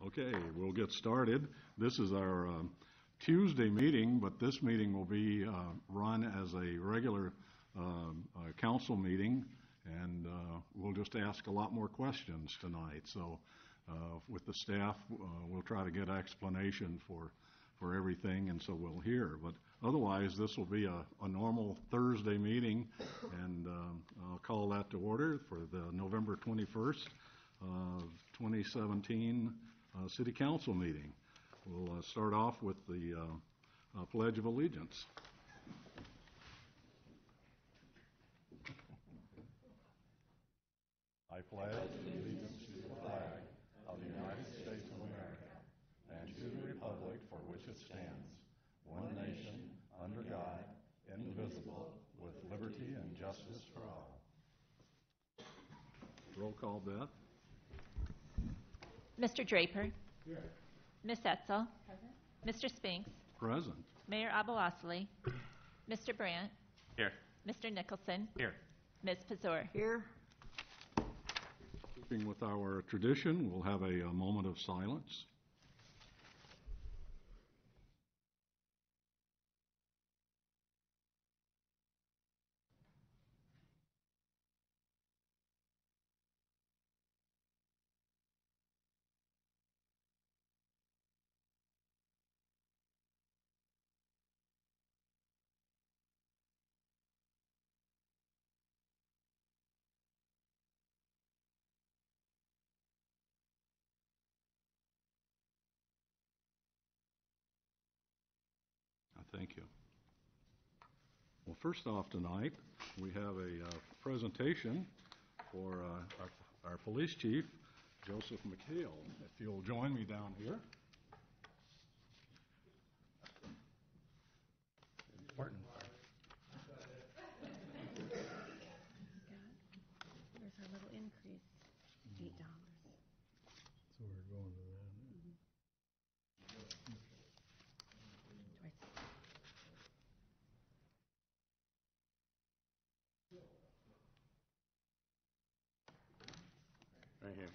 Okay, we'll get started. This is our Tuesday meeting, but this meeting will be run as a regular council meeting, and we'll just ask a lot more questions tonight. So with the staff, we'll try to get explanation for everything, and so we'll hear. But otherwise, this will be a normal Thursday meeting, and I'll call that to order for the November 21st, 2017 City Council meeting. We'll start off with the Pledge of Allegiance. I pledge allegiance to the flag of the United States of America and to the republic for which it stands, one nation, under God, indivisible, with liberty and justice for all. Roll call, Beth. Mr. Draper. Here. Ms. Etzel. Present. Mr. Spinks. Present. Mayor Abouasley. Mr. Brandt. Here. Mr. Nicholson. Here. Ms. Pazor. Here. Keeping with our tradition, we'll have a moment of silence. Thank you. Well, first off tonight, we have a presentation for our police chief, Joseph McHale. If you'll join me down here. Martin. There's our little increase, $8. So we're going to that. Right here.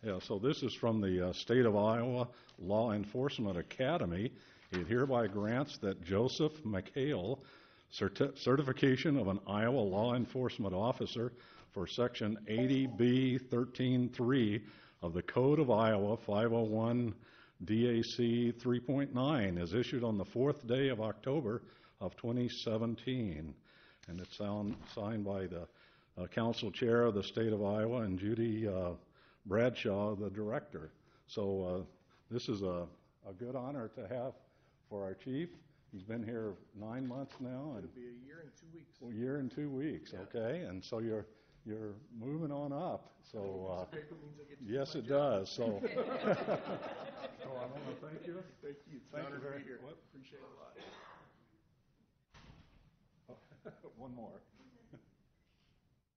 Yeah, so this is from the State of Iowa Law Enforcement Academy. It hereby grants that Joseph McHale certification of an Iowa law enforcement officer for Section 80B 13.3 of the Code of Iowa 501 DAC 3.9 is issued on the 4th day of October of 2017. And it's signed by the council chair of the state of Iowa and Judy Bradshaw, the director. So this is a good honor to have for our chief. He's been here 9 months now. It'll be a year and 2 weeks. Well, year and 2 weeks, yeah. Okay. And so you're moving on up. So yes, it does. So, so I want to thank you. Thank you. It's an honor to be here. Appreciate it a lot. One more.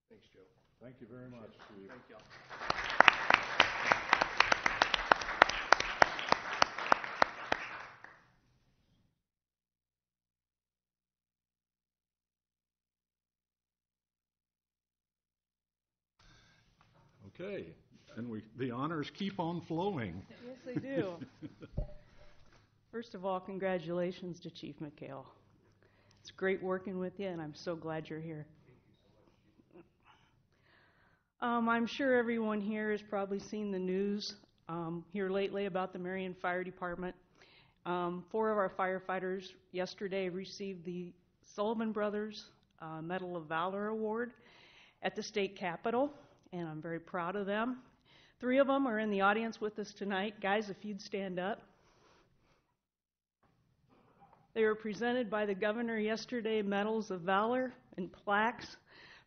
Thanks, Joe. Thank you very much, Chief. Thank y'all. Okay, and the honors keep on flowing. Yes, they do. First of all, congratulations to Chief McHale. It's great working with you, and I'm so glad you're here. I'm sure everyone here has probably seen the news here lately about the Marion Fire Department. 4 of our firefighters yesterday received the Sullivan Brothers Medal of Valor Award at the state capitol, and I'm very proud of them. 3 of them are in the audience with us tonight. Guys, if you'd stand up. They were presented by the governor yesterday, medals of valor and plaques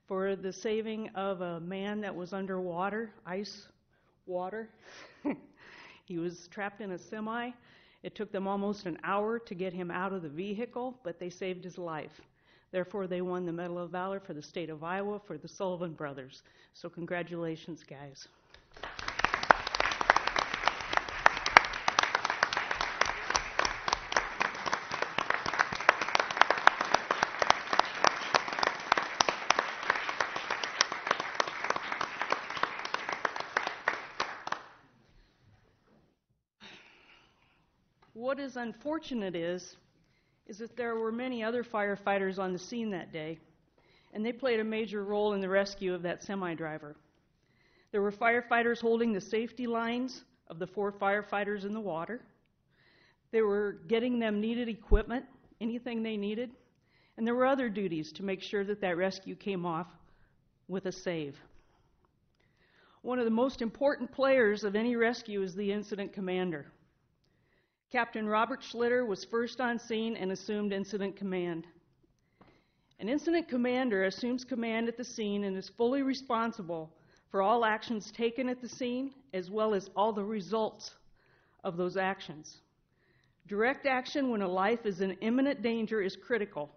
for the saving of a man that was underwater, ice water. He was trapped in a semi. It took them almost an hour to get him out of the vehicle, but they saved his life. Therefore, they won the Medal of Valor for the state of Iowa for the Sullivan Brothers. So congratulations, guys. What is unfortunate is that there were many other firefighters on the scene that day, and they played a major role in the rescue of that semi-driver. There were firefighters holding the safety lines of the 4 firefighters in the water. They were getting them needed equipment, anything they needed, and there were other duties to make sure that that rescue came off with a save. One of the most important players of any rescue is the incident commander. Captain Robert Schlitter was first on scene and assumed incident command. An incident commander assumes command at the scene and is fully responsible for all actions taken at the scene, as well as all the results of those actions. Direct action when a life is in imminent danger is critical,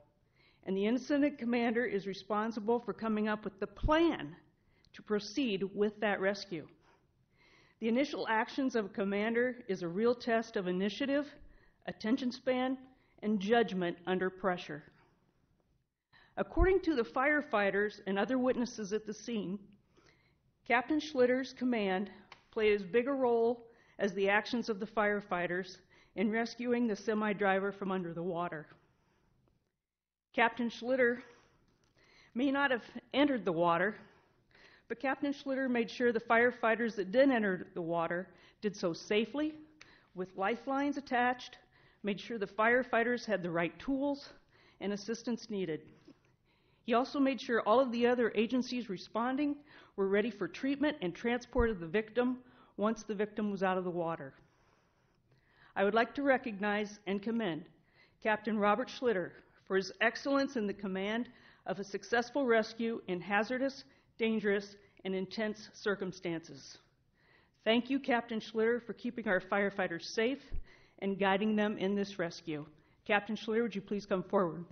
and the incident commander is responsible for coming up with the plan to proceed with that rescue. The initial actions of a commander is a real test of initiative, attention span, and judgment under pressure. According to the firefighters and other witnesses at the scene, Captain Schlitter's command played as big a role as the actions of the firefighters in rescuing the semi-driver from under the water. Captain Schlitter may not have entered the water, but Captain Schlitter made sure the firefighters that did enter the water did so safely, with lifelines attached, made sure the firefighters had the right tools and assistance needed. He also made sure all of the other agencies responding were ready for treatment and transport of the victim once the victim was out of the water. I would like to recognize and commend Captain Robert Schlitter for his excellence in the command of a successful rescue in hazardous, dangerous, and intense circumstances. Thank you, Captain Schlitter, for keeping our firefighters safe and guiding them in this rescue. Captain Schlitter, would you please come forward?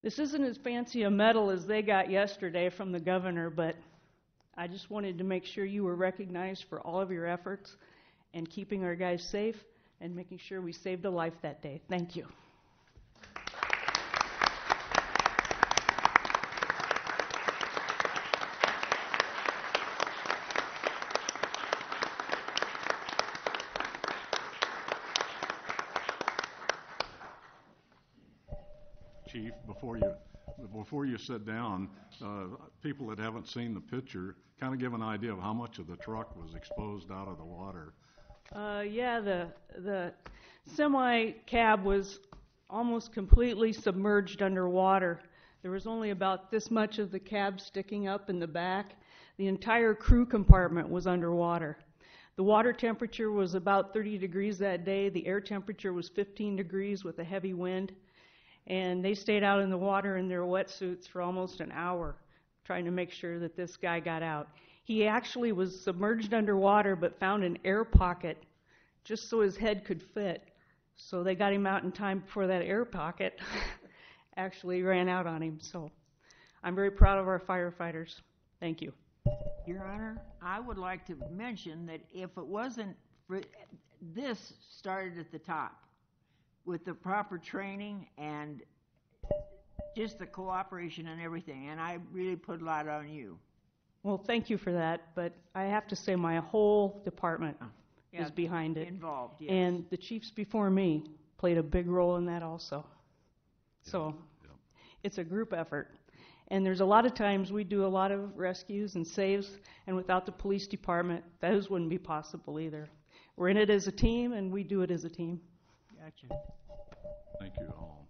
This isn't as fancy a medal as they got yesterday from the governor, but I just wanted to make sure you were recognized for all of your efforts and keeping our guys safe and making sure we saved a life that day. Thank you. Chief, before you sit down, people that haven't seen the picture, kind of give an idea of how much of the truck was exposed out of the water. Yeah, the semi-cab was almost completely submerged underwater. There was only about this much of the cab sticking up in the back. The entire crew compartment was underwater. The water temperature was about 30 degrees that day. The air temperature was 15 degrees with a heavy wind. And they stayed out in the water in their wetsuits for almost an hour trying to make sure that this guy got out. He actually was submerged underwater but found an air pocket just so his head could fit. So they got him out in time before that air pocket actually ran out on him. So I'm very proud of our firefighters. Thank you. Your Honor, I would like to mention that if it wasn't for, this started at the top with the proper training and just the cooperation and everything, and I really put a lot on you. Well, thank you for that, but I have to say my whole department is behind it. Involved, yes. And the chiefs before me played a big role in that also. So it's a group effort. And there's a lot of times we do a lot of rescues and saves, and without the police department, those wouldn't be possible either. We're in it as a team, and we do it as a team. Gotcha. Thank you all.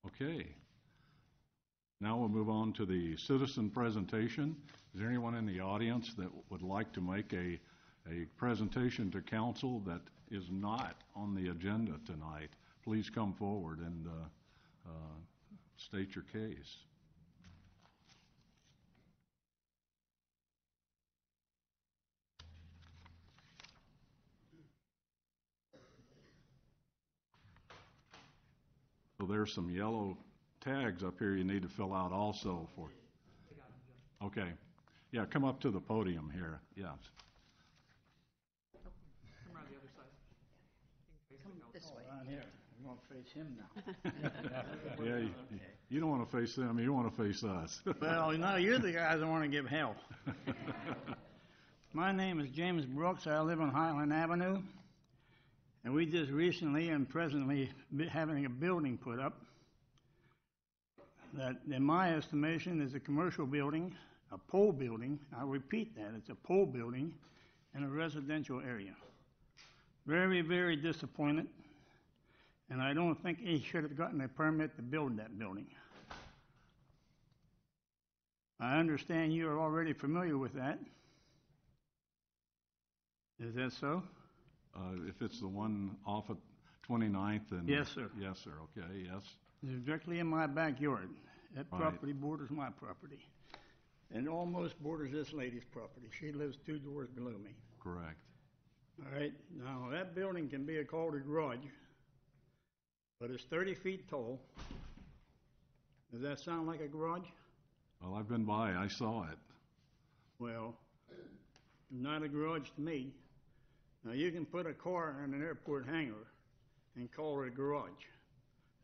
Okay. Now we'll move on to the citizen presentation. Is there anyone in the audience that would like to make a presentation to council that is not on the agenda tonight? Please come forward and state your case. So there's some yellow tags up here you need to fill out also for. Okay. Yeah, come up to the podium here. Yes. Come around the other side. this way. Around here, I'm gonna face him now. Yeah, you don't want to face them, you want to face us. Well, no, you're the guys that wanna give hell. My name is James Brooks, I live on Highland Avenue, and we just recently and presently having a building put up that, in my estimation, is a commercial building, a pole building, I repeat that, it's a pole building in a residential area. Very, very disappointed, and I don't think he should have gotten a permit to build that building. I understand you are already familiar with that. Is that so? If it's the one off at 29th and... Yes, sir. Yes, sir, okay, yes. It's directly in my backyard. That Right. property borders my property. And almost borders this lady's property. She lives 2 doors below me. Correct. All right, now that building can be called a garage, but it's 30 feet tall. Does that sound like a garage? Well, I've been by, I saw it. Well, not a garage to me. Now, you can put a car in an airport hangar and call it a garage,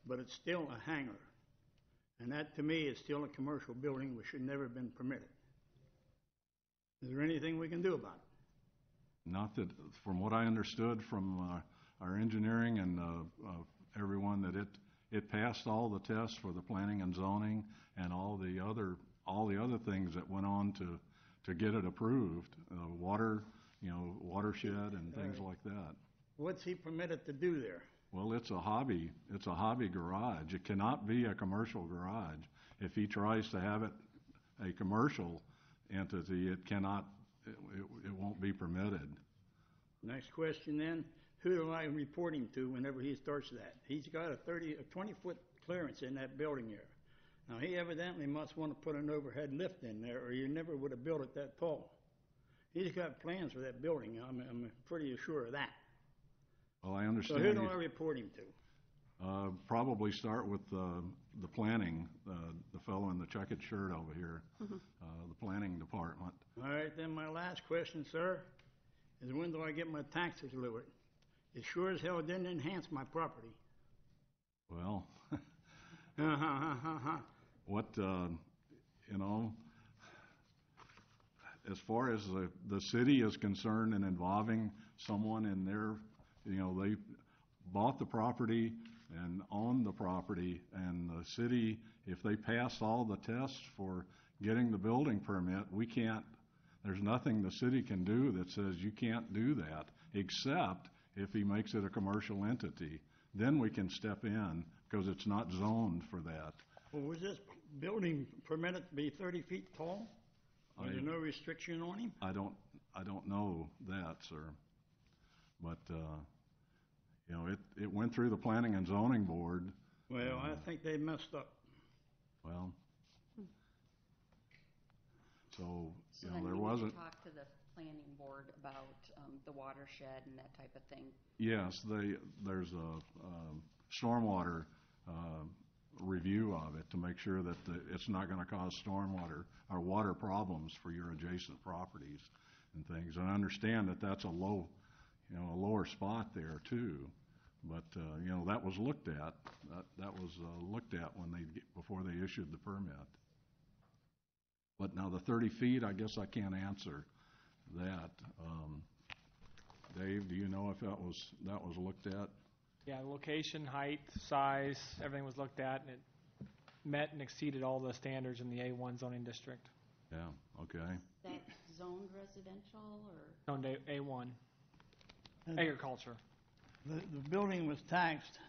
but it's still a hangar. And that, to me, is still a commercial building which should never have been permitted. Is there anything we can do about it? Not that, from what I understood from our engineering and everyone, that it passed all the tests for the planning and zoning and all the other things that went on to get it approved, water, watershed and things like that. What's he permitted to do there? Well, it's a hobby garage. It cannot be a commercial garage. If he tries to have it a commercial entity, it cannot, it won't be permitted. Next question then, who do I report him to whenever he starts that? He's got a 20-foot clearance in that building there. Now, he evidently must want to put an overhead lift in there, or you never would have built it that tall. He's got plans for that building, I'm pretty sure of that. Well, I So understand. who do I report him to? Probably start with the planning, the fellow in the checkered shirt over here, the planning department. All right, then my last question, sir, is when do I get my taxes lowered? It sure as hell didn't enhance my property. Well, Uh-huh. what, as far as the city is concerned and involving someone in their, they bought the property and owned the property, and the city, if they pass all the tests for getting the building permit, we can't, there's nothing the city can do that says you can't do that, except if he makes it a commercial entity. Then we can step in, because it's not zoned for that. Well, was this building permitted to be 30 feet tall? Was there no restriction on him? I don't know that, sir. But, it went through the planning and zoning board. Well, I think they messed up. Well, so, So there then we need wasn't. to talk to the planning board about the watershed and that type of thing. Yes, there's a stormwater review of it to make sure that it's not going to cause stormwater or water problems for your adjacent properties and things. And I understand that that's a lower spot there too. But that was looked at. That was looked at before they issued the permit. But now the 30 feet, I guess I can't answer that. Dave, do you know if that was looked at? Yeah, location, height, size, everything was looked at, and it met and exceeded all the standards in the A1 zoning district. Yeah, okay. That zoned residential or? Zoned A1, agriculture. The building was taxed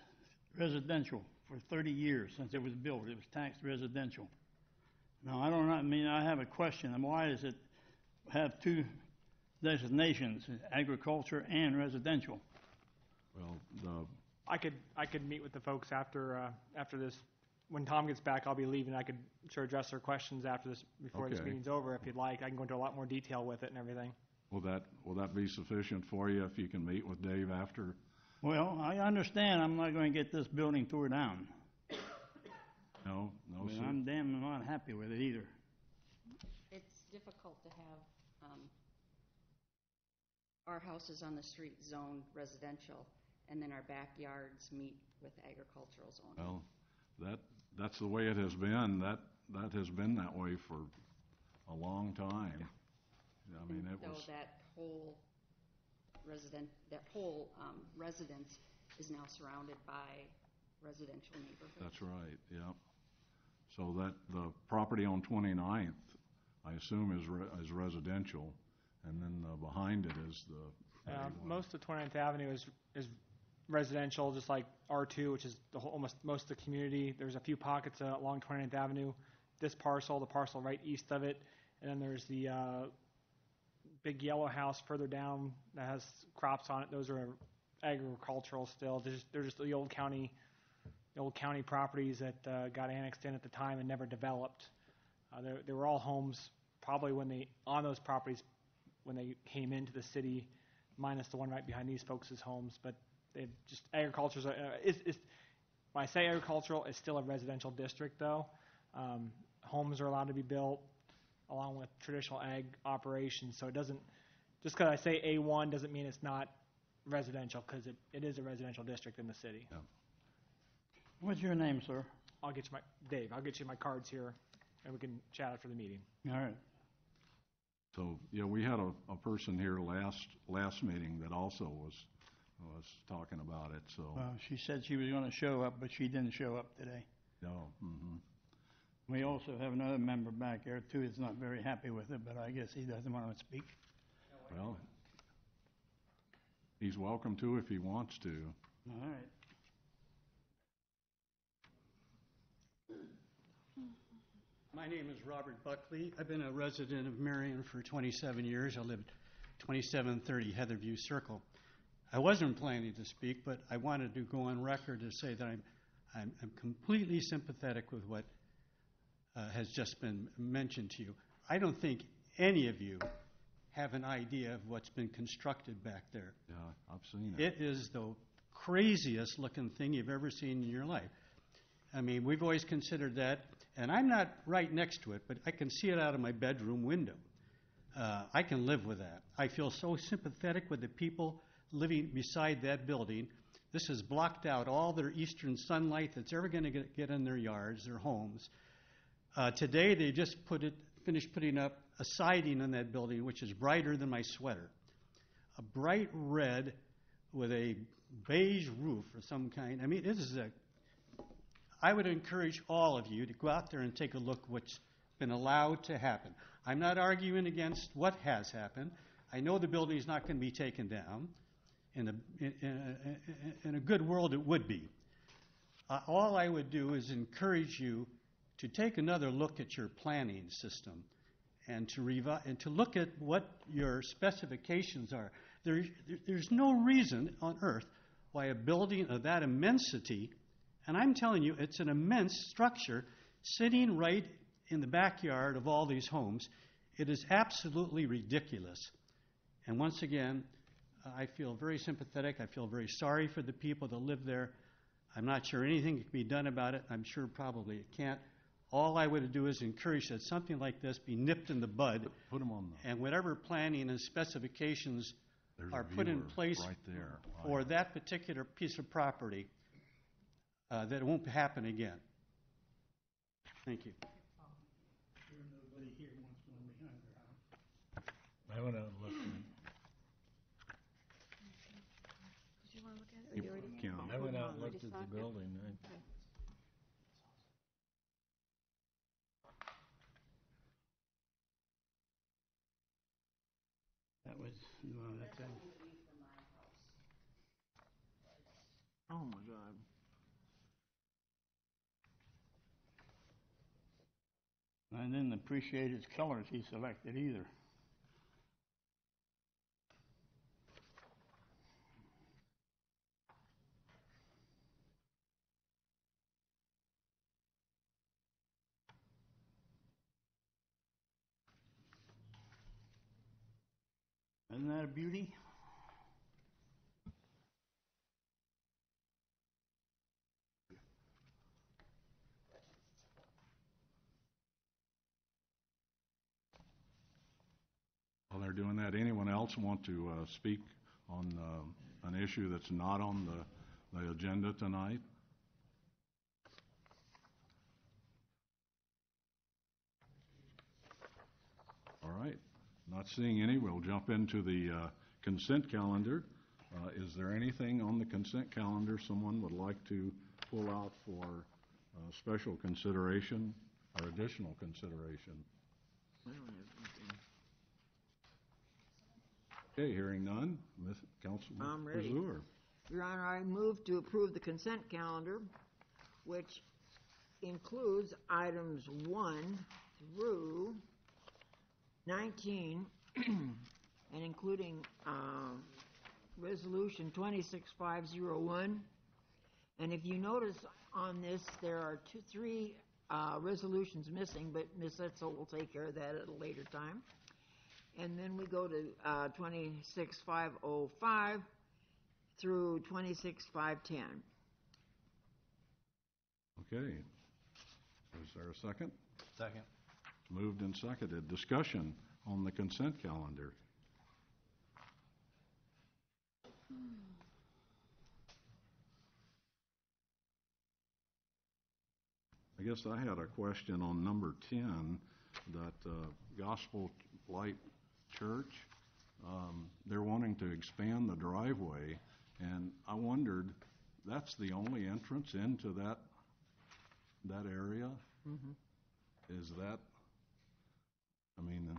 residential for 30 years since it was built. It was taxed residential. Now, I don't know, I have a question. Why does it have 2 designations, agriculture and residential? Well, I could meet with the folks after this. When Tom gets back, I'll be leaving. I could sure address their questions after this, before this Okay. meeting's over, if you'd like. I can go into a lot more detail with it and everything. will that be sufficient for you if you can meet with Dave after? Well, I understand I'm not going to get this building tore down. No, But sir. I'm damn not happy with it either. It's difficult to have our houses on the street zoned residential, and then our backyards meet with agricultural zoning. Well, that's the way it has been. That has been that way for a long time. I mean, it Though was, that whole residence is now surrounded by residential neighborhoods. that's right, yeah. So that, the property on 29th, I assume is residential, and then behind it is the A1. Most of 29th Avenue is residential, just like R2, which is almost most of the community. There's a few pockets along 29th Avenue. This parcel, the parcel right east of it, and then there's the big yellow house further down that has crops on it. Those are agricultural still. They're just the old county properties that got annexed in at the time and never developed. They were all homes probably on those properties when they came into the city, minus the one right behind these folks' homes. But they just agriculture's when I say agricultural, it's still a residential district though. Homes are allowed to be built along with traditional ag operations. So it doesn't, just because I say A1 doesn't mean it's not residential, because it is a residential district in the city. Yeah. What's your name, sir? Dave, I'll get you my cards here, and we can chat after the meeting. All right. So, yeah, we had a person here last meeting that also was talking about it, so, Well, she said she was going to show up, but she didn't show up today. no, mm-hmm. We also have another member back there, too, that's not very happy with it, but I guess he doesn't want to speak. Well, he's welcome to if he wants to. All right. My name is Robert Buckley. I've been a resident of Marion for 27 years. I lived 2730 Heatherview Circle. I wasn't planning to speak, but I wanted to go on record to say that I'm completely sympathetic with what has just been mentioned to you. I don't think any of you have an idea of what's been constructed back there. Yeah, I've seen it. It is the craziest looking thing you've ever seen in your life. I mean, we've always considered that, and I'm not right next to it, but I can see it out of my bedroom window. I can live with that. I feel so sympathetic with the people living beside that building. This has blocked out all their eastern sunlight that's ever going to get in their yards, their homes. Today, they just finished putting up a siding on that building, which is brighter than my sweater. A bright red with a beige roof or some kind. I mean, I would encourage all of you to go out there and take a look what's been allowed to happen. I'm not arguing against what has happened. I know the building is not going to be taken down. In a good world, it would be. All I would do is encourage you to take another look at your planning system and to look at what your specifications are. There's no reason on earth why a building of that immensity, and I'm telling you, it's an immense structure sitting right in the backyard of all these homes. It is absolutely ridiculous. And once again, I feel very sympathetic. I feel very sorry for the people that live there. I'm not sure anything can be done about it. I'm sure probably it can't. All I would do is encourage that something like this be nipped in the bud. Put them on and whatever planning and specifications are put in place right there. for that particular piece of property, that it won't happen again. Thank you. Nobody here wants one behind their house. I went out and looked. Did you want to look at it, or you already? Yeah. I went out and looked Just at the saw it? building. That was, Oh, my God. I didn't appreciate his colors he selected either. Isn't that a beauty? While they're doing that, anyone else want to speak on an issue that's not on the agenda tonight? All right. Not seeing any, we'll jump into the consent calendar. Is there anything on the consent calendar someone would like to pull out for special consideration or additional consideration? I don't have anything. Okay, hearing none. Councilman I'm ready. Brazour. Your Honor, I move to approve the consent calendar, which includes items 1 through 19, and including Resolution 26501. And if you notice on this, there are three resolutions missing, but Ms. Etzel will take care of that at a later time. And then we go to 26505 through 26510. Okay. Is there a second? Second. Moved and seconded. Discussion on the consent calendar. I guess I had a question on number 10, that Gospel Light Church. They're wanting to expand the driveway, and I wondered, that's the only entrance into that area? Mm-hmm. Is that, I mean,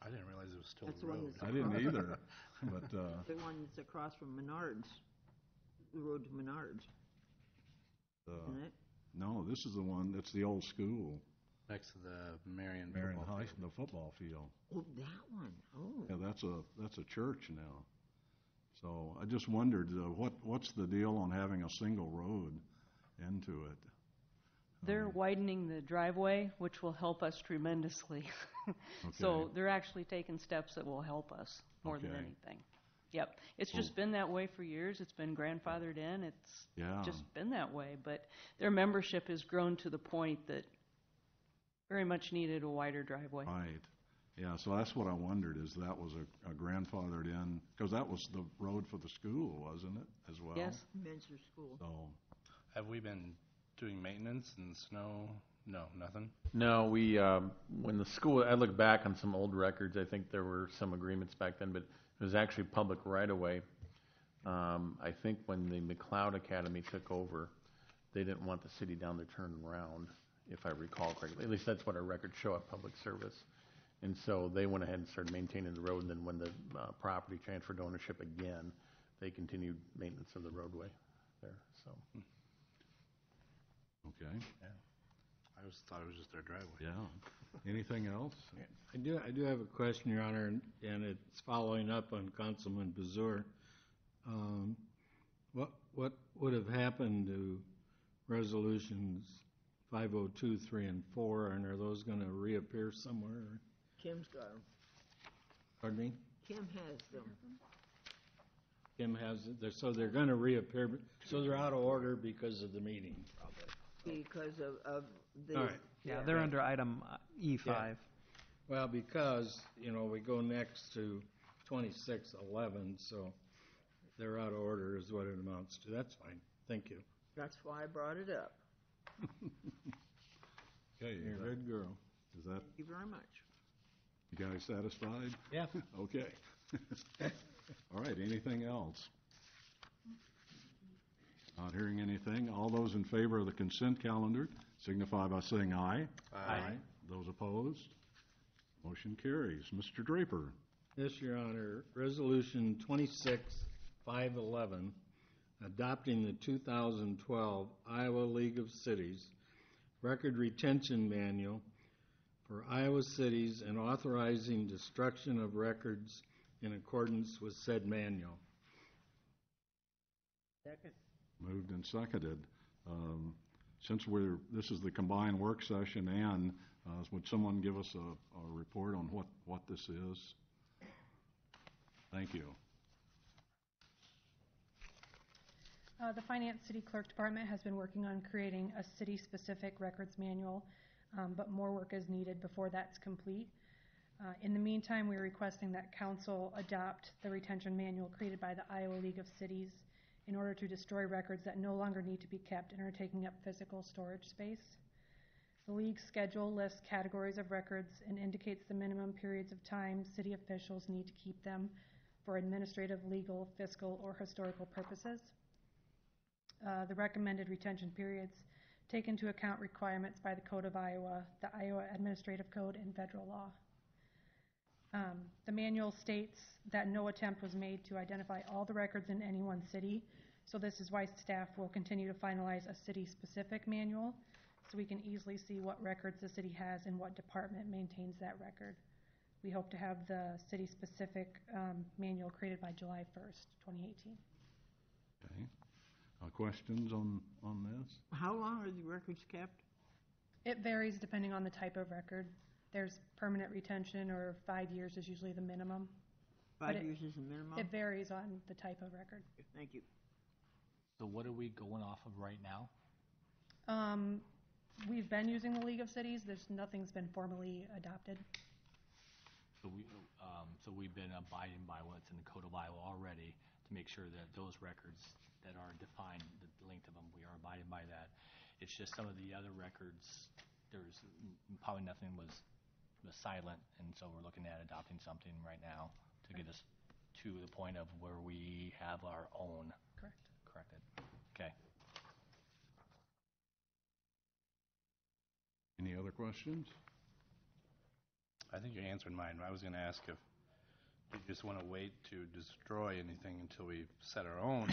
I didn't realize it was still That's a the one road. that's I didn't either, but, the one that's across from Menards, the road to Menards, isn't it? no, this is the one, that's the old school, Next to the Marion Marion football High, field. the football field. Oh, that one. Oh. Yeah, that's a church now. So I just wondered, what's the deal on having a single road into it? They're widening the driveway, which will help us tremendously. So Okay. they're actually taking steps that will help us more than Okay. anything. Yep. It's Cool. just been that way for years. It's been grandfathered in. It's Yeah. just been that way. But their membership has grown to the point that very much needed a wider driveway. Right. Yeah, so that's what I wondered, is that was a grandfathered in, because that was the road for the school, wasn't it, as well? Yes. Menser School. So, Have we been doing maintenance and snow? No, nothing. No, we, when the school, I look back on some old records, I think there were some agreements back then, but it was actually public right away. I think when the McLeod Academy took over, they didn't want the city down there turning around, if I recall correctly. At least that's what our records show at public service. And so they went ahead and started maintaining the road, and then when the property transferred ownership again, they continued maintenance of the roadway there, so. okay, I just thought it was just their driveway. yeah. Anything else? I do have a question, Your Honor, and it's following up on Councilman Brazour. What would have happened to resolutions 502, 3, and 4, and are those going to reappear somewhere? Kim's got them. Pardon me? Kim has them. Kim has it, so they're going to reappear, so they're out of order because of the meeting, probably. Because of the. All right. Yeah, they're under item E5. Yeah. Well, because, we go next to 2611, so they're out of order is what it amounts to. That's fine. Thank you. That's why I brought it up. Okay, You're a good girl. is that, Thank you very much. you guys satisfied? Yeah. Okay. All right, anything else? Not hearing anything. All those in favor of the consent calendar signify by saying aye. Aye. Those opposed? Motion carries. Mr. Draper. Yes, Your Honor. Resolution 26511, adopting the 2012 Iowa League of Cities Record Retention Manual for Iowa cities and authorizing destruction of records in accordance with said manual. Second. Moved and seconded. Since this is the combined work session, Ann, would someone give us a report on what this is? Thank you. The Finance City Clerk Department has been working on creating a city-specific records manual, but more work is needed before that's complete. In the meantime, we're requesting that council adopt the retention manual created by the Iowa League of Cities in order to destroy records that no longer need to be kept and are taking up physical storage space. The League's schedule lists categories of records and indicates the minimum periods of time city officials need to keep them for administrative, legal, fiscal, or historical purposes. The recommended retention periods take into account requirements by the Code of Iowa, the Iowa Administrative Code, and federal law. The manual states that no attempt was made to identify all the records in any one city, so this is why staff will continue to finalize a city-specific manual so we can easily see what records the city has and what department maintains that record. We hope to have the city-specific manual created by July 1st, 2018. Okay. Questions on this? How long are the records kept? It varies depending on the type of record. There's permanent retention, or 5 years is usually the minimum. 5 years is the minimum? It varies on the type of record. Thank you. So what are we going off of right now? We've been using the League of Cities. Nothing's been formally adopted. So we've been abiding by what's in the Code of Iowa already to make sure that those records that are defined, the length of them, we are abiding by that. It's just some of the other records, there's probably nothing was silent, and so we're looking at adopting something right now to get us to the point of where we have our own. Corrected. Okay. Any other questions? I think you answered mine. I was going to ask if you just want to wait to destroy anything until we set our own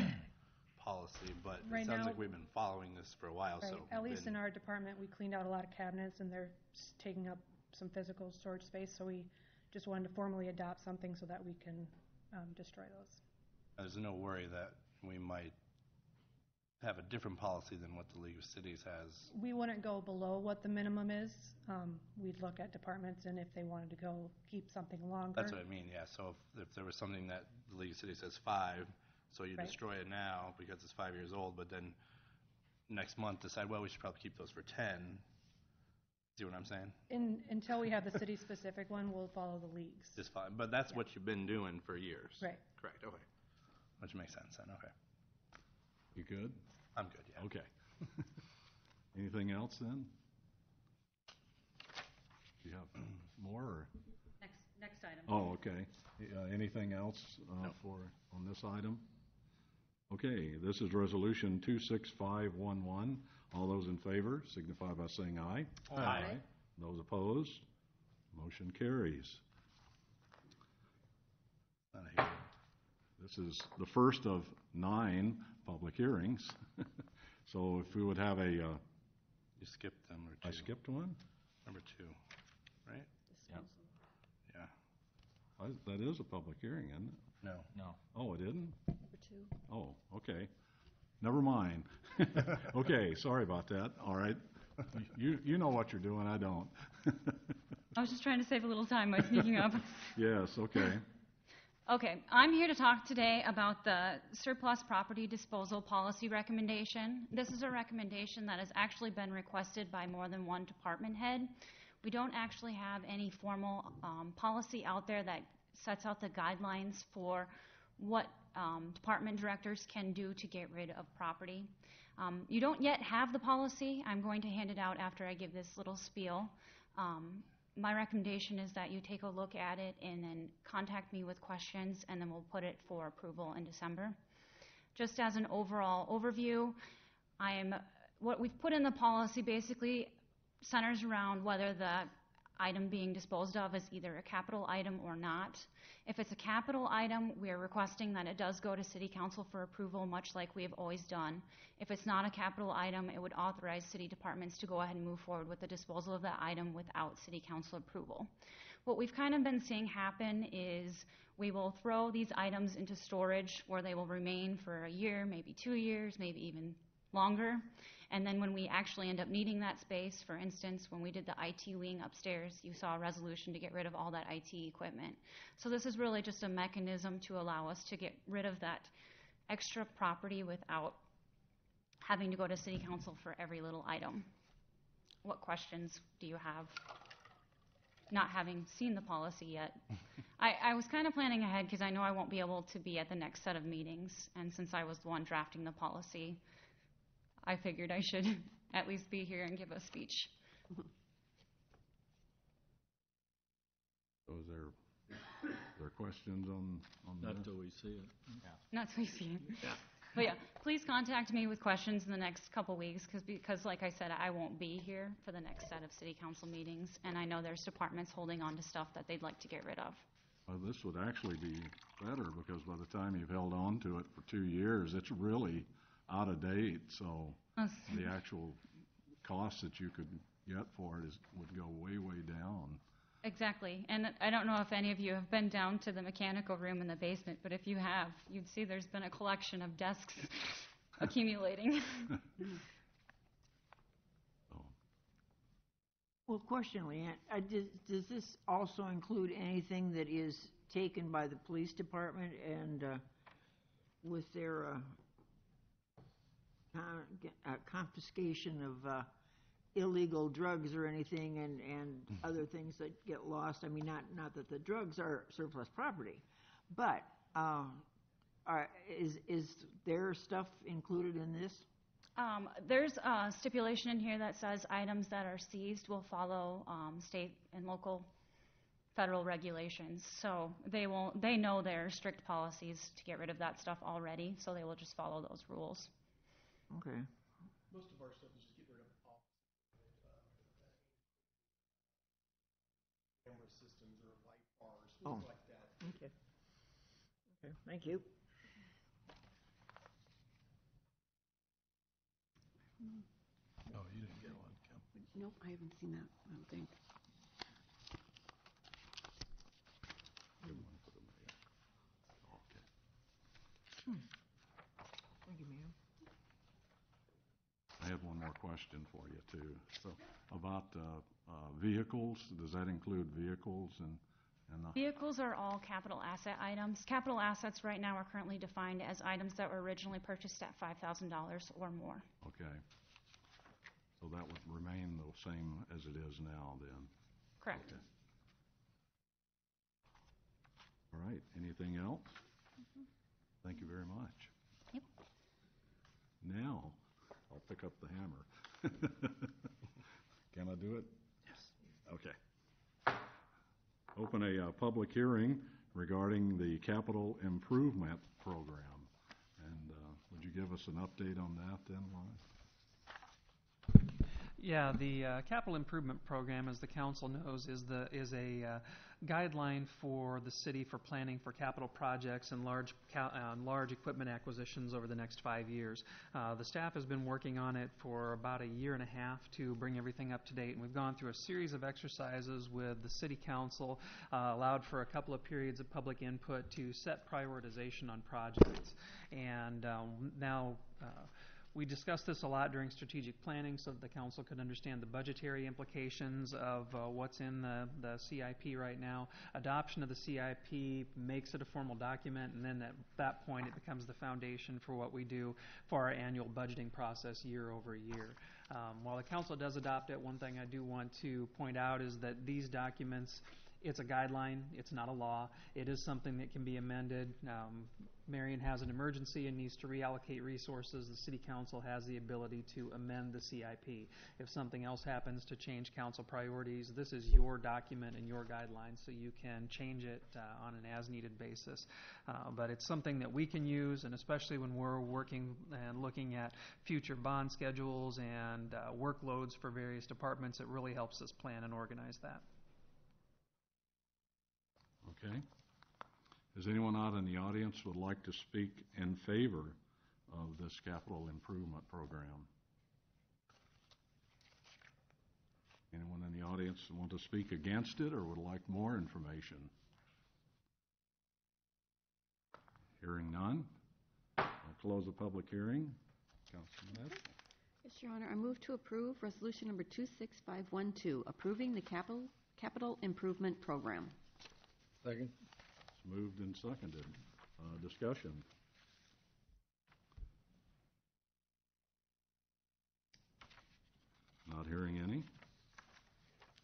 policy, but Right it sounds now- like we've been following this for a while. Right. So At least in our department, we cleaned out a lot of cabinets, and they're taking up some physical storage space, so we just wanted to formally adopt something so that we can destroy those. there's no worry that we might have a different policy than what the League of Cities has. We wouldn't go below what the minimum is. We'd look at departments, and if they wanted to go keep something longer. That's what I mean, yeah. So if there was something that the League of Cities says 5, so you Right. destroy it now because it's 5 years old, but then next month decide, well, we should probably keep those for 10. See what I'm saying? Until we have the city-specific one, we'll follow the leagues. Just fine. But that's what you've been doing for years. Right. Correct, okay. Which makes sense then, okay. You good? I'm good, yeah. Okay. Anything else then? Do you have more? Or? Next item. Oh, okay. Anything else No. on this item? Okay, this is Resolution 26511. All those in favor signify by saying aye. Aye. Those opposed? Motion carries. Not a hearing. This is the first of 9 public hearings. So if we would have a, You skipped number 2. I skipped one? Number 2, right? Yep. Yeah. That is a public hearing, isn't it? No. No. Oh, it isn't? Number 2. Oh, okay. Never mind. Okay, sorry about that. All right. You know what you're doing, I don't. I was just trying to save a little time by sneaking up. Yes, okay. Okay, I'm here to talk today about the surplus property disposal policy recommendation. This is a recommendation that has actually been requested by more than one department head. We don't actually have any formal policy out there that sets out the guidelines for what department directors can do to get rid of property. You don't yet have the policy. I'm going to hand it out after I give this little spiel. My recommendation is that you take a look at it and then contact me with questions, and then we'll put it for approval in December. Just as an overall overview, what we've put in the policy basically centers around whether the item being disposed of is either a capital item or not. If it's a capital item, we are requesting that it does go to City Council for approval, much like we have always done. If it's not a capital item, it would authorize city departments to go ahead and move forward with the disposal of that item without City Council approval. What we've kind of been seeing happen is we will throw these items into storage where they will remain for a year, maybe 2 years, maybe even longer. And then when we actually end up needing that space, for instance, when we did the IT wing upstairs, you saw a resolution to get rid of all that IT equipment. So this is really just a mechanism to allow us to get rid of that extra property without having to go to City Council for every little item. What questions do you have? not having seen the policy yet. I was kind of planning ahead because I know I won't be able to be at the next set of meetings, and since I was the one drafting the policy, I figured I should at least be here and give a speech. So is there questions on Not this? till we see it. Not so easy. But yeah, please contact me with questions in the next couple weeks because like I said, I won't be here for the next set of city council meetings, and I know there's departments holding on to stuff that they'd like to get rid of. Well, this would actually be better because by the time you've held on to it for 2 years, it's really out of date. So the actual cost that you could get for it would go way, way down. Exactly. And I don't know if any of you have been down to the mechanical room in the basement, but if you have, you'd see there's been a collection of desks accumulating. Well, question, Leanne, does this also include anything that is taken by the police department and with their confiscation of illegal drugs or anything and other things that get lost? I mean, not that the drugs are surplus property, but is their stuff included in this? There's a stipulation in here that says items that are seized will follow state and local federal regulations. So they know there are strict policies to get rid of that stuff already, so they will just follow those rules. Okay. Most of our stuff is just get rid of all camera systems or light bars, things like that. Okay. Okay, thank you. Oh, you didn't get one, Kim. Nope, I haven't seen that, I don't think. Good one for the mayor. Okay. Thank you, ma'am. I have one more question for you, too. So about vehicles, does that include vehicles and Vehicles are all capital asset items. Capital assets right now are currently defined as items that were originally purchased at $5,000 or more. Okay. So that would remain the same as it is now then? Correct. Okay. All right. Anything else? Thank you very much. Yep. Now, I'll pick up the hammer. Can I do it? Yes. Okay. Open a public hearing regarding the capital improvement program. And would you give us an update on that then, Lonnie? Yeah, the capital improvement program, as the council knows, is a guideline for the city for planning for capital projects and large equipment acquisitions over the next 5 years. The staff has been working on it for about a year and a half to bring everything up to date, and we've gone through a series of exercises with the city council, allowed for a couple of periods of public input to set prioritization on projects, and now. We discussed this a lot during strategic planning so that the council could understand the budgetary implications of what's in the CIP right now. Adoption of the CIP makes it a formal document, and then at that point it becomes the foundation for what we do for our annual budgeting process year over year. While the council does adopt it, one thing I do want to point out is that these documents, it's a guideline, it's not a law. It is something that can be amended. Marion has an emergency and needs to reallocate resources. The City Council has the ability to amend the CIP. If something else happens to change council priorities, this is your document and your guidelines, so you can change it on an as-needed basis. But it's something that we can use, and especially when we're working and looking at future bond schedules and workloads for various departments, it really helps us plan and organize that. Okay. Is anyone out in the audience would like to speak in favor of this capital improvement program? Anyone in the audience want to speak against it or would like more information? Hearing none, I'll close the public hearing. Councilman Edsel. Yes, Your Honor, I move to approve resolution number 26512, approving the capital improvement program. Second. It's moved and seconded. Discussion. Not hearing any.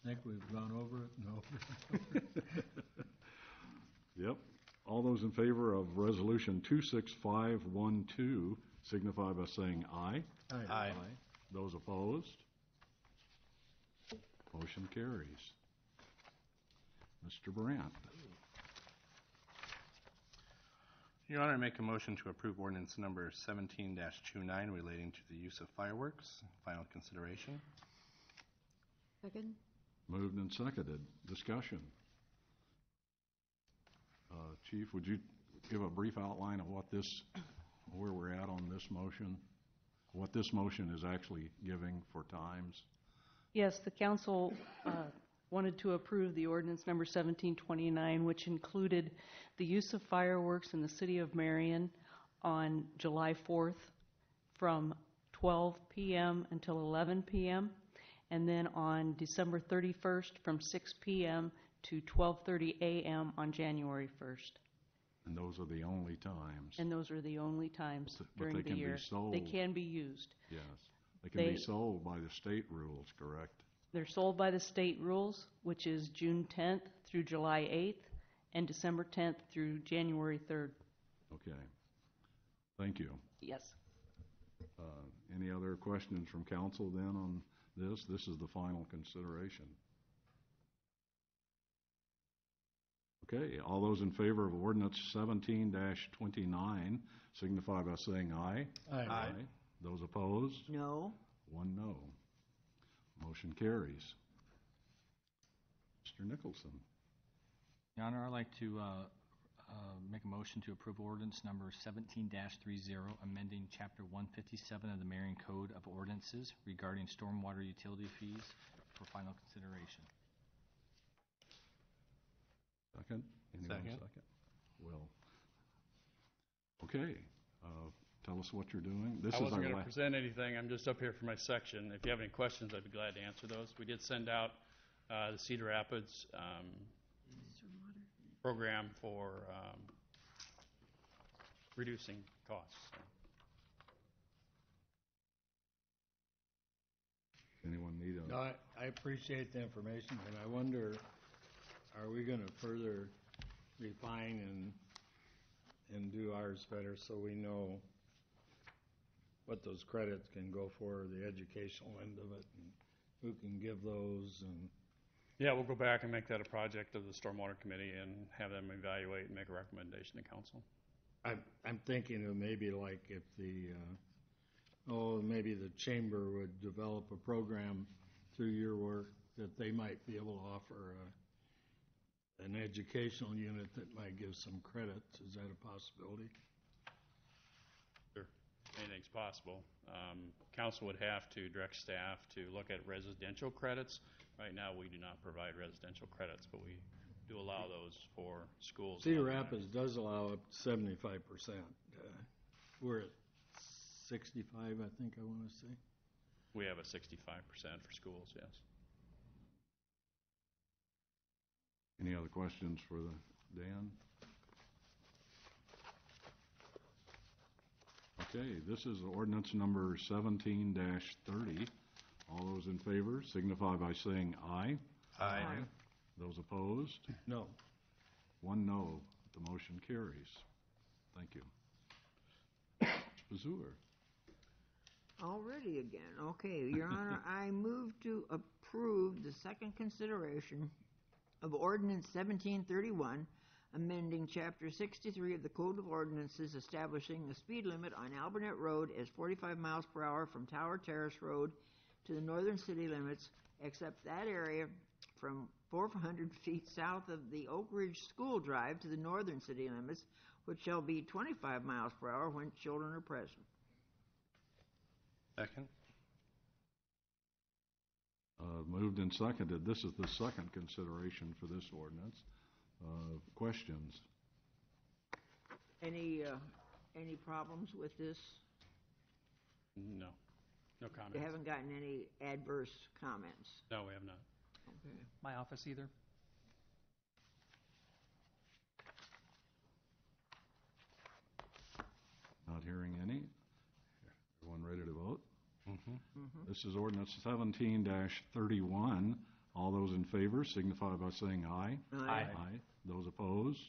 Think we've gone over it? No. Yep. All those in favor of Resolution 26512 signify by saying aye. Aye. Those opposed? Motion carries. Mr. Brandt. Your Honor, I make a motion to approve ordinance number 17-29 relating to the use of fireworks. Final consideration. Second? Moved and seconded. Discussion. Chief, would you give a brief outline of where we're at on this motion? What this motion is actually giving for times? Yes, the council wanted to approve the ordinance number 1729, which included the use of fireworks in the city of Marion on July 4th from 12 p.m. until 11 p.m., and then on December 31st from 6 p.m. to 12:30 a.m. on January 1st. And those are the only times. And those are the only times But during they the can year. be sold. They can be used. Yes. They can be sold by the state rules, correct? They're sold by the state rules, which is June 10th through July 8th and December 10th through January 3rd. Okay. Thank you. Yes. Any other questions from council then on this? This is the final consideration. Okay, all those in favor of ordinance 17-29 signify by saying aye. Aye. Those opposed? No. One no. Motion carries. Mr. Nicholson. Your Honor, I'd like to make a motion to approve ordinance number 17-30, amending Chapter 157 of the Marion Code of Ordinances regarding stormwater utility fees for final consideration. Second? Anyone second? Will. Okay. Tell us what you're doing. I wasn't going to present anything. I'm just up here for my section. If you have any questions, I'd be glad to answer those. We did send out the Cedar Rapids program for reducing costs. Anyone need a... No, I appreciate the information, and I wonder, are we going to further refine and do ours better so we know what those credits can go for, the educational end of it, and who can give those, and... Yeah, we'll go back and make that a project of the Stormwater Committee and have them evaluate and make a recommendation to council. I'm thinking of maybe like if maybe the chamber would develop a program through your work that they might be able to offer an educational unit that might give some credits. Is that a possibility? Sure. Anything's possible. Council would have to direct staff to look at residential credits. Right now, we do not provide residential credits, but we do allow those for schools. Cedar Rapids does allow up to 75%. We're at 65, I think I want to say. We have a 65% for schools, yes. Any other questions for Dan? Okay, this is ordinance number 17-30. All those in favor signify by saying aye. Aye. Those opposed? No. One no. The motion carries. Thank you. Spazur. Already again. Okay, Your Honor, I move to approve the second consideration of Ordinance 1731, amending Chapter 63 of the Code of Ordinances, establishing the speed limit on Albernet Road as 45 miles per hour from Tower Terrace Road to the northern city limits, except that area from 400 feet south of the Oak Ridge School Drive to the northern city limits, which shall be 25 miles per hour when children are present. Second. Moved and seconded. This is the second consideration for this ordinance. Questions? Any problems with this? No. No comments. You haven't gotten any adverse comments? No, we have not. Okay. My office either. Not hearing any. Everyone ready to vote? Mm-hmm. This is ordinance 17-31, All those in favor signify by saying aye. Aye. Aye. Those opposed?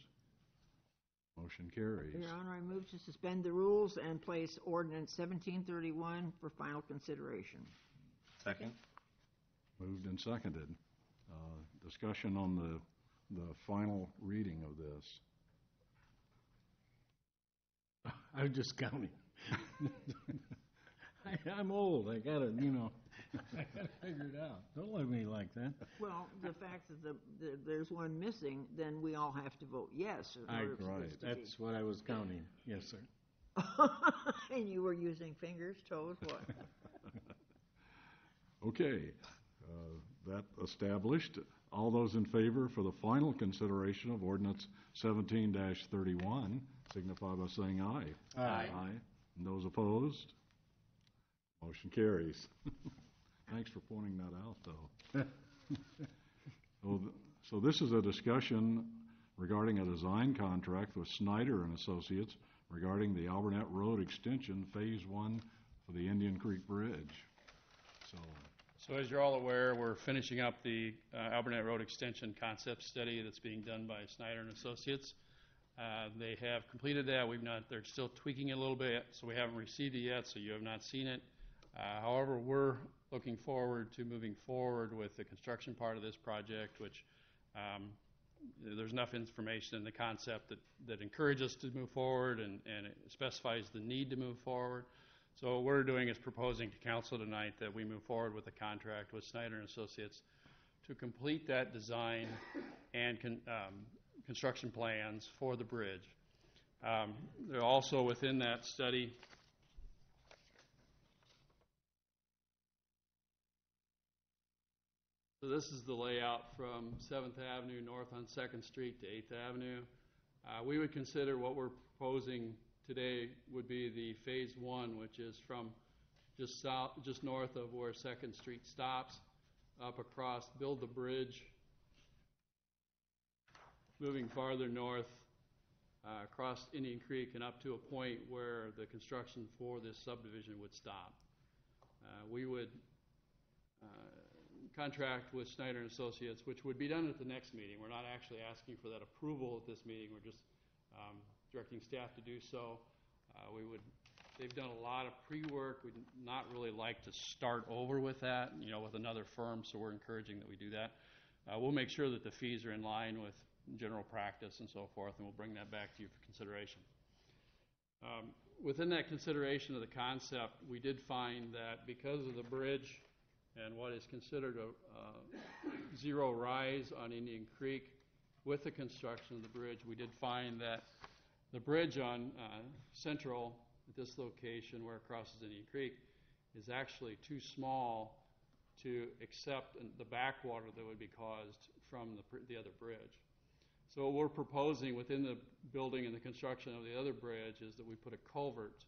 Motion carries. Your Honor, I move to suspend the rules and place ordinance 1731 for final consideration. Second? Moved and seconded. Discussion on the final reading of this. I was just counting. I'm old, I gotta, I gotta figure it out. Don't look at me like that. Well, the fact that there's one missing, then we all have to vote yes. In order for Right, this to that's what I was counting. Yes, sir. be. And you were using fingers, toes, what? Okay, that established. All those in favor for the final consideration of ordinance 17-31 signify by saying aye. Aye. Aye. And those opposed? Motion carries. Thanks for pointing that out, though. So this is a discussion regarding a design contract with Snyder and Associates regarding the Alburnett Road Extension Phase 1 for the Indian Creek Bridge. So as you're all aware, we're finishing up the Alburnett Road Extension concept study that's being done by Snyder and Associates. They have completed that. They're still tweaking it a little bit, so we haven't received it yet, so you have not seen it. However, we're looking forward to moving forward with the construction part of this project, which there's enough information in the concept that encourages us to move forward and it specifies the need to move forward. So what we're doing is proposing to council tonight that we move forward with a contract with Snyder and Associates to complete that design and construction plans for the bridge. They're also within that study. So this is the layout from 7th Avenue north on 2nd Street to 8th Avenue. We would consider what we're proposing today would be the Phase 1, which is from just north of where 2nd Street stops, up across, build the bridge, moving farther north across Indian Creek and up to a point where the construction for this subdivision would stop. We would contract with Snyder & Associates, which would be done at the next meeting. We're not actually asking for that approval at this meeting. We're just directing staff to do so. They've done a lot of pre-work. We'd not really like to start over with that, with another firm, so we're encouraging that we do that. We'll make sure that the fees are in line with general practice and so forth, and we'll bring that back to you for consideration. Within that consideration of the concept, we did find that because of the bridge and what is considered a zero rise on Indian Creek, with the construction of the bridge, we did find that the bridge on Central at this location where it crosses Indian Creek is actually too small to accept the backwater that would be caused from the other bridge. So what we're proposing within the building and the construction of the other bridge is that we put a culvert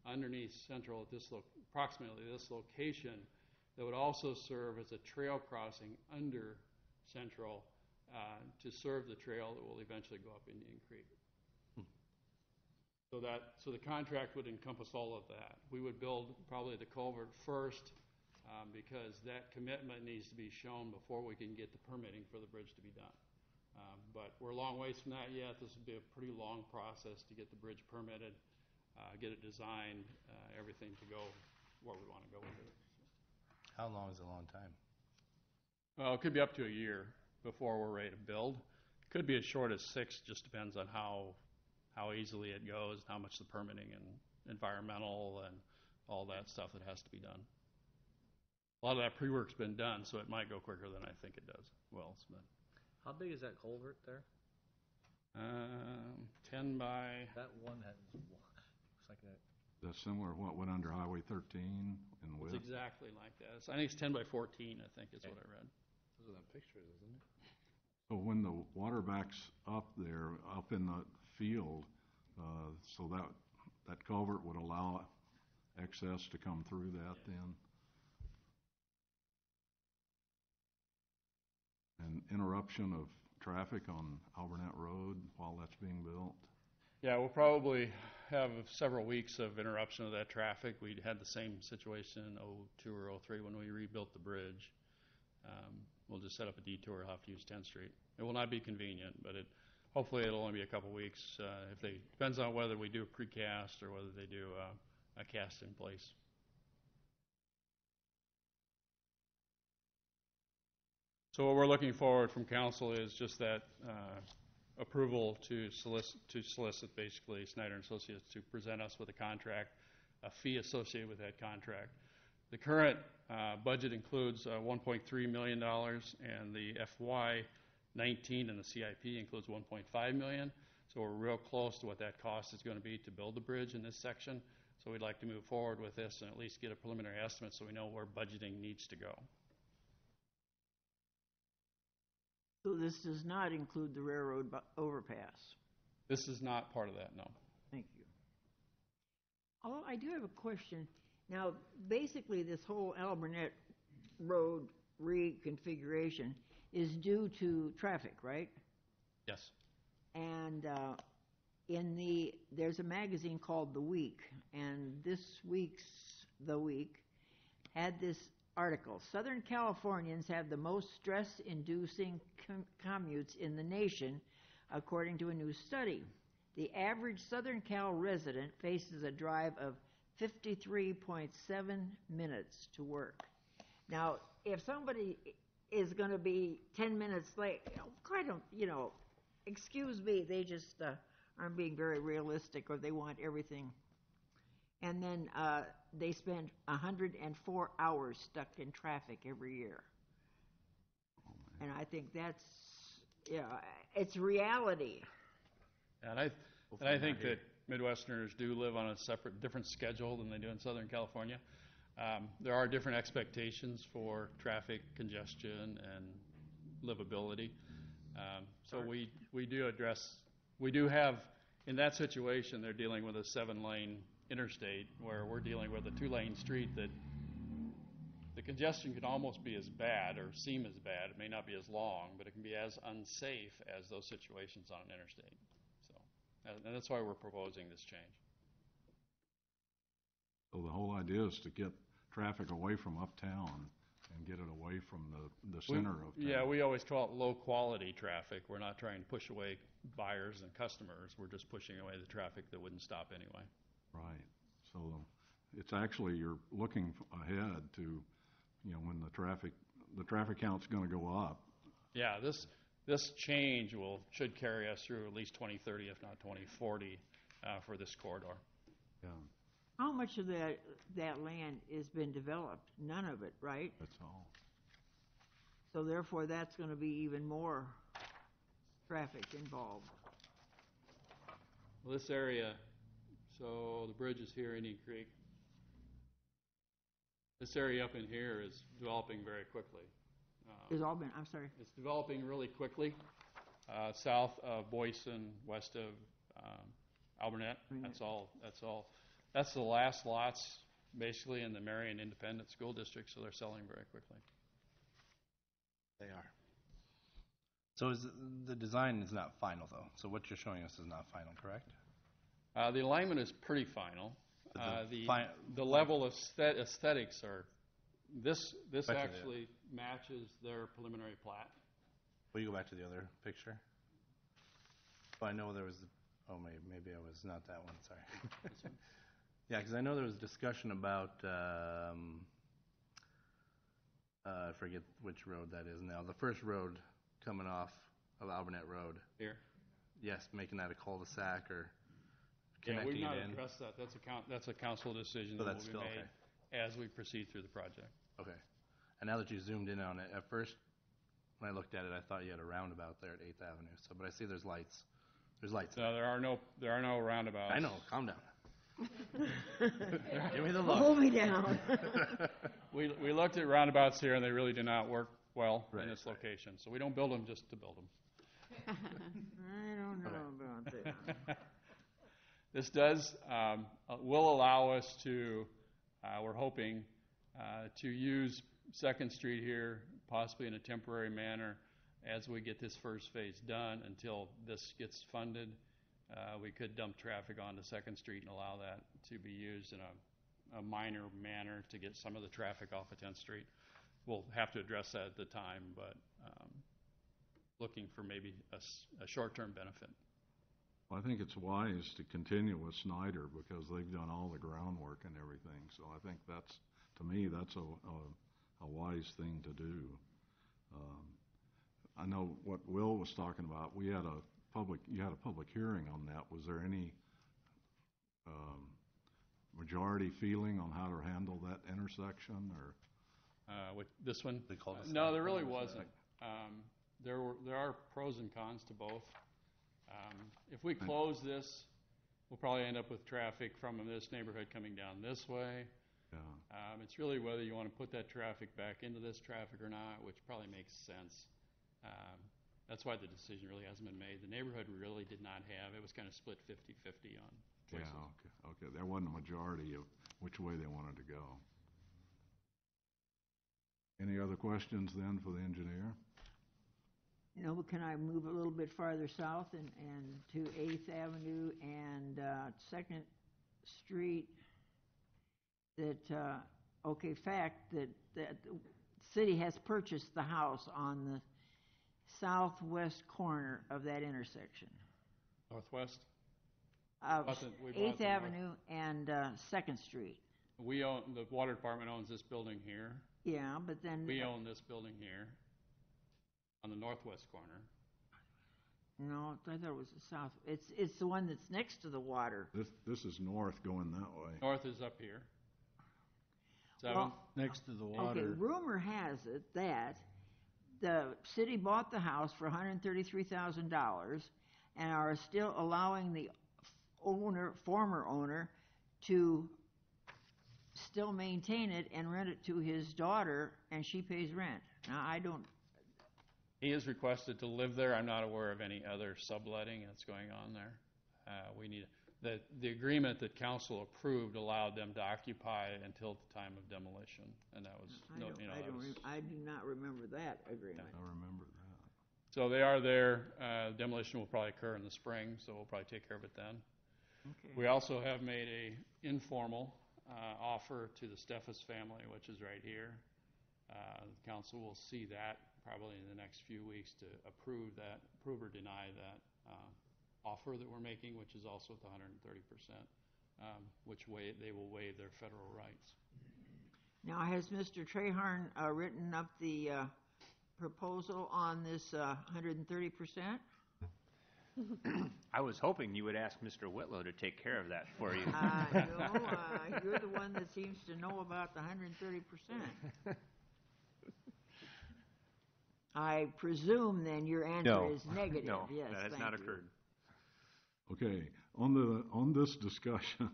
underneath Central at approximately this location that would also serve as a trail crossing under Central to serve the trail that will eventually go up Indian Creek. So the contract would encompass all of that. We would build probably the culvert first because that commitment needs to be shown before we can get the permitting for the bridge to be done. But we're a long ways from that yet. This would be a pretty long process to get the bridge permitted, get it designed, everything to go where we want to go with it. How long is a long time? Well, it could be up to a year before we're ready to build. It could be as short as 6, just depends on how easily it goes, how much the permitting and environmental and all that stuff that has to be done. A lot of that pre-work's been done, so it might go quicker than I think it does. How big is that culvert there? 10 by... That one looks like a... That's similar to what went under Highway 13 in width? It's exactly like that. I think it's 10 by 14, I think is what I read. Those are the pictures, isn't it? So when the water backs up there, up in the field, so that culvert would allow excess to come through that then? And interruption of traffic on Alburnett Road while that's being built? Yeah, we'll probably have several weeks of interruption of that traffic. We had the same situation in 02 or 03 when we rebuilt the bridge. we'll just set up a detour. We'll have to use 10th Street. It will not be convenient, but hopefully it'll only be a couple weeks. Depends on whether we do a precast or whether they do a cast in place. So what we're looking forward from council is just that approval to solicit basically Snyder and Associates to present us with a contract, a fee associated with that contract. The current budget includes $1.3 million, and the FY19 and the CIP includes $1.5 million. So we're real close to what that cost is going to be to build the bridge in this section. So we'd like to move forward with this and at least get a preliminary estimate so we know where budgeting needs to go. So this does not include the railroad overpass? This is not part of that, no. Thank you. Oh, I do have a question. Now, basically, this whole Alburnett Road reconfiguration is due to traffic, right? Yes. And there's a magazine called The Week, and this week's The Week had this article: Southern Californians have the most stress-inducing commutes in the nation, according to a new study. The average Southern Cal resident faces a drive of 53.7 minutes to work. Now, if somebody is going to be 10 minutes late, excuse me, they just aren't being very realistic, or they want everything. And then they spend 104 hours stuck in traffic every year. And I think that's, it's reality. And I think that Midwesterners do live on a different schedule than they do in Southern California. There are different expectations for traffic congestion and livability. So we do have, in that situation, they're dealing with a 7-lane interstate where we're dealing with a 2-lane street that the congestion can almost be as bad or seem as bad. It may not be as long, but it can be as unsafe as those situations on an interstate. And that's why we're proposing this change. So the whole idea is to get traffic away from uptown and get it away from the center of town. Yeah, we always call it low-quality traffic. We're not trying to push away buyers and customers. We're just pushing away the traffic that wouldn't stop anyway. Right. So it's actually, you're looking ahead to, when the traffic count's going to go up. Yeah, this change should carry us through at least 2030, if not 2040, for this corridor. Yeah. How much of that land has been developed? None of it, right? That's all. So therefore, that's going to be even more traffic involved. Well, this area, so the bridge is here, Indian Creek. This area up in here is developing very quickly. I'm sorry. It's developing really quickly. South of Boyson, west of Alburnett. That's all. That's the last lots, basically, in the Marion Independent School District, so they're selling very quickly. They are. So the design is not final, though. So what you're showing us is not final, correct? The alignment is pretty final. The level of aesthetics are. This actually matches their preliminary plat. Will you go back to the other picture? Oh, I know there was. Oh, maybe I was not that one. Sorry. Yeah, because I know there was discussion about. I forget which road that is now. The first road coming off of Alburnett Road. Here. Yes, making that a cul-de-sac or Yeah, connecting we've not it in. addressed that. That's a council decision So that that's will be still made as we proceed through the project. Okay. And now that you zoomed in on it, at first, when I looked at it, I thought you had a roundabout there at 8th Avenue. So, but I see there's lights. There's lights. No, there are no roundabouts. I know. Calm down. Give me the look. Hold me down. We looked at roundabouts here, and they really do not work well in this location. So we don't build them just to build them. I don't know about that. This will allow us to, we're hoping, to use 2nd Street here, possibly in a temporary manner, as we get this first phase done until this gets funded. We could dump traffic onto 2nd Street and allow that to be used in a minor manner to get some of the traffic off of 10th Street. we'll have to address that at the time, but looking for maybe a short-term benefit. I think it's wise to continue with Snyder because they've done all the groundwork and everything. So I think that's, to me, that's a wise thing to do. I know what Will was talking about. You had a public hearing on that. Was there any majority feeling on how to handle that intersection, or? With this one? No, there really wasn't. There are pros and cons to both. If we close this, we'll probably end up with traffic from this neighborhood coming down this way. Yeah. It's really whether you want to put that traffic back into this traffic or not, which probably makes sense. That's why the decision really hasn't been made. The neighborhood really did not have, it was kind of split 50-50 on choices. Yeah, okay. There wasn't a majority of which way they wanted to go. Any other questions then for the engineer? Can I move a little bit farther south and to 8th Avenue and 2nd Street? That, that the city has purchased the house on the southwest corner of that intersection. Northwest? 8th Avenue and 2nd Street. We own, the water department owns this building here. Yeah, but then... We own this building here on the northwest corner. No, I thought it was the south. It's the one that's next to the water. This is north going that way. North is up here. 7? Well, next to the water. Okay, rumor has it that the city bought the house for $133,000 and are still allowing the former owner, to still maintain it and rent it to his daughter, and she pays rent. Now, I don't... He is requested to live there. I'm not aware of any other subletting that's going on there. We need the agreement that council approved allowed them to occupy until the time of demolition, and that was I do not remember that agreement. I remember that. So they are there. Demolition will probably occur in the spring, so we'll probably take care of it then. Okay. We also have made a informal offer to the Steffes family, which is right here. The council will see that probably in the next few weeks to approve or deny that offer that we're making, which is also at the 130%, which they will waive their federal rights. Now, has Mr. Trahern written up the proposal on this 130%? I was hoping you would ask Mr. Whitlow to take care of that for you. No, you're the one that seems to know about the 130%. I presume then your answer is negative. No, yes, that has not occurred. Okay, on this discussion,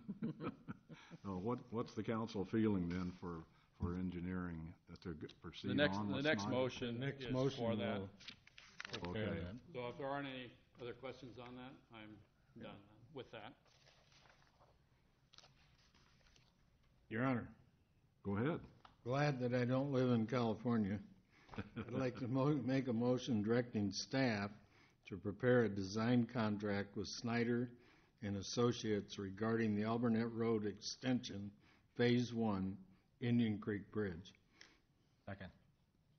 what's the council feeling then for engineering to proceed on? The next motion is for that. Okay. So if there aren't any other questions on that, I'm done with that. Your Honor. Go ahead. Glad that I don't live in California. I'd like to make a motion directing staff to prepare a design contract with Snyder and Associates regarding the Alburnett Road Extension, Phase 1, Indian Creek Bridge. Second.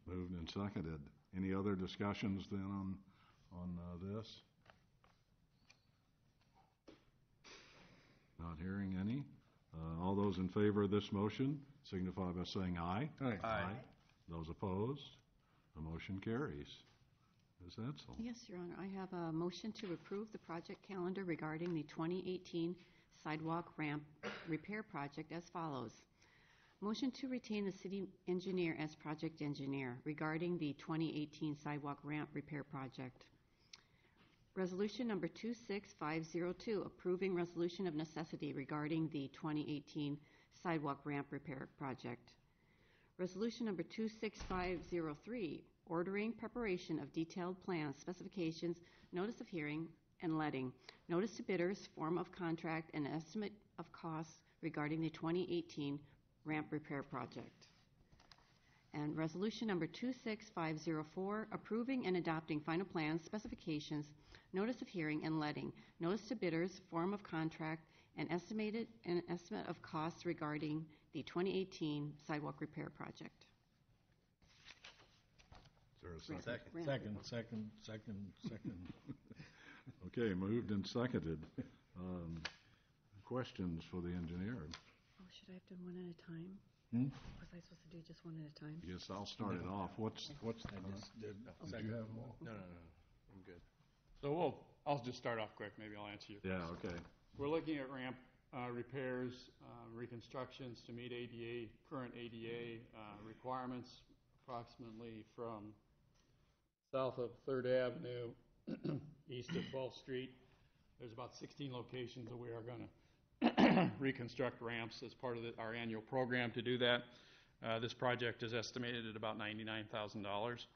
Moved and seconded. Any other discussions then on this? Not hearing any. All those in favor of this motion signify by saying aye. Aye. Aye. Those opposed? The motion carries. Ms. Edsel. Yes, Your Honor. I have a motion to approve the project calendar regarding the 2018 sidewalk ramp repair project as follows. Motion to retain the city engineer as project engineer regarding the 2018 sidewalk ramp repair project. Resolution number 26502, approving resolution of necessity regarding the 2018 sidewalk ramp repair project. Resolution number 26503, ordering preparation of detailed plans, specifications, notice of hearing, and letting, notice to bidders, form of contract, and estimate of costs regarding the 2018 ramp repair project. And resolution number 26504, approving and adopting final plans, specifications, notice of hearing, and letting, notice to bidders, form of contract, and estimate of costs regarding the 2018 sidewalk repair project. there a second? Second. Okay, moved and seconded. Questions for the engineer? Oh, should I have done one at a time? Was I supposed to do just one at a time? Yes, I'll start it off. What's I just did. did you have them all? No, I'm good. So I'll just start off quick, maybe I'll answer your question. Yeah, okay. We're looking at ramp repairs, reconstructions to meet current ADA requirements, approximately from south of 3rd Avenue, east of 12th Street. There's about 16 locations that we are going to reconstruct ramps as part of our annual program to do that. This project is estimated at about $99,000.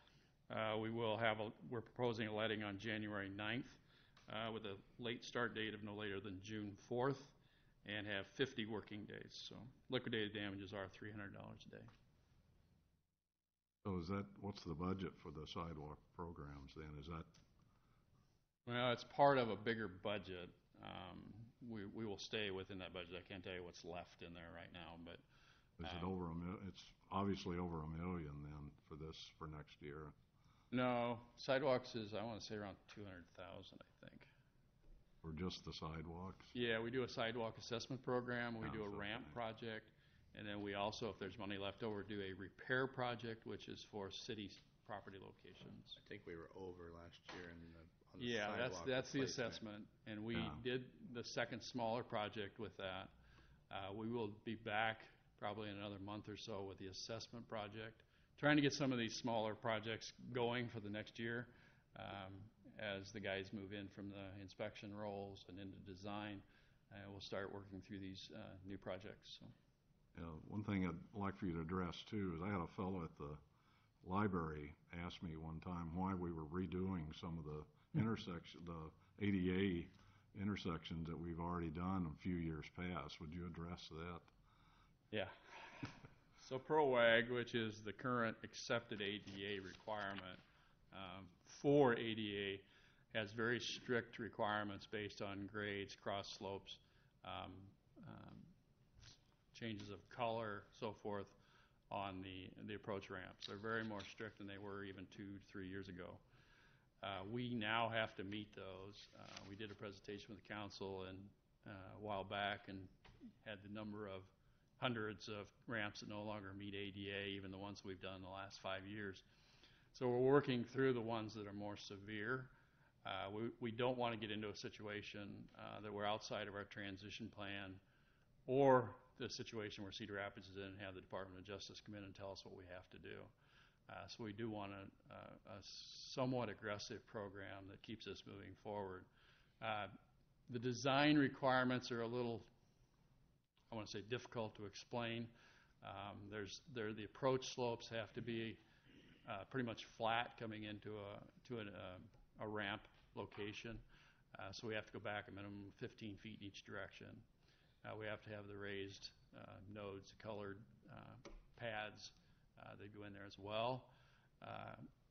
We're proposing a letting on January 9th with a late start date of no later than June 4th and have 50 working days. So liquidated damages are $300 a day. So what's the budget for the sidewalk programs then? Is that? Well, it's part of a bigger budget. We will stay within that budget. I can't tell you what's left in there right now, but. Is it over it's obviously over $1 million then for next year. No, sidewalks is, I want to say, around 200,000, I think. For just the sidewalks? Yeah, we do a sidewalk assessment program, we do a ramp project, and then we also, if there's money left over, do a repair project, which is for city property locations. I think we were over last year on the yeah, sidewalk that's the replacement. assessment, and we did the second smaller project with that. We will be back probably in another month or so with the assessment project, trying to get some of these smaller projects going for the next year as the guys move in from the inspection roles and into design. We'll start working through these new projects. So. Yeah, one thing I'd like for you to address too is I had a fellow at the library ask me one time why we were redoing some of the the ADA intersections that we've already done a few years past. Would you address that? Yeah. So ProWag, which is the current accepted ADA requirement for ADA, has very strict requirements based on grades, cross slopes, changes of color, so forth, on the approach ramps. They're very more strict than they were even 2-3 years ago. We now have to meet those. We did a presentation with the council a while back and had the number of hundreds of ramps that no longer meet ADA, even the ones we've done in the last 5 years. So we're working through the ones that are more severe. We don't want to get into a situation that we're outside of our transition plan or the situation where Cedar Rapids is in and have the Department of Justice come in and tell us what we have to do. So we do want a somewhat aggressive program that keeps us moving forward. The design requirements are a little, I want to say, difficult to explain. The approach slopes have to be pretty much flat coming into a ramp location. So we have to go back a minimum of 15 feet in each direction. We have to have the raised nodes, colored pads. They go in there as well.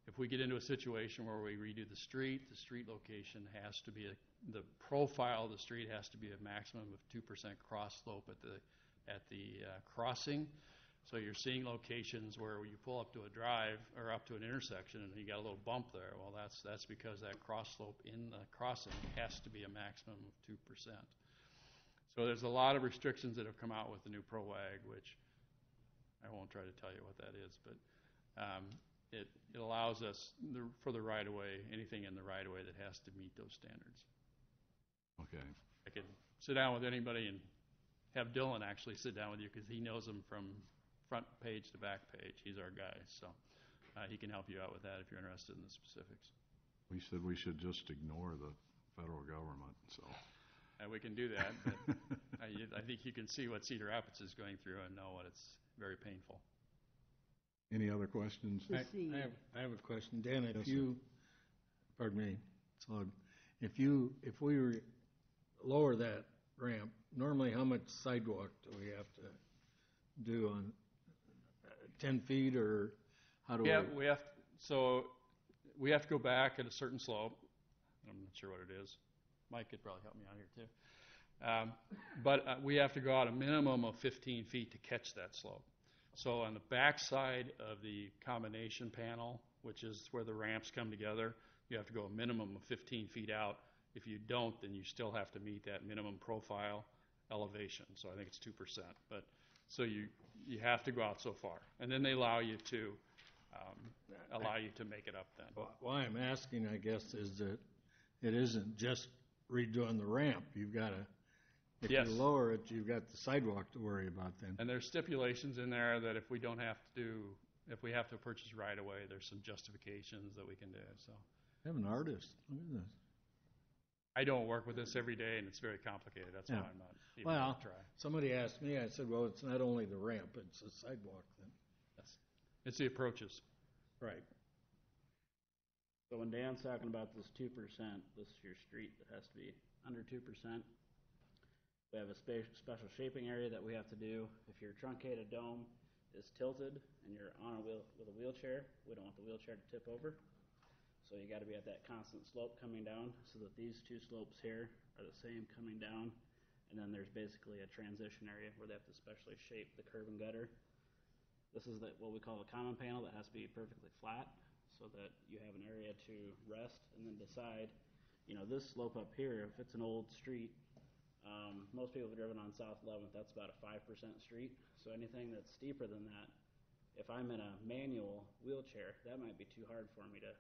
If we get into a situation where we redo the street location has to be the profile of the street has to be a maximum of 2% cross slope at the crossing. So you're seeing locations where you pull up to a drive or up to an intersection and you got a little bump there. Well, that's because that cross slope in the crossing has to be a maximum of 2%. So there's a lot of restrictions that have come out with the new ProWag, which I won't try to tell you what that is, but it allows us for the right-of-way, anything in the right-of-way that has to meet those standards. Okay. I could sit down with anybody and have Dylan actually sit down with you because he knows them from front page to back page. He's our guy, so he can help you out with that if you're interested in the specifics. We said we should just ignore the federal government, so. We can do that, but I think you can see what Cedar Rapids is going through and know what it's very painful. Any other questions? I have a question. Dan, Yes, pardon me, Slug, if we were lower that ramp, normally how much sidewalk do we have to do on 10 feet or how do we? We have to go back at a certain slope. I'm not sure what it is. Mike could probably help me out here too. But we have to go out a minimum of 15 feet to catch that slope. So on the back side of the combination panel, which is where the ramps come together, you have to go a minimum of 15 feet out. If you don't, then you still have to meet that minimum profile elevation. So I think it's 2%. But so you have to go out so far, and then they allow you to make it up then. Why I'm asking, I guess, is that it isn't just redoing the ramp. You've got to, if Yes. you lower it, you've got the sidewalk to worry about then. And there's stipulations in there that if we have to purchase right away, there's some justifications that we can do. So I have an artist. Look at this. I don't work with this every day, and it's very complicated. That's why I'm not even going to try. Somebody asked me, I said, well, it's not only the ramp, it's the sidewalk then. Yes. It's the approaches. Right. So when Dan's talking about this 2%, this is your street that has to be under 2%. We have a special shaping area that we have to do. If your truncated dome is tilted and you're on a wheel with a wheelchair, we don't want the wheelchair to tip over. So you got to be at that constant slope coming down so that these two slopes here are the same coming down. And then there's basically a transition area where they have to specially shape the curb and gutter. This is what we call a common panel that has to be perfectly flat so that you have an area to rest and then decide, this slope up here, if it's an old street, most people have driven on South 11th, that's about a 5% street. So anything that's steeper than that, if I'm in a manual wheelchair, that might be too hard for me to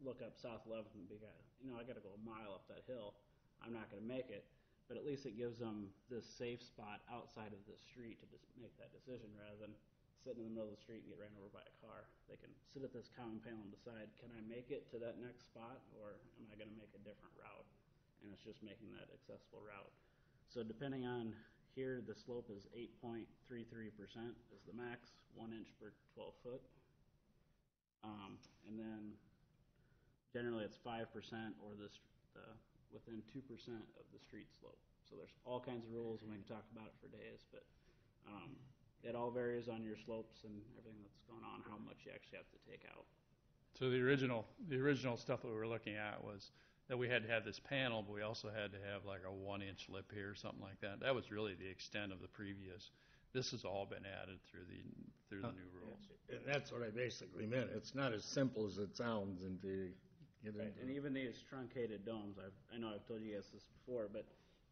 look up South 11th and be, I got to go a mile up that hill. I'm not going to make it. But at least it gives them this safe spot outside of the street to just make that decision rather than sitting in the middle of the street and get ran over by a car. They can sit at this common panel and decide, can I make it to that next spot or am I going to make a different route? And it's just making that accessible route. So depending on here, the slope is 8.33% is the max, 1 inch per 12 foot. And then generally it's 5% or within 2% of the street slope. So there's all kinds of rules, and we can talk about it for days, but it all varies on your slopes and everything that's going on, how much you actually have to take out. So the original stuff that we were looking at was that we had to have this panel, but we also had to have like a 1-inch lip here or something like that. That was really the extent of the previous. This has all been added through the new rules. And that's what I basically meant. It's not as simple as it sounds until you get into it. And even these truncated domes, I know I've told you guys this before, but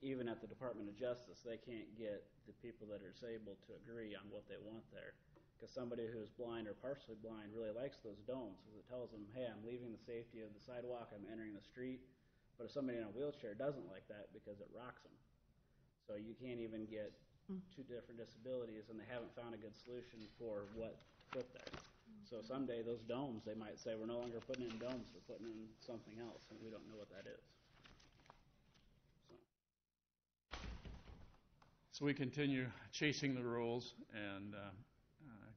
even at the Department of Justice, they can't get the people that are disabled to agree on what they want there. Because somebody who's blind or partially blind really likes those domes because it tells them, hey, I'm leaving the safety of the sidewalk, I'm entering the street. But if somebody in a wheelchair doesn't like that because it rocks them. So you can't even get two different disabilities, and they haven't found a good solution for what to put there. So someday those domes, they might say, we're no longer putting in domes, we're putting in something else, and we don't know what that is. So we continue chasing the rules and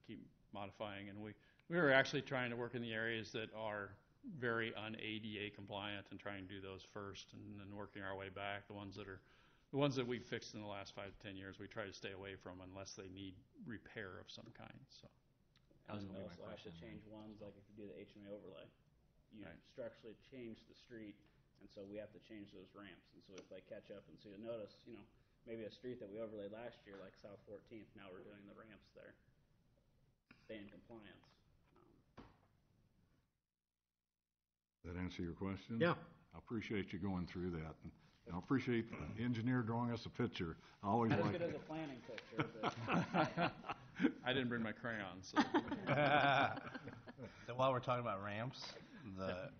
keep modifying. And we were actually trying to work in the areas that are very un-ADA compliant and trying to do those first, and then working our way back. The ones that we've fixed in the last 5 to 10 years, we try to stay away from unless they need repair of some kind. So. And you also have to change ones, like if you do the HMA overlay, you structurally change the street, and so we have to change those ramps. And so if they catch up, and so you'll notice, maybe a street that we overlaid last year, like South 14th, now we're doing the ramps there. Stay in compliance. Does that answer your question? Yeah. I appreciate you going through that. And I appreciate the engineer drawing us a picture. I always Not as like good as a planning picture, but I didn't bring my crayons. So. So while we're talking about ramps, the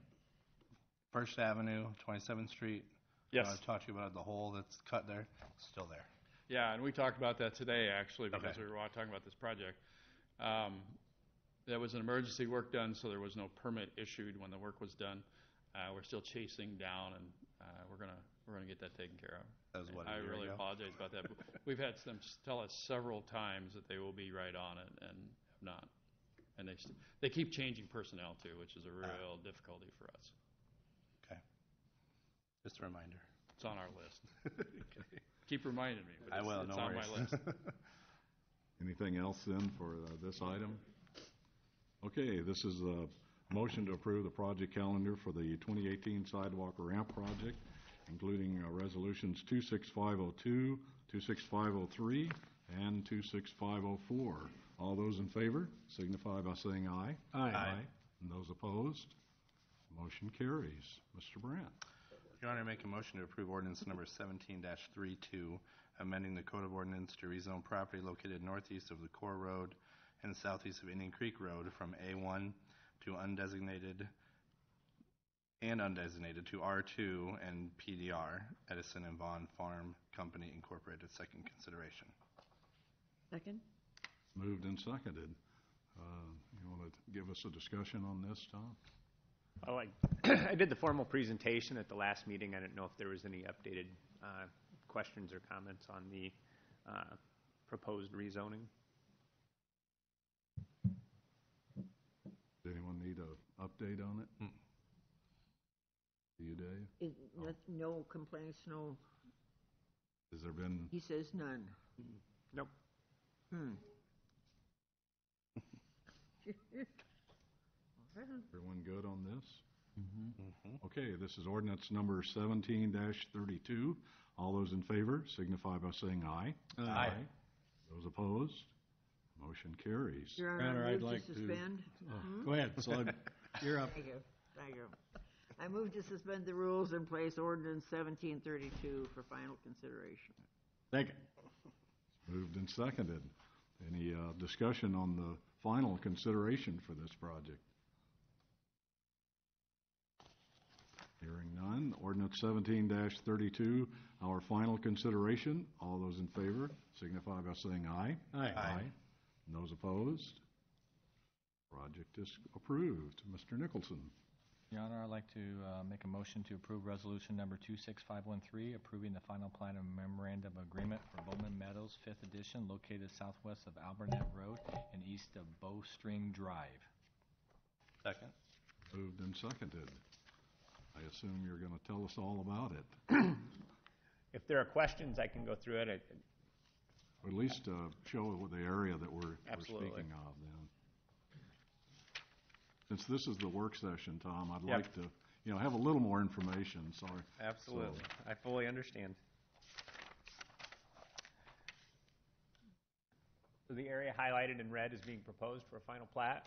First Avenue, 27th Street. Yes. I talked to you about the hole that's cut there. It's still there. Yeah, and we talked about that today, actually, because we were talking about this project. There was an emergency work done, so there was no permit issued when the work was done. We're still chasing down, and we're gonna get that taken care of. That was what, I really apologize about that. We've had them tell us several times that they will be right on it, and have not. And they keep changing personnel too, which is a real difficulty for us. Okay. Just a reminder. It's on our list. Keep reminding me. But I will. It's no on worries. my list. Anything else then for this item? Okay, this is a motion to approve the project calendar for the 2018 sidewalk ramp project, including resolutions 26502, 26503, and 26504. All those in favor signify by saying aye. Aye. And those opposed? Motion carries. Mr. Brandt. Your Honor, I make a motion to approve ordinance number 17-32, amending the Code of Ordinance to rezone property located northeast of the Core Road and southeast of Indian Creek Road from A1 to undesignated to R2 and PDR, Edison and Vaughn Farm Company Incorporated, second consideration. Second? Moved and seconded. You want to give us a discussion on this, Tom? I did the formal presentation at the last meeting. I didn't know if there was any updated questions or comments on the proposed rezoning. Does anyone need an update on it? Do you, Dave? No complaints, no. Has there been? He says none. Nope. Everyone good on this? Okay, this is ordinance number 17-32. All those in favor signify by saying aye. Aye. Those opposed? Motion carries. Your Honor, I move to suspend. Go ahead, Slug. You're up. Thank you. Thank you. I move to suspend the rules and place ordinance 1732 for final consideration. Second. Moved and seconded. Any discussion on the final consideration for this project? Hearing none. Ordinance 17-32, our final consideration. All those in favor signify by saying aye. Aye. And those opposed? Project is approved. Mr. Nicholson. Your Honor, I'd like to make a motion to approve resolution number 26513, approving the final plan of memorandum agreement for Bowman Meadows 5th Edition, located southwest of Albernet Road and east of Bowstring Drive. Second. Moved and seconded. I assume you're going to tell us all about it. If there are questions, I can go through it. Or at least show the area that we're Absolutely. speaking of then. Since this is the work session, Tom, I'd Yep. like to, have a little more information. Sorry. Absolutely. I fully understand. So the area highlighted in red is being proposed for a final plat.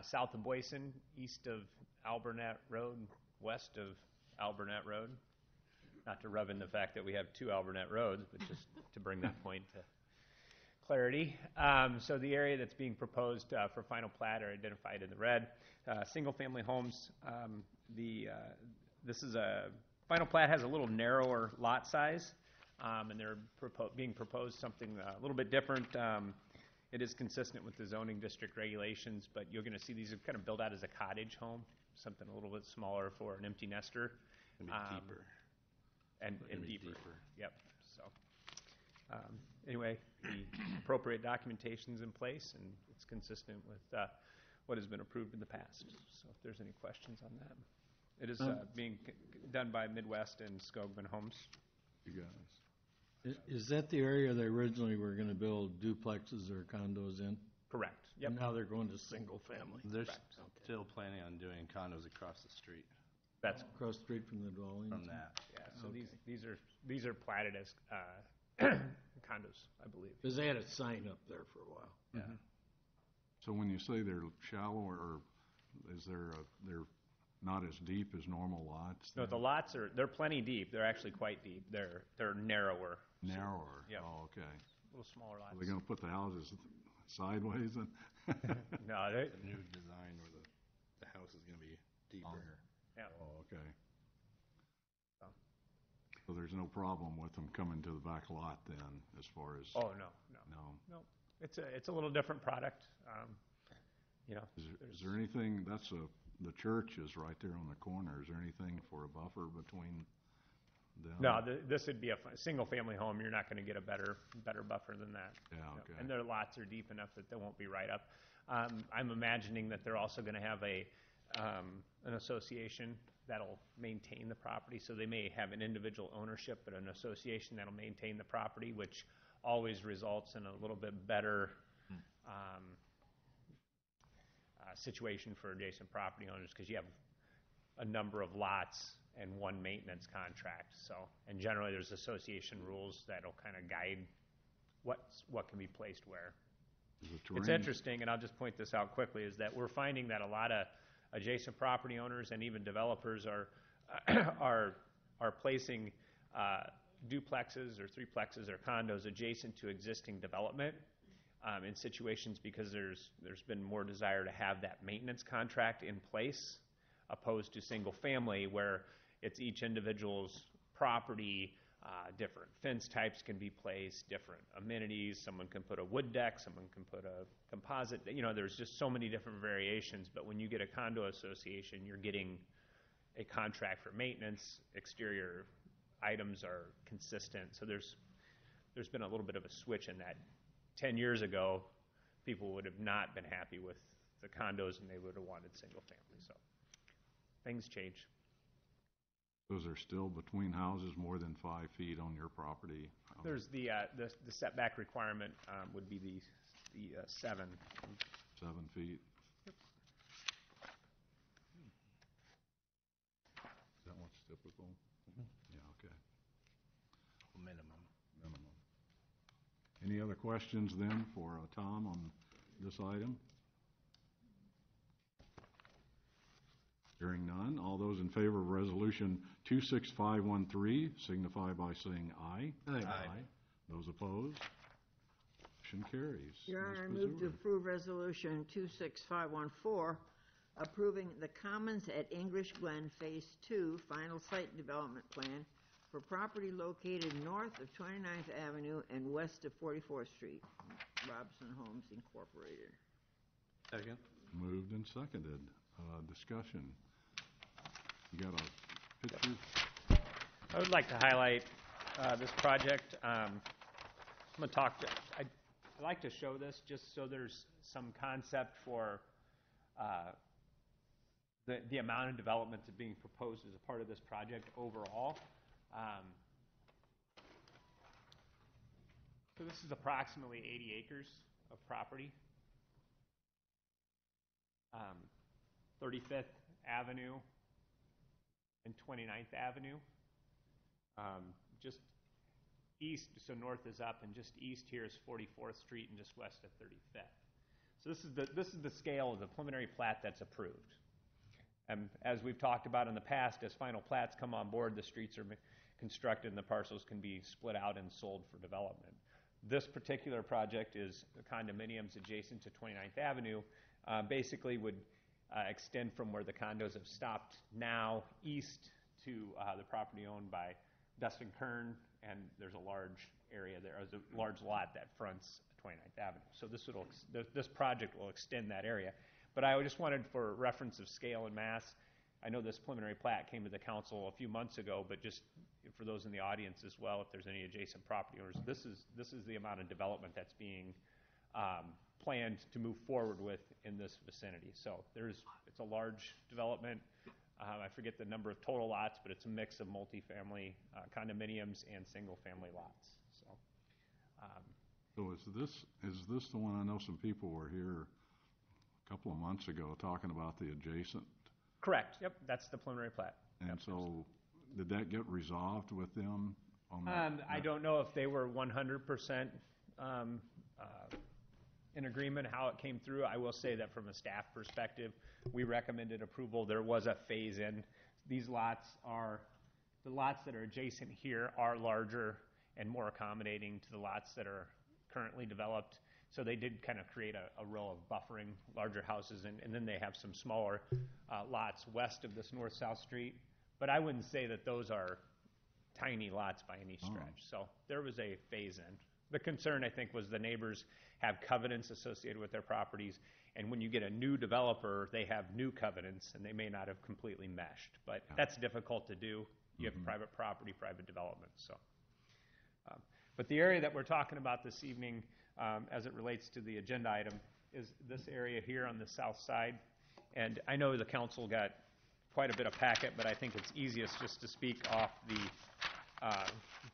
South of Boyson, east of Albernet Road, west of Albernet Road. Not to rub in the fact that we have two Albernet roads, but just to bring that point to clarity. So the area that's being proposed for final plat are identified in the red. Single-family homes. This is final plat has a little narrower lot size, and they're being proposed something a little bit different. It is consistent with the zoning district regulations, but you're going to see these are kind of built out as a cottage home, something a little bit smaller for an empty nester. Deeper. And deeper. Yep. So anyway, the appropriate documentation's in place, and it's consistent with what has been approved in the past. So if there's any questions on that. It is being done by Midwest and Skogman Homes. You guys. Is that the area they originally were going to build duplexes or condos in? Correct. Yep. And now they're going to single family. They're still planning on doing condos across the street. That's across the street from the dwelling. From that. Yeah. So these are platted as condos, I believe. Because they had a sign up there for a while. Yeah. So when you say they're shallow, or is they're not as deep as normal lots? No, the lots they're plenty deep. They're actually quite deep. They're narrower. Narrower. Yep. Oh, okay. A little smaller lots. Are they going to put the houses sideways? No, the new design where the house is going to be deeper. Yeah. Oh, okay. So there's no problem with them coming to the back lot then, as far as? Oh, no. It's a little different product. Is there anything? The church is right there on the corner. Is there anything for a buffer between them? No, this would be a single-family home. You're not going to get a better buffer than that. Yeah. Okay. And their lots are deep enough that they won't be right up. I'm imagining that they're also going to have an association that'll maintain the property. So they may have an individual ownership, but an association that'll maintain the property, which always results in a little bit better situation for adjacent property owners, because you have a number of lots and one maintenance contract. So, and generally there's association rules that'll kind of guide what can be placed where. Is it It's terrain? interesting, and I'll just point this out quickly, is that we're finding that a lot of adjacent property owners and even developers are are placing duplexes or threeplexes or condos adjacent to existing development in situations because there's been more desire to have that maintenance contract in place opposed to single family where it's each individual's property. Different fence types can be placed, different amenities. Someone can put a wood deck, someone can put a composite. There's just so many different variations. But when you get a condo association, you're getting a contract for maintenance. Exterior items are consistent. So there's been a little bit of a switch in that. 10 years ago, people would have not been happy with the condos and they would have wanted single family. So things change. Those are still between houses more than 5 feet on your property. There's the setback requirement would be the 7. 7 feet. Yep. Is that what's typical? Yeah, okay. Minimum. Any other questions then for Tom on this item? Hearing none, all those in favor of Resolution 26513 signify by saying aye. Aye. Those opposed? Motion carries. Your Ms. Honor, I move to Pazur. approve Resolution 26514, approving the Commons at English Glen Phase 2 Final Site Development Plan for property located north of 29th Avenue and west of 44th Street, Robson Homes Incorporated. Second. Moved and seconded. Discussion. You got a picture? I would like to highlight this project. I'm going to talk. I'd like to show this just so there's some concept for the amount of development that's being proposed as a part of this project overall. So this is approximately 80 acres of property. 35th Avenue and 29th Avenue. Just east, so north is up, and just east here is 44th Street, and just west of 35th. So this is the scale of the preliminary plat that's approved. And as we've talked about in the past, as final plats come on board, the streets are constructed and the parcels can be split out and sold for development. This particular project is condominiums adjacent to 29th Avenue, basically would extend from where the condos have stopped now east to the property owned by Dustin Kern, and there's a large area there, there's a large lot that fronts 29th Avenue. So this project will extend that area. But I just wanted, for reference of scale and mass, I know this preliminary plat came to the council a few months ago, but just for those in the audience as well, if there's any adjacent property owners, this is the amount of development that's being planned to move forward with in this vicinity. So it's a large development. I forget the number of total lots, but it's a mix of multifamily condominiums and single-family lots. So is this the one? I know some people were here a couple of months ago talking about the adjacent. Correct. Yep, that's the preliminary plat. And so, did that get resolved with them? On that? I don't know if they were 100% in agreement how it came through. I will say that from a staff perspective, we recommended approval. There was a phase in. The lots that are adjacent here are larger and more accommodating to the lots that are currently developed. So they did kind of create a row of buffering larger houses, and then they have some smaller lots west of this north-south street. But I wouldn't say that those are tiny lots by any stretch. So there was a phase in. The concern, I think, was the neighbors have covenants associated with their properties, and when you get a new developer, they have new covenants, and they may not have completely meshed. But that's difficult to do. You have private property, private development. So, but the area that we're talking about this evening, as it relates to the agenda item, is this area here on the south side. And I know the council got quite a bit of packet, but I think it's easiest just to speak off the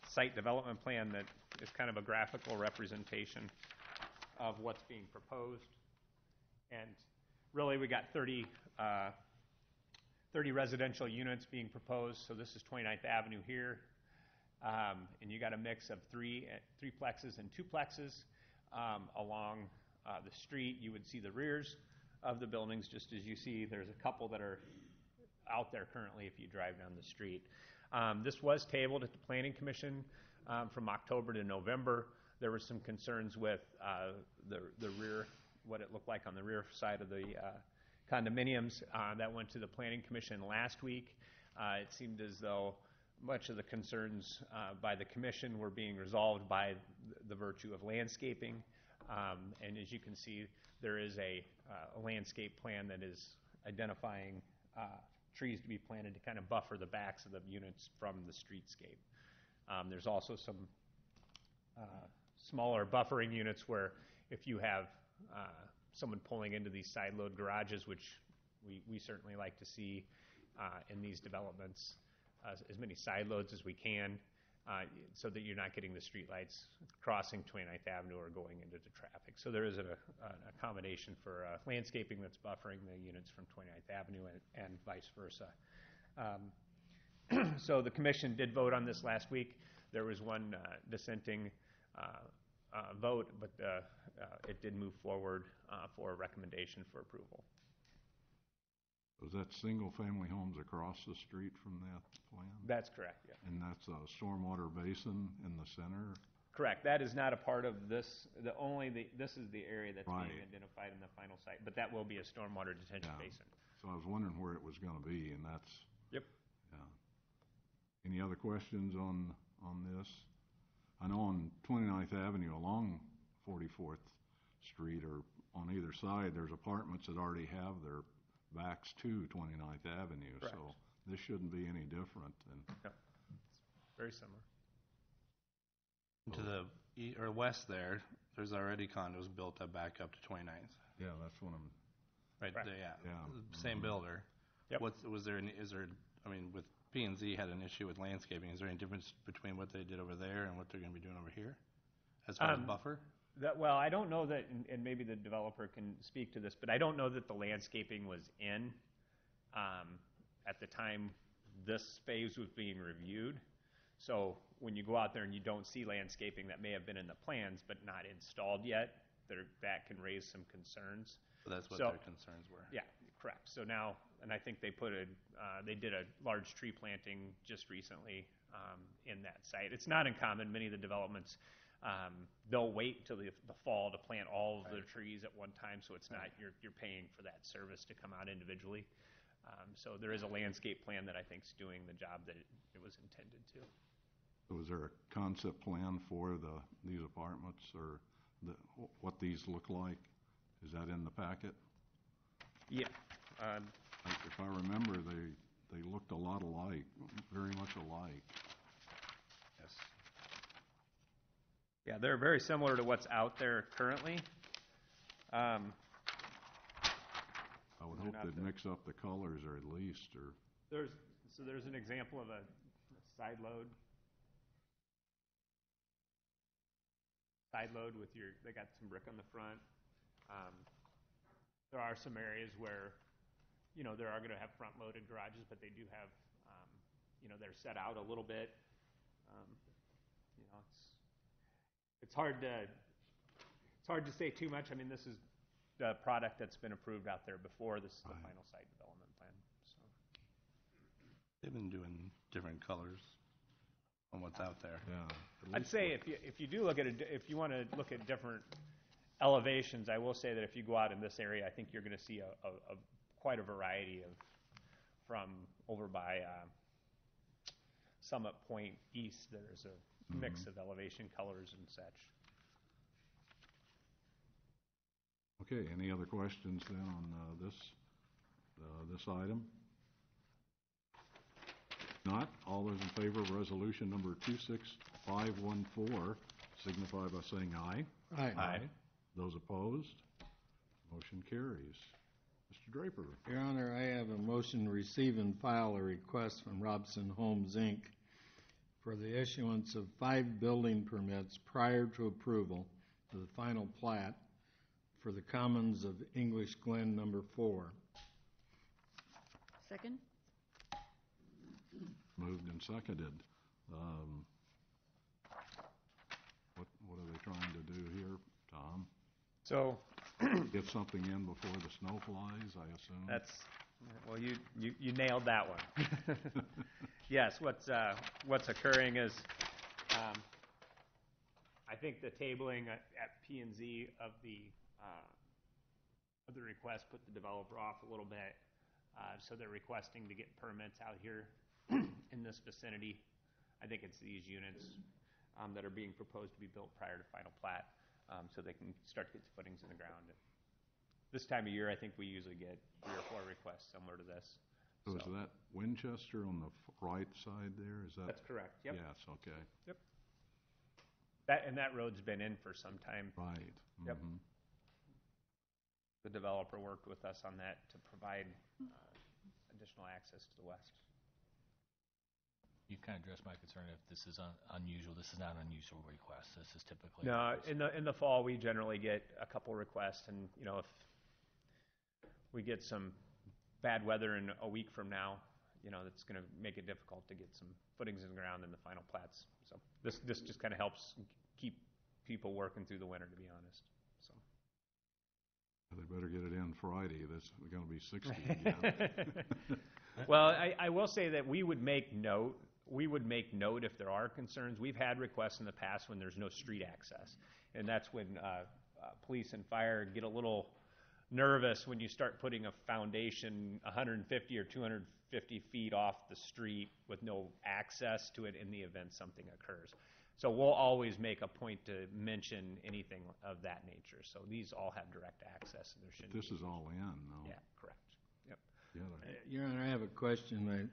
site development plan that is kind of a graphical representation of what's being proposed. And really, we got 30 residential units being proposed. So this is 29th Avenue here. And you got a mix of threeplexes and duplexes along the street. You would see the rears of the buildings, just as you see. There's a couple that are out there currently if you drive down the street. This was tabled at the Planning Commission from October to November. There were some concerns with the rear, what it looked like on the rear side of the condominiums. That went to the Planning Commission last week. It seemed as though much of the concerns by the commission were being resolved by the virtue of landscaping. And as you can see, there is a landscape plan that is identifying trees to be planted to kind of buffer the backs of the units from the streetscape. There's also some smaller buffering units where if you have someone pulling into these side load garages, which we certainly like to see in these developments, as many side loads as we can, so that you're not getting the streetlights crossing 29th Avenue or going into the traffic. So there is an accommodation for landscaping that's buffering the units from 29th Avenue and vice versa. So the commission did vote on this last week. There was one dissenting vote, but it did move forward for a recommendation for approval. Was that single-family homes across the street from that plan? That's correct, yeah. And that's a stormwater basin in the center? Correct. That is not a part of this. This is the area that's being identified in the final site, but that will be a stormwater detention basin. So I was wondering where it was going to be, and that's... Yep. Yeah. Any other questions on this? I know on 29th Avenue along 44th Street or on either side, there's apartments that already have their backs to 29th Avenue. Correct. So this shouldn't be any different. Yep. It's very similar. To the west there's already condos built up back up to 29th. Yeah, that's what I'm... Right Correct. there, yeah. Yeah. Same builder. Yep. I mean, with P&Z had an issue with landscaping. Is there any difference between what they did over there and what they're going to be doing over here as far as buffer? Well, I don't know that, and maybe the developer can speak to this, but I don't know that the landscaping was in at the time this phase was being reviewed. So when you go out there and you don't see landscaping that may have been in the plans but not installed yet, that can raise some concerns. So that's what their concerns were. Yeah, correct. So now, and I think they did a large tree planting just recently in that site. It's not uncommon. Many of the developments, they'll wait till the fall to plant all of their trees at one time, so it's not you're paying for that service to come out individually. So there is a landscape plan that I think is doing the job that it was intended to. So is there a concept plan for these apartments or what these look like? Is that in the packet? Yeah. If I remember, they looked a lot alike, very much alike. Yes. Yeah, they're very similar to what's out there currently. I would hope they'd mix up the colors or at least, or... There's an example of a side load. Side load with they got some brick on the front. There are some areas where, they are going to have front-loaded garages, but they do have, they're set out a little bit. It's hard to say too much. I mean, this is the product that's been approved out there before. This is the final site development plan. So they've been doing different colors on what's out there. Yeah. I'd say if you do look at if you want to look at different elevations, I will say that if you go out in this area, I think you're going to see a quite a variety from over by Summit Point East. There's a mix of elevation colors and such. Okay, any other questions then on this item? Not, all those in favor of resolution number 26514 signify by saying aye. Aye. Aye. Those opposed? Motion carries. Mr. Draper. Your Honor, I have a motion to receive and file a request from Robson Homes, Inc. for the issuance of 5 building permits prior to approval of the final plat for the Commons of English Glen number 4. Second? Moved and seconded. What are they trying to do here, Tom? So Get something in before the snow flies, I assume? Well, you nailed that one. Yes, what's occurring is, I think the tabling at P&Z of the request put the developer off a little bit. So they're requesting to get permits out here in this vicinity. I think it's these units that are being proposed to be built prior to final plat, so they can start to get the footings in the ground. This time of year, I think we usually get 3 or 4 requests similar to this. So is that Winchester on the right side there? That's correct, yep. Yes, okay. Yep. That road's been in for some time. Right. Yep. The developer worked with us on that to provide additional access to the west. You've kind of addressed my concern if this is unusual. This is not an unusual request. This is typically... No, in the fall, we generally get a couple requests, and, if we get some bad weather in a week from now, that's going to make it difficult to get some footings in the ground in the final plats. So this just kind of helps keep people working through the winter, to be honest. So they better get it in Friday. That's going to be 60 again. Well, I will say that we would make note if there are concerns. We've had requests in the past when there's no street access, and that's when police and fire get a little nervous when you start putting a foundation 150 or 250 feet off the street with no access to it in the event something occurs. So we'll always make a point to mention anything of that nature. So these all have direct access, and there shouldn't be... This is all in, though. Yeah, correct. Yep. Your Honor, I have a question.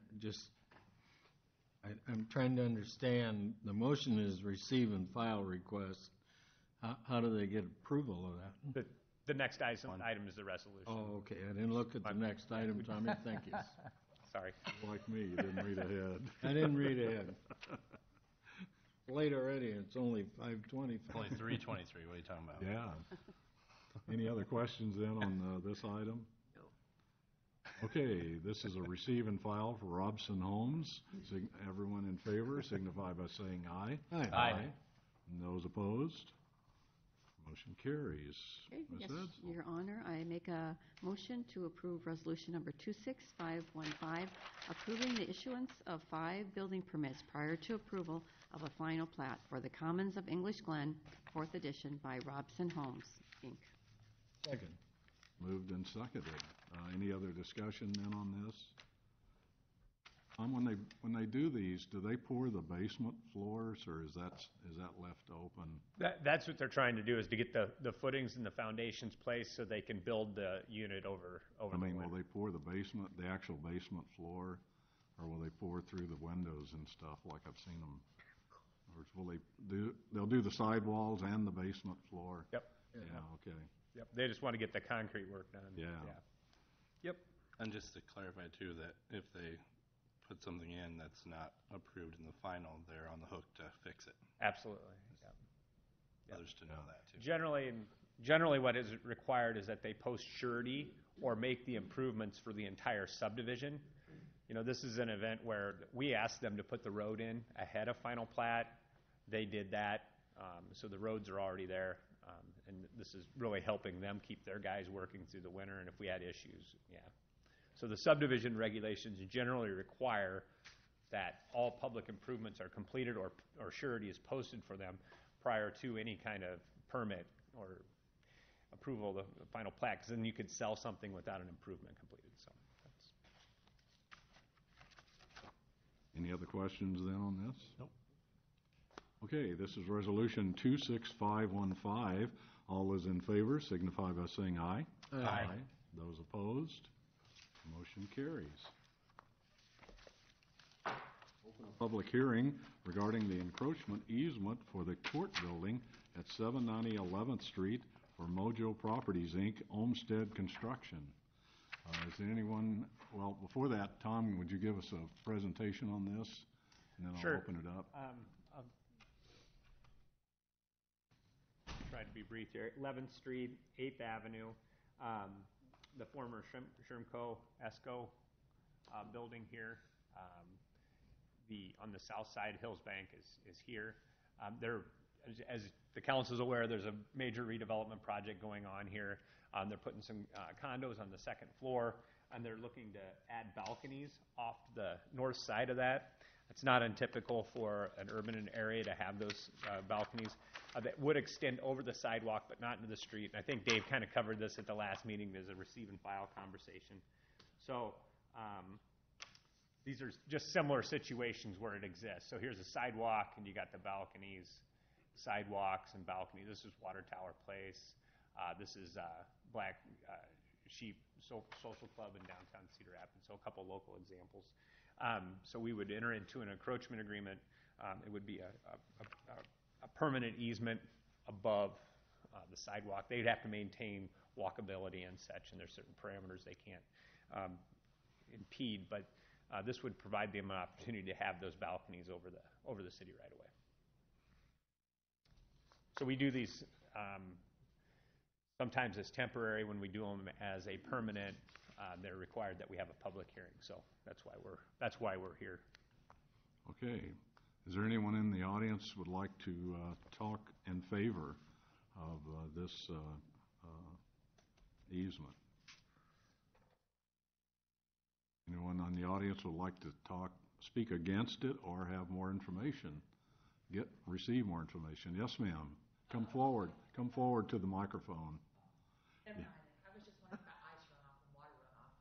I'm trying to understand. The motion is receive and file request. How do they get approval of that? The next item is the resolution. Oh, okay. I didn't look at the next item, Tommy. Thank you. Sorry. Like me, you didn't read ahead. I didn't read ahead. Late already. It's only 5:20. Only 3:23. What are you talking about? Yeah. Any other questions then on this item? No. Okay, this is a receive and file for Robson Homes. Everyone in favor signify by saying aye. Aye. Aye. And those opposed? Motion carries. Okay, Ms. yes, Edsel. Your Honor, I make a motion to approve resolution number 26515, approving the issuance of 5 building permits prior to approval of a final plat for the Commons of English Glen, 4th edition by Robson Homes, Inc. Second. Moved and seconded. Any other discussion then on this? When they do these, do they pour the basement floors, or is that left open? That's what they're trying to do, is to get the footings and the foundations placed so they can build the unit over I mean, the will winter. they pour the actual basement floor, or will they pour through the windows and stuff like I've seen them? Or they'll do the sidewalls and the basement floor? Yep. Yeah, okay. Yep. They just want to get the concrete work done. Yeah. Yep. And just to clarify, too, that if they put something in that's not approved in the final, they're on the hook to fix it. Absolutely. Yep. Others to know that, too. Generally what is required is that they post surety or make the improvements for the entire subdivision. This is an event where we asked them to put the road in ahead of final plat. They did that, so the roads are already there, and this is really helping them keep their guys working through the winter, and if we had issues, yeah. So the subdivision regulations generally require that all public improvements are completed or surety is posted for them prior to any kind of permit or approval of the final plat, because then you could sell something without an improvement completed. So that's... Any other questions then on this? Nope. Okay, this is resolution 26515. All those in favor signify by saying aye. Aye. Those opposed? Motion carries. Open a public hearing regarding the encroachment easement for the court building at 790 11th Street for Mojo Properties, Inc., Olmsted Construction. Is there anyone, well, before that, Tom, would you give us a presentation on this? And then Sure. I'll open it up. I'll try to be brief here. 11th Street, 8th Avenue, the former Shermco Esco building here. On the south side, Hills Bank is here. They're as the council's aware, there's a major redevelopment project going on here. They're putting some condos on the second floor, and they're looking to add balconies off the north side of that. It's not untypical for an urban area to have those balconies that would extend over the sidewalk but not into the street. And I think Dave kind of covered this at the last meeting. There's a receive and file conversation. So these are just similar situations where it exists. So here's a sidewalk, and you got the balconies, sidewalks and balconies. This is Water Tower Place. This is Black Sheep Social Club in downtown Cedar Rapids. So a couple local examples. So we would enter into an encroachment agreement. It would be a permanent easement above the sidewalk. They'd have to maintain walkability and such, and there's certain parameters they can't impede. But this would provide them an opportunity to have those balconies over the city right away. So we do these sometimes as temporary. When we do them as a permanent, they're required that we have a public hearing. So that's why we're here. Okay. Is there anyone in the audience who would like to talk in favor of this easement? Anyone in the audience would like to speak against it or have more information? Receive more information. Yes, ma'am. Come forward. Come forward to the microphone. Never mind. I was just wondering about ice runoff and water runoff.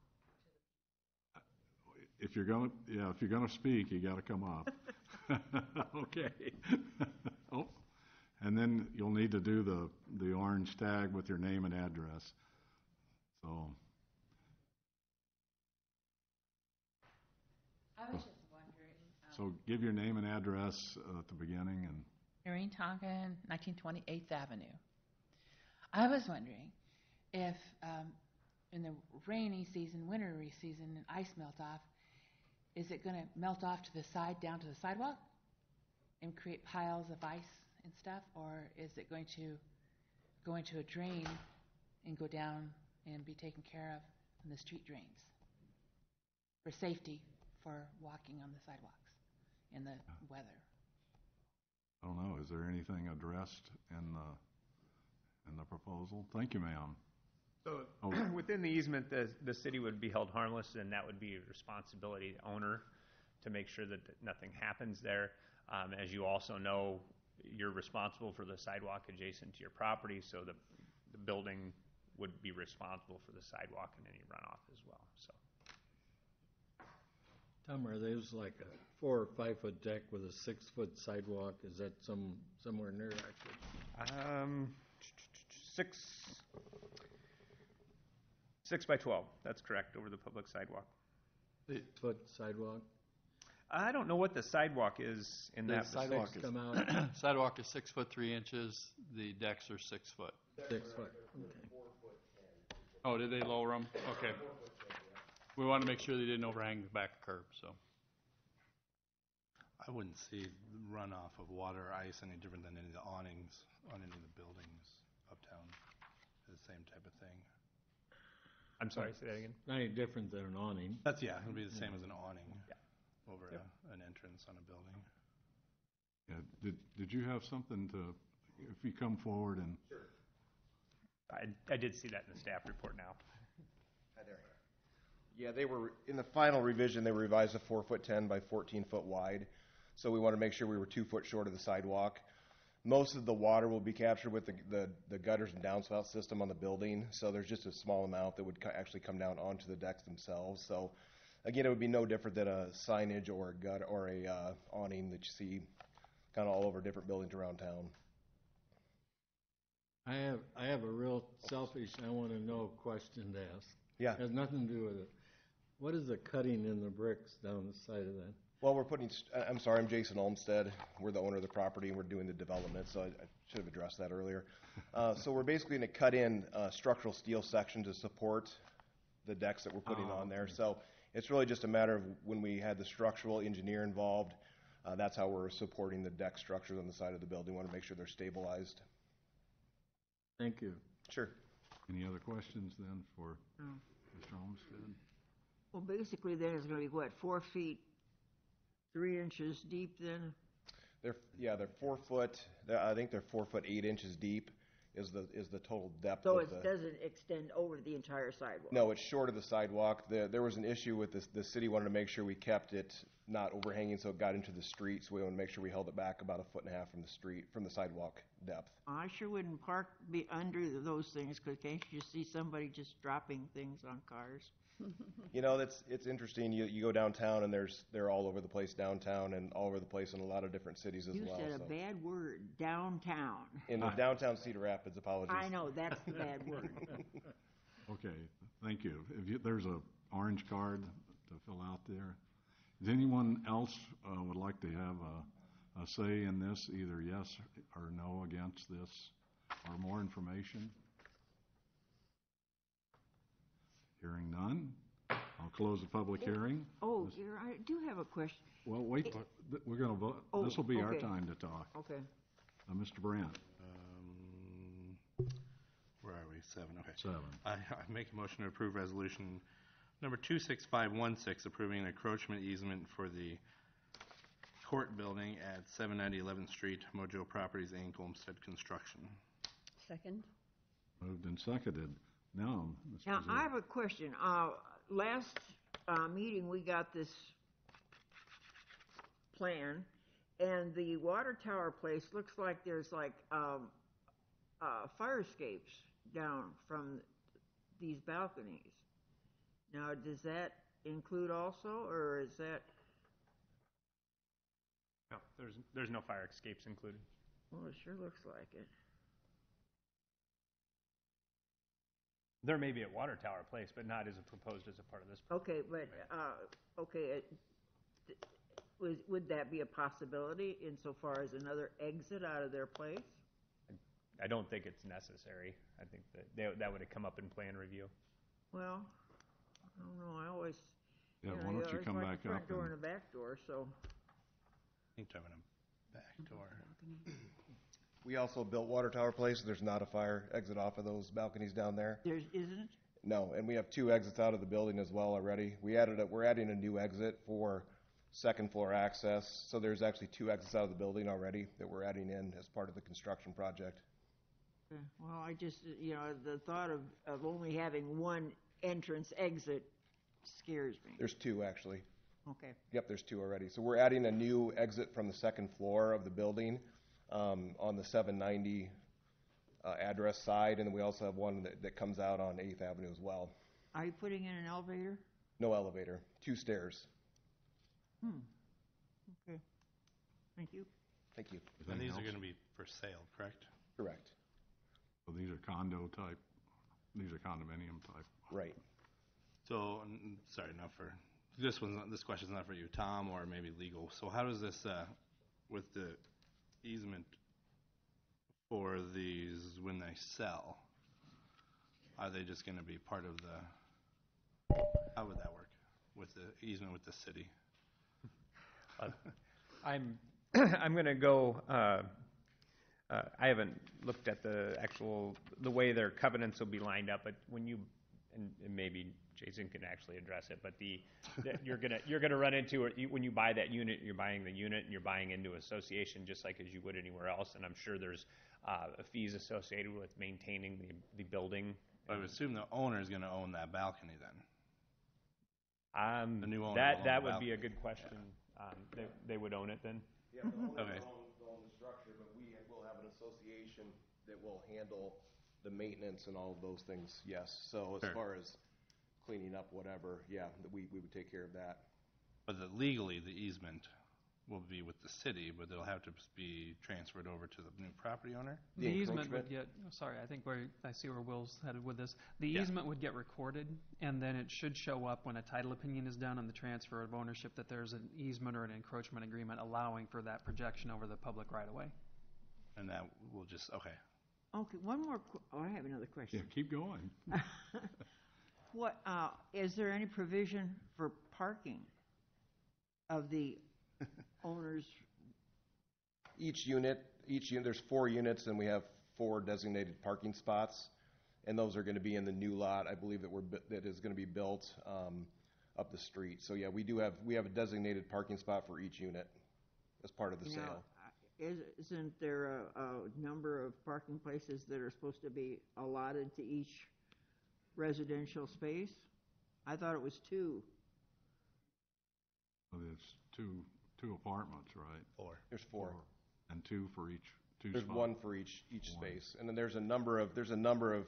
If you're going to speak, you got to come up. Okay. Oh, and then you'll need to do the orange tag with your name and address. So. I was just wondering. So give your name and address at the beginning and. Marion Tonkin, 1920 8th Avenue. I was wondering if in the rainy season, wintry season, and ice melt off, is it going to melt off to the side, down to the sidewalk, and create piles of ice and stuff, or is it going to go into a drain and go down and be taken care of in the street drains for safety for walking on the sidewalks in the weather? I don't know. Is there anything addressed in the proposal? Thank you, ma'am. So within the easement, the city would be held harmless, and that would be a responsibility of the owner to make sure that nothing happens there. As you also know, you're responsible for the sidewalk adjacent to your property, so the building would be responsible for the sidewalk and any runoff as well. So. Tom, are those like a 4 or 5 foot deck with a 6 foot sidewalk? Is that somewhere near actually? 6 by 12. That's correct, over the public sidewalk. 6 foot sidewalk? I don't know what the sidewalk is in that. Sidewalk sidewalk is 6 foot 3 inches. The decks are 6 foot. 6 foot. Okay. Oh, did they lower them? Okay. We want to make sure they didn't overhang the back curb, so. I wouldn't see runoff of water or ice any different than any of the awnings on any of the buildings uptown. The same type of thing. I'm sorry, say that again? Not any different than an awning. It would be the same as an awning over an entrance on a building. Yeah. Did you have something to, if you come forward and. Sure. I did see that in the staff report now. Hi there. Yeah, they were, in the final revision, they revised a 4'10" by 14 foot wide. So we want to make sure we were 2 foot short of the sidewalk. Most of the water will be captured with the gutters and downspout system on the building. So there's just a small amount that would actually come down onto the decks themselves. So again, it would be no different than a signage or a gut or a awning that you see kind of all over different buildings around town. I have a real selfish, I want to know question to ask. Yeah. It has nothing to do with it. What is the cutting in the bricks down the side of that? Well, I'm Jason Olmstead. We're the owner of the property, and we're doing the development, so I should have addressed that earlier. So we're basically going to cut in structural steel section to support the decks that we're putting on there. Okay. So it's really just a matter of when we had the structural engineer involved, that's how we're supporting the deck structures on the side of the building. We want to make sure they're stabilized. Thank you. Sure. Any other questions then for Mr. Olmstead? Well, basically then it's going to be what, 4 feet 3 inches deep then? They're 4 foot, I think they're 4 foot 8 inches deep is the total depth So of it the. doesn't extend over the entire sidewalk? No, it's short of the sidewalk. There was an issue with this, the city wanted to make sure we kept it not overhanging so it got into the street, so we wanted to make sure we held it back about 1.5 feet from the street, from the sidewalk depth. I sure wouldn't park be under those things, because can't you see somebody just dropping things on cars? You know, it's interesting. You go downtown and they're all over the place downtown and all over the place in a lot of different cities as You well. said a so. bad word, downtown. In the downtown Cedar Rapids, apologies. I know, that's the bad word. Okay, thank you. There's a orange card to fill out there. Does anyone else would like to have a say in this, either yes or no against this, or more information? Hearing none, I'll close the public hearing. Oh, I do have a question. Well, wait, we're going to vote. Oh, This will be our okay. time to talk. Okay. Mr. Brandt. Where are we? 7, okay. 7. I make a motion to approve resolution number 26516, approving an encroachment easement for the court building at 790 11th Street, Mojo Properties, Inc., Olmsted Construction. Second. Moved and seconded. Now, Ms. Now, Brazil. I have a question. Last meeting, we got this plan, and the water tower place looks like there's like fire escapes down from these balconies. Now, does that include also, or is that? No, there's no fire escapes included. Well, it sure looks like it. There may be at Water Tower Place, but not as proposed as a part of this. Okay, but, would that be a possibility insofar as another exit out of their place? I don't think it's necessary. I think that would have come up in plan review. Well, I don't know, I always, Yeah, why don't you come like back the front up door and- and the back door, so. I think having a back door. We also built Water Tower Place. There's not a fire exit off of those balconies down there. There isn't? No, and we have 2 exits out of the building as well already. We're adding a new exit for second floor access. So there's actually 2 exits out of the building already that we're adding in as part of the construction project. Okay. Well, I just, the thought of only having one entrance exit scares me. There's 2 actually. Okay. Yep, there's 2 already. So we're adding a new exit from the second floor of the building on the 790 address side, and we also have one that comes out on 8th Avenue as well. Are you putting in an elevator? No elevator, 2 stairs. Okay. Thank you. Thank you. And these else? are going to be for sale, correct? Correct. So these are condo type, these are condominium type. Right. So, sorry, not for, this question's not for you, Tom, or maybe legal. So how does this, with the easement for these, when they sell, are they just going to be part of how would that work with the easement with the city? I'm going to go. I haven't looked at the way their covenants will be lined up, but when you and maybe Jason can actually address it, but you're gonna run into it when you buy that unit. You're buying the unit and you're buying into association just like as you would anywhere else, and I'm sure there's fees associated with maintaining the building. I would assume the owner is going to own that balcony then. The new owner That will own would the be a good question. They would own it then. Yeah, the owner Okay. will own the structure, but we will have an association that will handle the maintenance and all of those things, yes. So as Sure. far as cleaning up whatever, yeah, we would take care of that. But legally, the easement will be with the city, but it'll have to be transferred over to the new property owner? The easement would get, sorry, I think I see where Will's headed with this. The easement would get recorded, and then it should show up when a title opinion is done on the transfer of ownership that there's an easement or an encroachment agreement allowing for that projection over the public right-of-way. And that will just, okay. Okay, one more, I have another question. Yeah, keep going. What, is there any provision for parking of the owners? Each unit, there's 4 units, and we have 4 designated parking spots, and those are going to be in the new lot, I believe, that is going to be built up the street. So yeah, we have a designated parking spot for each unit as part of the sale. Isn't there a number of parking places that are supposed to be allotted to each residential space? I thought it was 2. Well, it's two apartments, right? 4. There's 4. And 2 for each, 2 There's spots. 1 for each space. And then there's a number of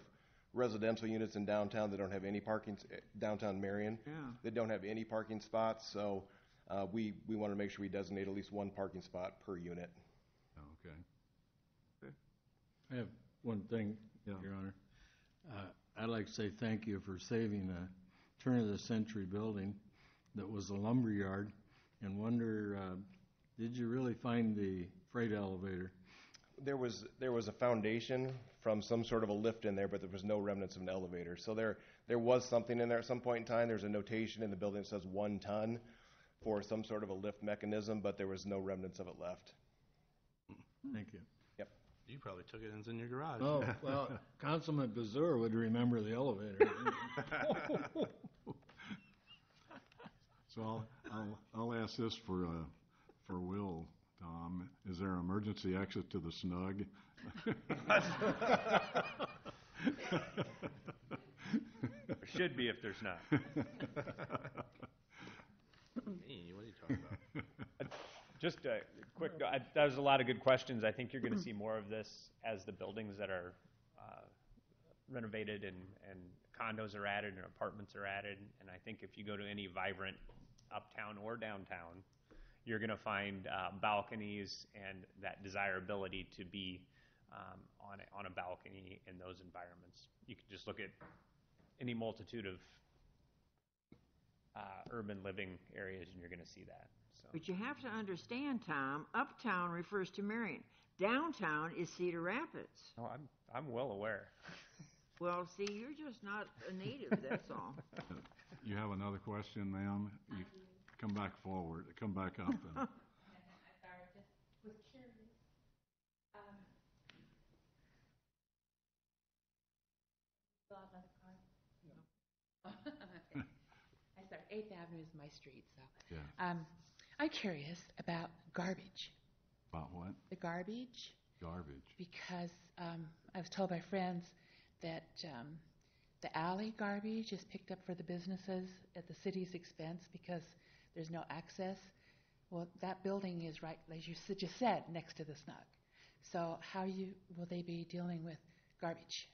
residential units in downtown that don't have any parking, downtown Marion. Yeah. That don't have any parking spots, so we want to make sure we designate at least 1 parking spot per unit. Okay. I have one thing, Your Honor. I'd like to say thank you for saving a turn-of-the-century building that was a lumber yard, and wonder, did you really find the freight elevator? There was a foundation from some sort of a lift in there, but there was no remnants of an elevator. So there was something in there at some point in time. There's a notation in the building that says 1 ton for some sort of a lift mechanism, but there was no remnants of it left. Thank you. Yep. You probably took it and it's in your garage. Oh, well, Councilman Bazur would remember the elevator. So I'll ask this for Will. Is there an emergency exit to the snug? There should be if there's not. Me, what are you talking about? Just a quick, that was a lot of good questions. I think you're going to see more of this as the buildings that are renovated and condos are added and apartments are added. And I think if you go to any vibrant uptown or downtown, you're going to find balconies and that desirability to be on a balcony in those environments. You can just look at any multitude of urban living areas and you're going to see that. So. But you have to understand, Tom, uptown refers to Marion. Downtown is Cedar Rapids. Oh, I'm well aware. Well, see, you're just not a native, that's all. You have another question, ma'am? You come back forward. Come back up. And I'm sorry, just was curious. Still have another card? No. Okay. I'm sorry, 8th Avenue is my street, so. Yeah. I'm curious about garbage. About what? The garbage. Garbage. Because I was told by friends that the alley garbage is picked up for the businesses at the city's expense because there's no access. Well, that building is right, as you just said, next to the snug. So how will they be dealing with garbage?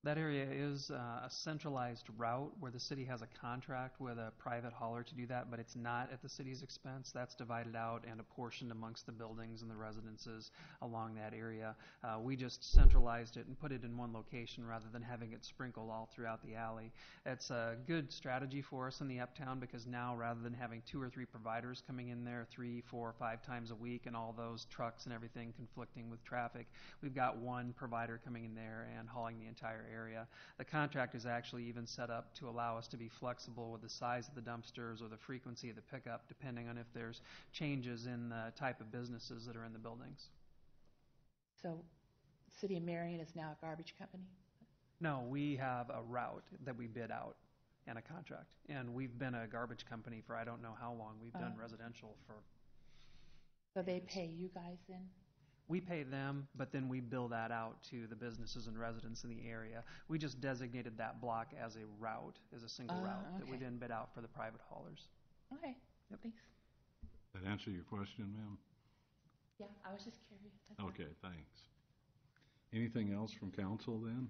That area is a centralized route where the city has a contract with a private hauler to do that, but it's not at the city's expense. That's divided out and apportioned amongst the buildings and the residences along that area. We just centralized it and put it in one location rather than having it sprinkled all throughout the alley. It's a good strategy for us in the uptown because now rather than having 2 or 3 providers coming in there 3, 4, 5 times a week and all those trucks and everything conflicting with traffic, we've got one provider coming in there and hauling the entire area. The contract is actually even set up to allow us to be flexible with the size of the dumpsters or the frequency of the pickup, depending on if there's changes in the type of businesses that are in the buildings. So, City of Marion is now a garbage company? No, we have a route that we bid out and a contract. And we've been a garbage company for I don't know how long. We've done residential for... So they pay you guys then? We pay them, but then we bill that out to the businesses and residents in the area. We just designated that block as a route, as a single route, that we then bid out for the private haulers. Okay, thanks. That answer your question, ma'am? Yeah, I was just curious. Okay, thanks. Anything else from council then?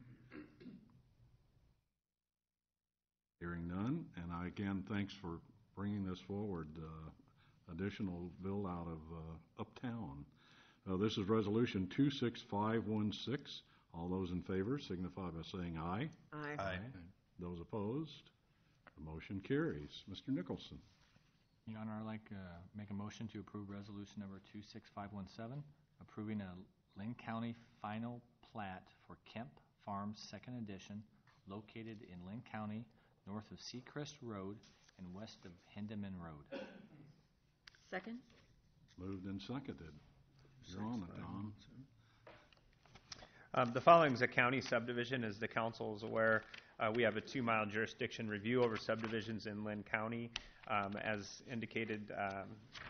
Hearing none, and again, thanks for bringing this forward, additional bill out of uptown. This is Resolution 26516. All those in favor signify by saying aye. Aye. Aye. Those opposed? The motion carries. Mr. Nicholson. Your Honor, I'd like to make a motion to approve Resolution Number 26517, approving a Lynn County final plat for Kemp Farms Second Edition, located in Lynn County, north of Seacrest Road and west of Hendeman Road. Second? Moved and seconded. You're on it, Don. The following is a county subdivision, as the council is aware. We have a 2-mile jurisdiction review over subdivisions in Lynn County. As indicated,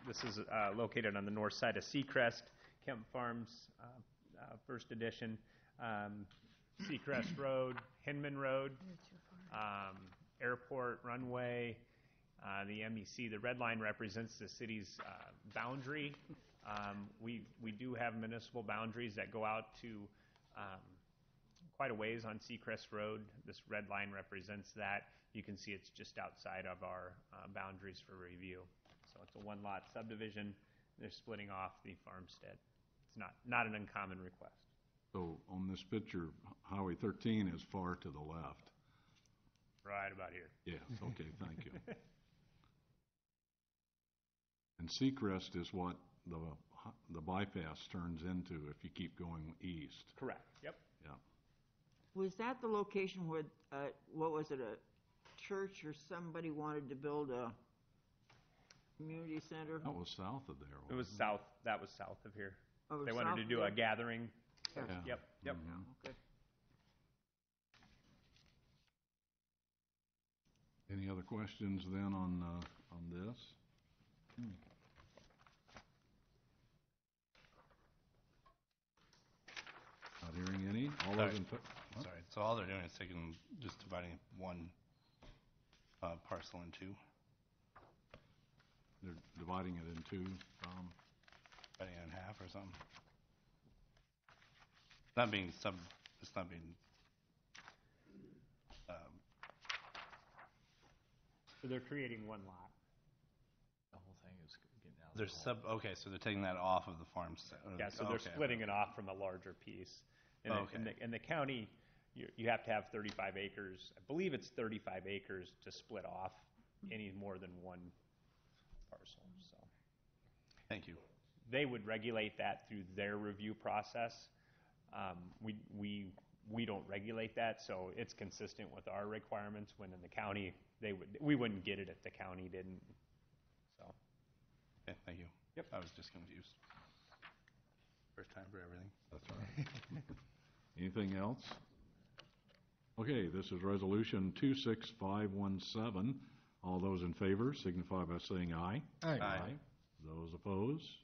this is located on the north side of Seacrest, Kemp Farms, First Edition, Seacrest Road, Hinman Road, Airport Runway, the MEC. The red line represents the city's boundary. We do have municipal boundaries that go out to quite a ways on Seacrest Road. This red line represents that. You can see it's just outside of our boundaries for review. So it's a 1-lot subdivision. They're splitting off the farmstead. It's not an uncommon request. So on this picture, Highway 13 is far to the left. Right about here. Yes, okay, thank you. And Seacrest is what the bypass turns into if you keep going east. Correct, yep. Yeah. Was that the location where, what was it, a church or somebody wanted to build a community center? That was south of there. It was south. That was south of here. Oh, They wanted to do a gathering. Yeah. Yep. Mm-hmm. Okay. Any other questions then on this? Not hearing any. All those in favor? Sorry. So all they're doing is just dividing one parcel in two. They're dividing it in two. Cutting it in half or something. It's not being So they're creating 1 lot. The whole thing is getting out. Okay, so they're taking that off of the farmstead. Yeah, so they're splitting it off from a larger piece. In the county, you have to have 35 acres. I believe it's 35 acres to split off any more than one parcel. So thank you. They would regulate that through their review process. We don't regulate that, so it's consistent with our requirements. When in the county, we wouldn't get it if the county didn't. So. Okay, thank you. Yep. I was just confused. First time for everything. That's all right. Anything else? Okay, this is Resolution 26517. All those in favor signify by saying aye. Aye. Aye. Those opposed?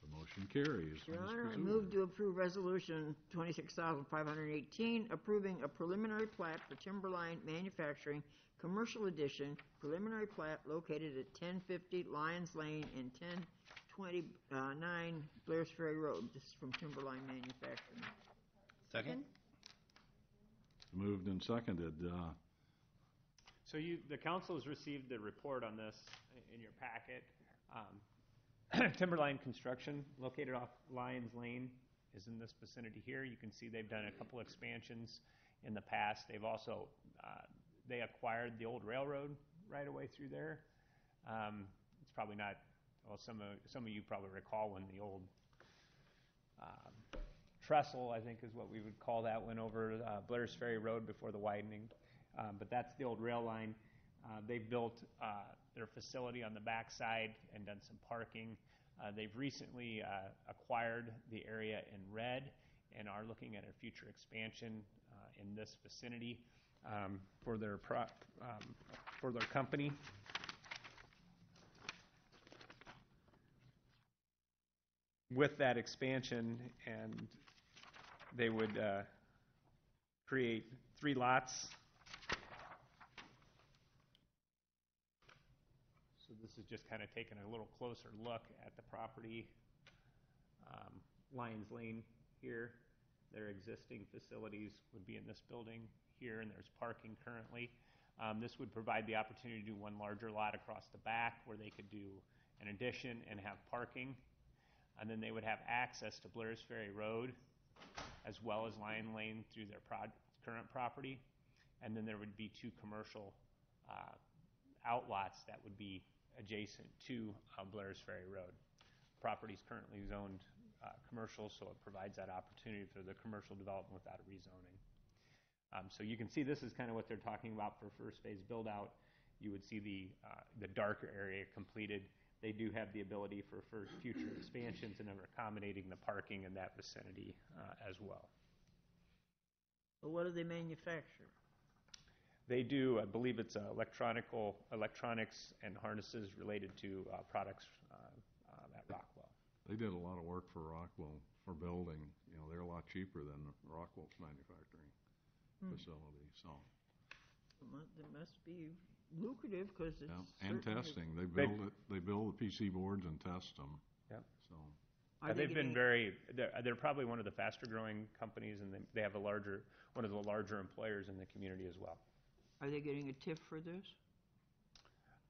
The motion carries. Your Ms. Honor, I Kazour. move to approve Resolution 26,518, approving a preliminary plat for Timberline Manufacturing Commercial Edition, preliminary plat located at 1050 Lyons Lane and 1029 Blairs Ferry Road. This is from Timberline Manufacturing. Second? Moved and seconded. So the council has received the report on this in your packet. Timberline Construction, located off Lyons Lane, is in this vicinity here. You can see they've done a couple expansions in the past. They've also they acquired the old railroad right away through there. It's probably not, well, some of you probably recall when the old trestle, I think is what we would call that, went over Blairs Ferry Road before the widening. But that's the old rail line. They've built their facility on the backside and done some parking. They've recently acquired the area in red and are looking at a future expansion in this vicinity for their company. With that expansion, and they would create 3 lots. So this is just kind of taking a little closer look at the property. Lyons Lane here, their existing facilities would be in this building here, and there's parking currently. This would provide the opportunity to do one larger lot across the back where they could do an addition and have parking. And then they would have access to Blairs Ferry Road as well as Lyons Lane through their current property. And then there would be 2 commercial outlots that would be adjacent to Blairs Ferry Road. Property is currently zoned commercial, so it provides that opportunity for the commercial development without a rezoning. So you can see this is kind of what they're talking about for first phase build out. You would see the darker area completed. They do have the ability for future expansions and are accommodating the parking in that vicinity as well. But what do they manufacture? They do, I believe it's electronics and harnesses related to products at Rockwell. They did a lot of work for Rockwell for building. You know, they're a lot cheaper than Rockwell's manufacturing facility. So. It must be lucrative because it's and certainly- testing. They build it. They build the PC boards and test them. Yep. So. They've been they're probably one of the faster growing companies, and they have one of the larger employers in the community as well. Are they getting a TIF for this?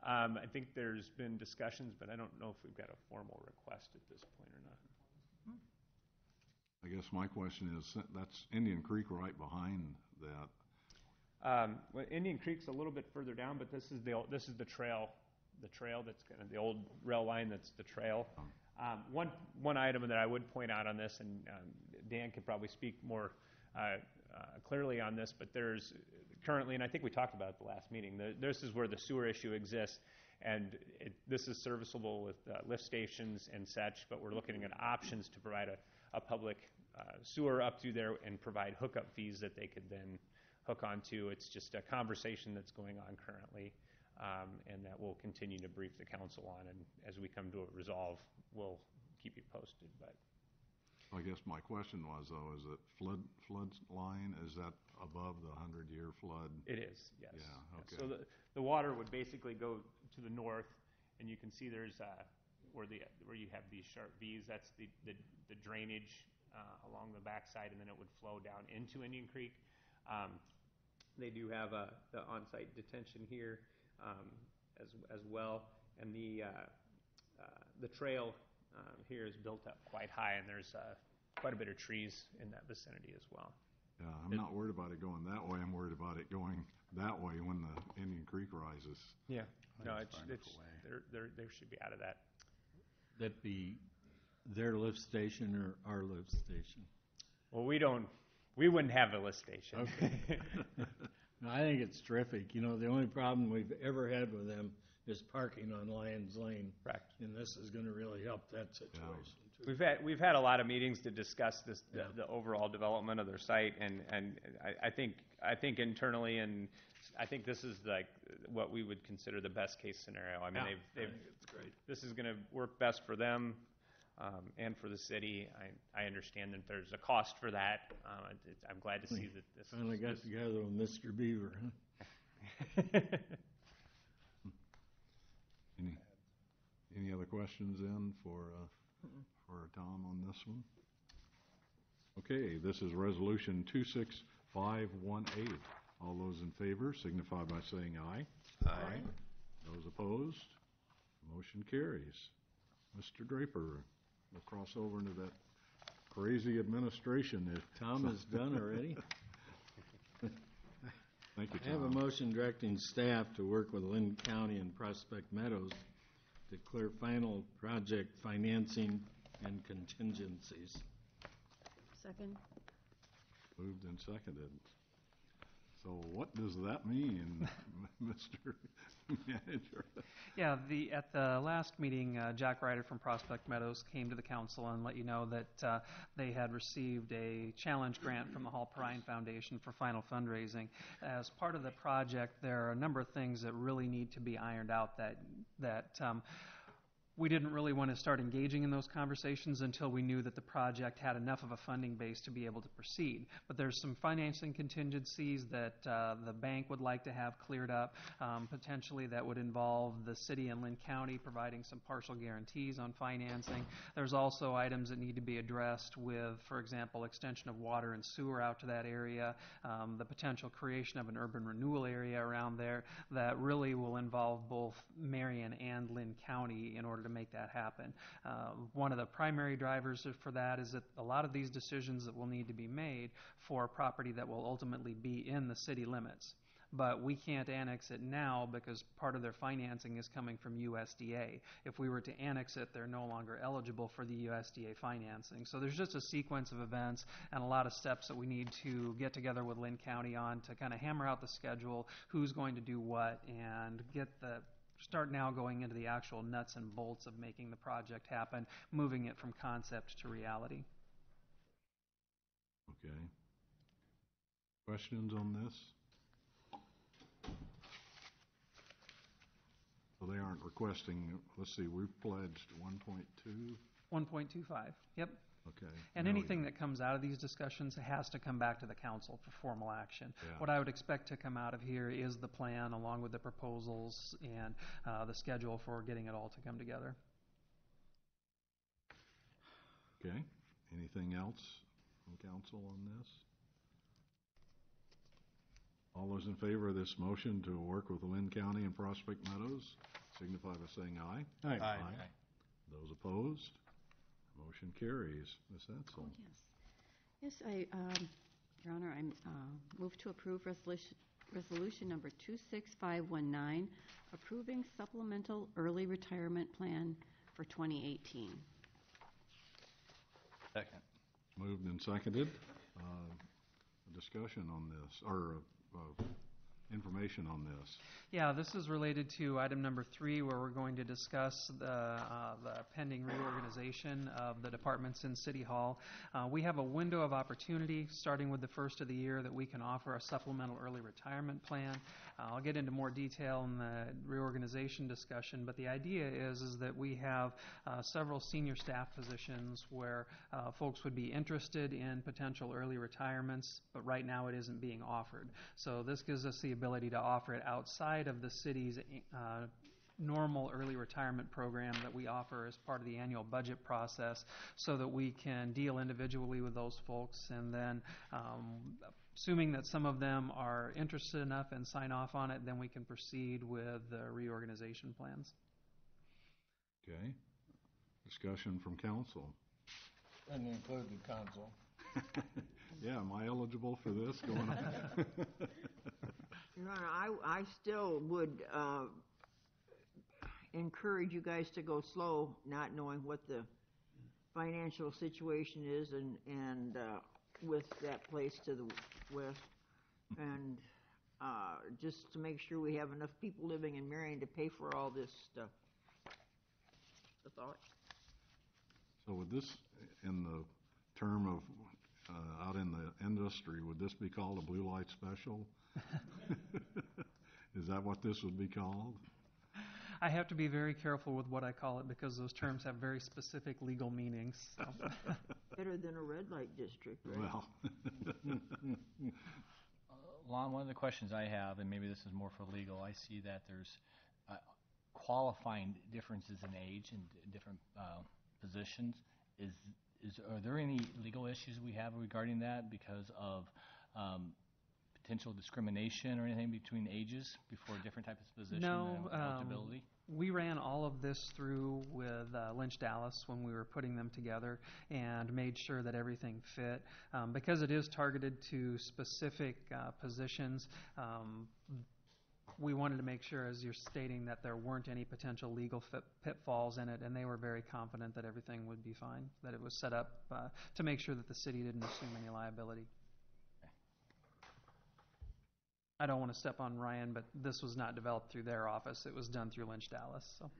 I think there's been discussions, but I don't know if we've got a formal request at this point or not. I guess my question is, that's Indian Creek right behind that. Well, Indian Creek's a little bit further down, but this is the trail that's kind of the old rail line. That's the trail. One item that I would point out on this, and Dan could probably speak more clearly on this, but there's currently, and I think we talked about it at the last meeting, this is where the sewer issue exists, and this is serviceable with lift stations and such, but we're looking at options to provide a public sewer up through there and provide hookup fees that they could then hook onto. It's just a conversation that's going on currently, and that we'll continue to brief the council on, and as we come to a resolve, we'll keep you posted. But I guess my question was, though, is that flood line, is that above the 100-year flood? It is, yes. Yeah, okay. So the water would basically go to the north, and you can see there's where you have these sharp V's. That's the drainage along the backside, and then it would flow down into Indian Creek. They do have the on-site detention here as well, and the trail here is built up quite high, and there's quite a bit of trees in that vicinity as well. Yeah, I'm not worried about it going that way. I'm worried about it going that way when the Indian Creek rises. Yeah, no, they should be out of that. That be their lift station or our lift station? Well, we wouldn't have a lift station. Okay. No, I think it's terrific. You know, the only problem we've ever had with them is parking on Lions Lane. Correct. And this is going to really help that situation. Yeah. We've had a lot of meetings to discuss this, the overall development of their site, and I think internally, and I think this is like what we would consider the best case scenario. I mean, It's great. this is going to work best for them and for the city. I understand that there's a cost for that. I'm glad to see that this finally got together with Mr. Beaver, huh? Any other questions then for Tom on this one? Okay, this is Resolution 26518. All those in favor signify by saying aye. Aye. Those opposed? Motion carries. Mr. Draper, we'll cross over into that crazy administration. Tom is done already. Thank you, Tom. I have a motion directing staff to work with Lynn County and Prospect Meadows to clear final project financing and contingencies. Second. Moved and seconded. So what does that mean, Mr. Manager? Yeah, at the last meeting, Jack Ryder from Prospect Meadows came to the council and let you know that they had received a challenge grant from the Hall Perrine Foundation for final fundraising. As part of the project, there are a number of things that really need to be ironed out that we didn't really want to start engaging in those conversations until we knew that the project had enough of a funding base to be able to proceed. But there's some financing contingencies that the bank would like to have cleared up, potentially that would involve the city and Lynn County providing some partial guarantees on financing. There's also items that need to be addressed with, for example, extension of water and sewer out to that area, the potential creation of an urban renewal area around there that really will involve both Marion and Lynn County in order to make that happen. One of the primary drivers for that is that a lot of these decisions that will need to be made for a property that will ultimately be in the city limits. But we can't annex it now because part of their financing is coming from USDA. If we were to annex it, they're no longer eligible for the USDA financing. So there's just a sequence of events and a lot of steps that we need to get together with Lynn County on to kind of hammer out the schedule, who's going to do what, and start now going into the actual nuts and bolts of making the project happen, moving it from concept to reality. Okay. Questions on this? So they aren't requesting, let's see, we've pledged 1.2, 1.25, yep. okay. And anything that comes out of these discussions has to come back to the council for formal action. Yeah. What I would expect to come out of here is the plan along with the proposals and the schedule for getting it all to come together. Okay, anything else from council on this? All those in favor of this motion to work with Lynn County and Prospect Meadows signify by saying aye. Aye. Aye. Those opposed? Motion carries. Ms. Edsel. Yes, Your Honor, I move to approve resolution number 26519, approving supplemental early retirement plan for 2018. Second. Moved and seconded. Discussion on this, or information on this. Yeah, this is related to item number 3, where we're going to discuss the pending reorganization of the departments in City Hall. We have a window of opportunity, starting with the first of the year, that we can offer a supplemental early retirement plan. I'll get into more detail in the reorganization discussion, but the idea is that we have several senior staff positions where folks would be interested in potential early retirements, but right now it isn't being offered. So this gives us the ability to offer it outside of the city's normal early retirement program that we offer as part of the annual budget process, so that we can deal individually with those folks, and then assuming that some of them are interested enough and sign off on it, then we can proceed with the reorganization plans. Okay. Discussion from council. And include the council. Yeah, am I eligible for this going on? Your Honor, I still would encourage you guys to go slow, not knowing what the financial situation is, and with that place to the west, and just to make sure we have enough people living in Marion to pay for all this stuff. The thought. So would this, in the term of out in the industry, would this be called a blue light special? Is that what this would be called? I have to be very careful with what I call it, because those terms have very specific legal meanings. So. Better than a red light district, right? Well. Lon, one of the questions I have, and maybe this is more for legal, I see that there's qualifying differences in age and different positions. Are there any legal issues we have regarding that because of potential discrimination or anything between ages before different types of position and eligibility? We ran all of this through with Lynch Dallas when we were putting them together, and made sure that everything fit. Because it is targeted to specific positions, we wanted to make sure, as you're stating, that there weren't any potential legal pitfalls in it, and they were very confident that everything would be fine, that it was set up to make sure that the city didn't assume any liability. I don't want to step on Ryan, but this was not developed through their office. It was done through Lynch Dallas. So,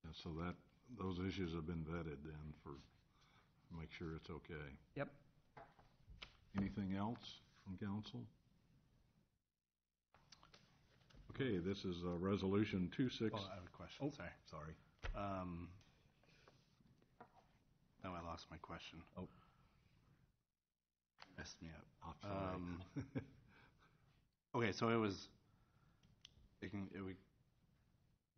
Yeah, so that those issues have been vetted then for make sure it's okay. Yep. Anything else from council? Okay, this is resolution 26. Oh, I have a question. Sorry. Now I lost my question. Oh. Messed me up. Sorry. Okay, so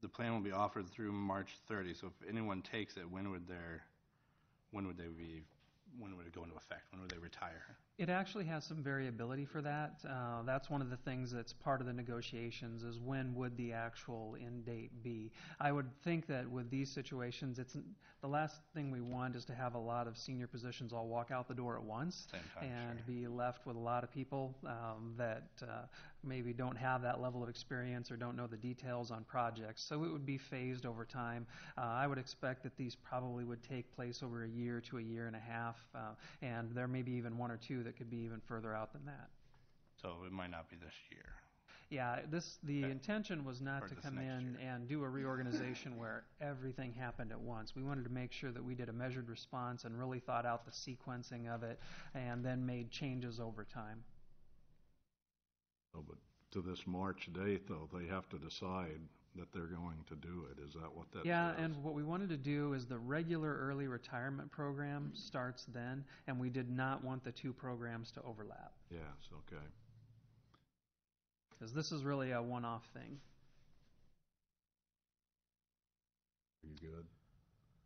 the plan will be offered through March 30. So if anyone takes it, when would it go into effect? When would they retire? It actually has some variability for that. That's one of the things that's part of the negotiations, is when would the actual end date be. I would think that with these situations, the last thing we want is to have a lot of senior positions all walk out the door at once and be left with a lot of people that maybe don't have that level of experience or don't know the details on projects. So it would be phased over time. I would expect that these probably would take place over a year to a year and a half, and there may be even one or two that could be even further out than that. So it might not be this year. Yeah, the intention was not to come in and do a reorganization where everything happened at once. We wanted to make sure that we did a measured response and really thought out the sequencing of it, and then made changes over time. Oh, but to this March date, though, they have to decide that they're going to do it. Is that what that Yeah, says? and what we wanted to do is the regular early retirement program starts then, and we did not want the two programs to overlap, Yes, okay. because this is really a one-off thing. Are you good?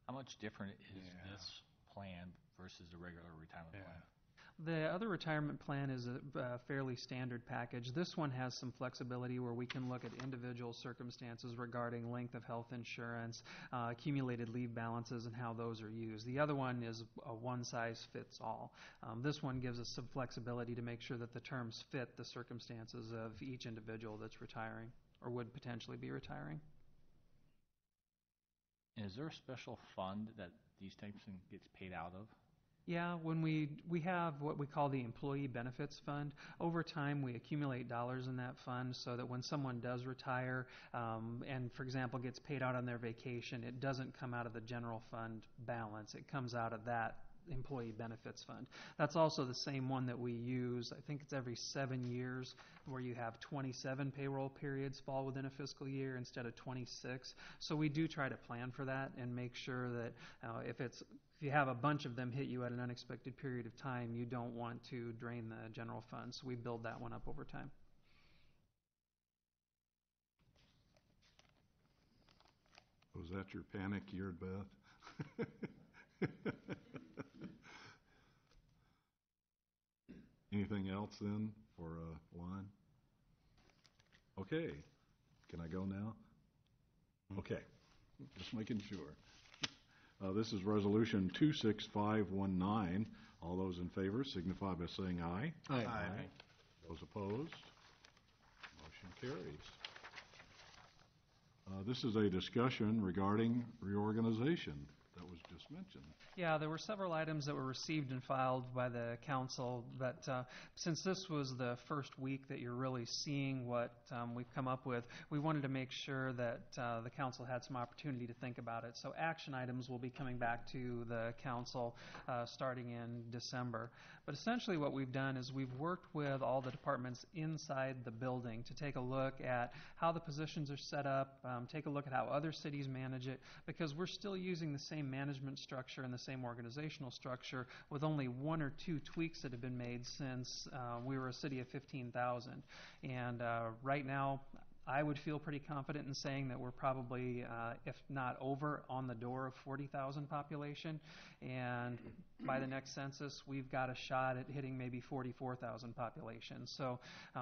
How much different is this plan versus the regular retirement plan? The other retirement plan is a fairly standard package. This one has some flexibility where we can look at individual circumstances regarding length of health insurance, accumulated leave balances, and how those are used. The other one is a one-size-fits-all. This one gives us some flexibility to make sure that the terms fit the circumstances of each individual that's retiring or would potentially be retiring. And is there a special fund that these types of things gets paid out of? Yeah, when we have what we call the Employee Benefits Fund. Over time, we accumulate dollars in that fund so that when someone does retire and, for example, gets paid out on their vacation, it doesn't come out of the general fund balance. It comes out of that Employee Benefits Fund. That's also the same one that we use. I think it's every 7 years where you have 27 payroll periods fall within a fiscal year instead of 26. So we do try to plan for that and make sure that if you have a bunch of them hit you at an unexpected period of time, you don't want to drain the general fund. So we build that one up over time. Was that your panic-eared Beth? Anything else then for Lon? Okay. Can I go now? Okay. Just making sure. This is Resolution 26519. All those in favor signify by saying aye. Aye. Those opposed? Motion carries. This is a discussion regarding reorganization that was just mentioned. Yeah, there were several items that were received and filed by the council, but since this was the first week that you're really seeing what we've come up with, we wanted to make sure that the council had some opportunity to think about it. So action items will be coming back to the council starting in December. But essentially what we've done is we've worked with all the departments inside the building to take a look at how the positions are set up, take a look at how other cities manage it, because we're still using the same management structure and the same organizational structure with only one or two tweaks that have been made since we were a city of 15,000. And right now, I would feel pretty confident in saying that we're probably, if not over, on the door of 40,000 population. And by the next census, we've got a shot at hitting maybe 44,000 population. So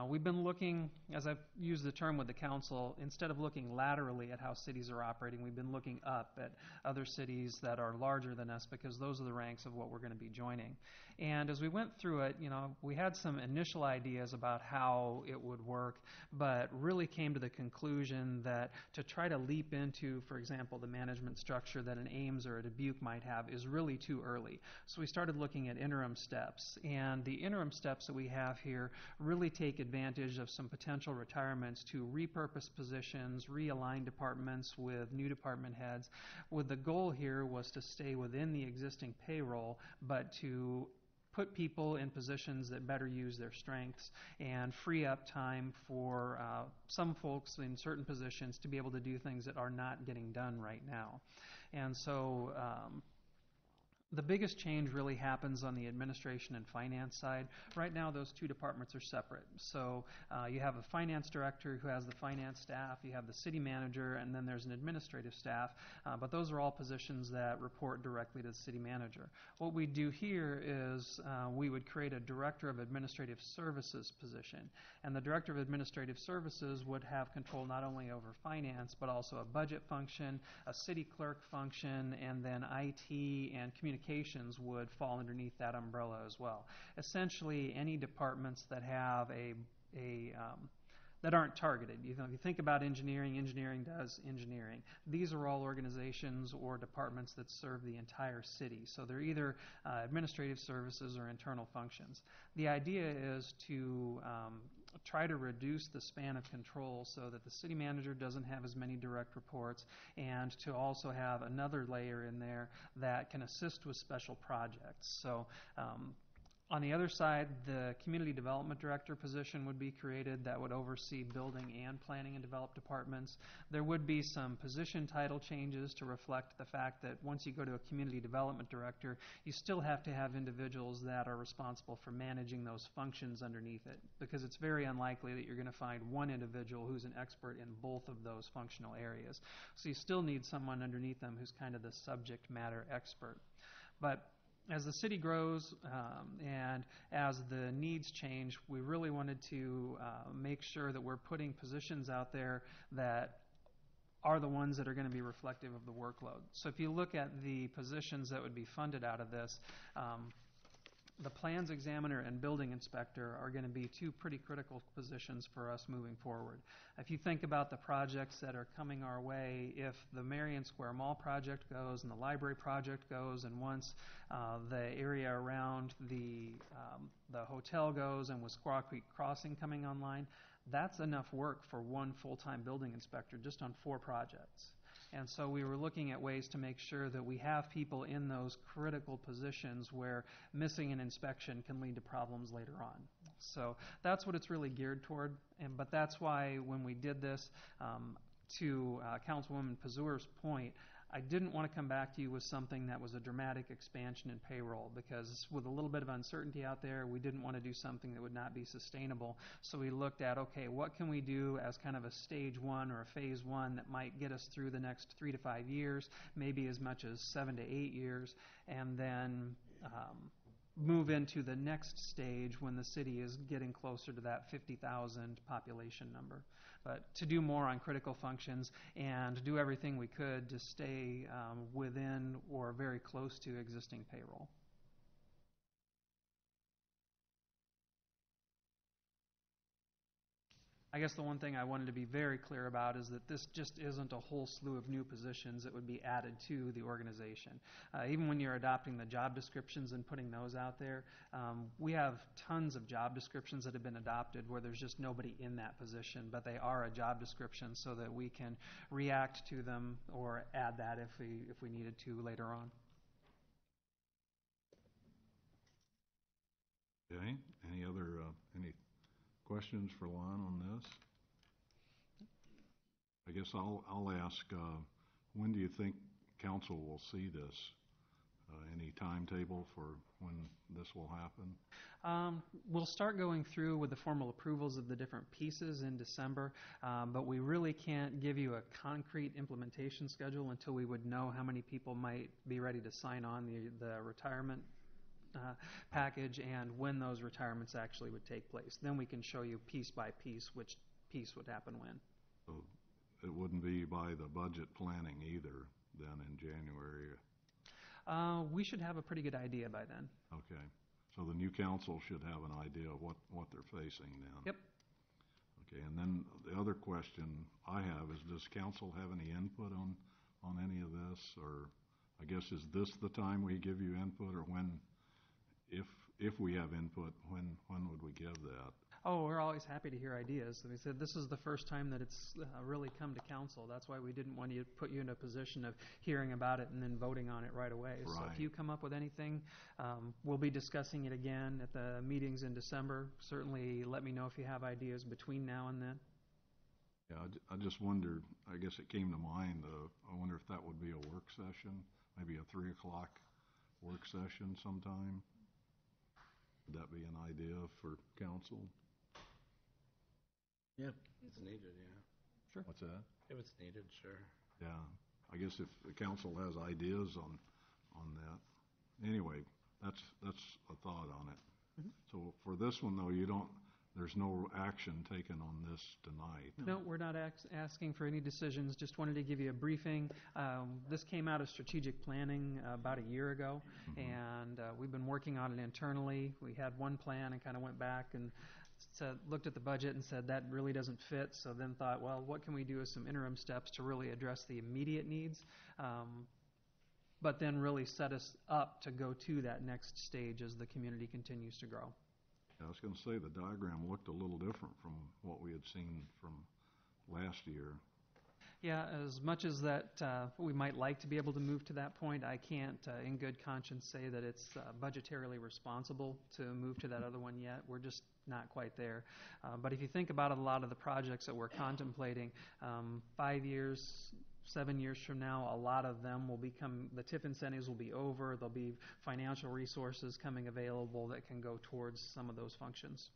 we've been looking, as I've used the term with the council, instead of looking laterally at how cities are operating, we've been looking up at other cities that are larger than us, because those are the ranks of what we're going to be joining. And as we went through it, we had some initial ideas about how it would work, but really came to the conclusion that to try to leap into, for example, the management structure that an Ames or a Dubuque might have is really too early. So we started looking at interim steps, and the interim steps that we have here really take advantage of some potential retirements to repurpose positions, realign departments with new department heads, with the goal here was to stay within the existing payroll, but to put people in positions that better use their strengths and free up time for some folks in certain positions to be able to do things that are not getting done right now. And so the biggest change really happens on the administration and finance side. Right now, those two departments are separate. So you have a finance director who has the finance staff, you have the city manager, and then there's an administrative staff. But those are all positions that report directly to the city manager. What we do here is we would create a director of administrative services position. And the director of administrative services would have control not only over finance, but also a budget function, a city clerk function, and then IT and communications would fall underneath that umbrella as well. Essentially, any departments that have that aren't targeted. If you think about engineering, engineering does engineering. These are all organizations or departments that serve the entire city. So they're either administrative services or internal functions. The idea is to try to reduce the span of control so that the city manager doesn't have as many direct reports, and to also have another layer in there that can assist with special projects. So On the other side, the Community Development Director position would be created that would oversee building and planning and develop departments. There would be some position title changes to reflect the fact that once you go to a Community Development Director, you still have to have individuals that are responsible for managing those functions underneath it, because it's very unlikely that you're going to find one individual who's an expert in both of those functional areas. So you still need someone underneath them who's kind of the subject matter expert. But as the city grows and as the needs change, we really wanted to make sure that we're putting positions out there that are the ones that are going to be reflective of the workload. So if you look at the positions that would be funded out of this, the plans examiner and building inspector are going to be two pretty critical positions for us moving forward. If you think about the projects that are coming our way, if the Marion Square Mall project goes and the library project goes, and once the area around the hotel goes, and with Squaw Creek Crossing coming online, that's enough work for one full-time building inspector just on 4 projects. And so we were looking at ways to make sure that we have people in those critical positions where missing an inspection can lead to problems later on. So that's what it's really geared toward. But that's why when we did this, to Councilwoman Pazur's point, I didn't want to come back to you with something that was a dramatic expansion in payroll, because with a little bit of uncertainty out there, we didn't want to do something that would not be sustainable. So we looked at, okay, what can we do as kind of a stage 1 or a phase 1 that might get us through the next 3 to 5 years, maybe as much as 7 to 8 years, and then move into the next stage when the city is getting closer to that 50,000 population number. But to do more on critical functions and do everything we could to stay within or very close to existing payroll. I guess the one thing I wanted to be very clear about is that this just isn't a whole slew of new positions that would be added to the organization. Even when you're adopting the job descriptions and putting those out there, we have tons of job descriptions that have been adopted where there's just nobody in that position, but they are a job description so that we can react to them or add that if we needed to later on. Okay, any questions for Lon on this? I guess I'll ask, when do you think council will see this? Any timetable for when this will happen? We'll start going through with the formal approvals of the different pieces in December, but we really can't give you a concrete implementation schedule until we would know how many people might be ready to sign on the retirement package and when those retirements actually would take place. Then we can show you piece by piece which piece would happen when. So it wouldn't be by the budget planning either then in January? We should have a pretty good idea by then. Okay. So the new council should have an idea of what they're facing then? Yep. Okay, and then the other question I have is, does council have any input on any of this? Or I guess, is this the time we give you input, or when, if we have input, when would we give that? Oh, we're always happy to hear ideas. Like I said, this is the first time that it's really come to council. That's why we didn't want to put you in a position of hearing about it and then voting on it right away. Right. So if you come up with anything, we'll be discussing it again at the meetings in December. Certainly let me know if you have ideas between now and then. Yeah, I just wondered, I guess it came to mind, I wonder if that would be a work session, maybe a 3 o'clock work session sometime? Would that be an idea for council? Yeah, it's needed, yeah. Sure. What's that? If it's needed, sure. Yeah, I guess if the council has ideas on that. Anyway, that's a thought on it. Mm-hmm. So for this one though, there's no action taken on this tonight. No, we're not asking for any decisions. Just wanted to give you a briefing. This came out of strategic planning about a year ago, and we've been working on it internally. We had one plan and kind of went back and looked at the budget and said that really doesn't fit. So then thought, well, what can we do as some interim steps to really address the immediate needs, but then really set us up to go to that next stage as the community continues to grow. I was going to say the diagram looked a little different from what we had seen from last year. Yeah, as much as that we might like to be able to move to that point, I can't in good conscience say that it's budgetarily responsible to move to that other one yet. We're just not quite there. But if you think about it, a lot of the projects that we're contemplating, 5 years, 7 years from now, a lot of them will become, the TIF incentives will be over. There'll be financial resources coming available that can go towards some of those functions.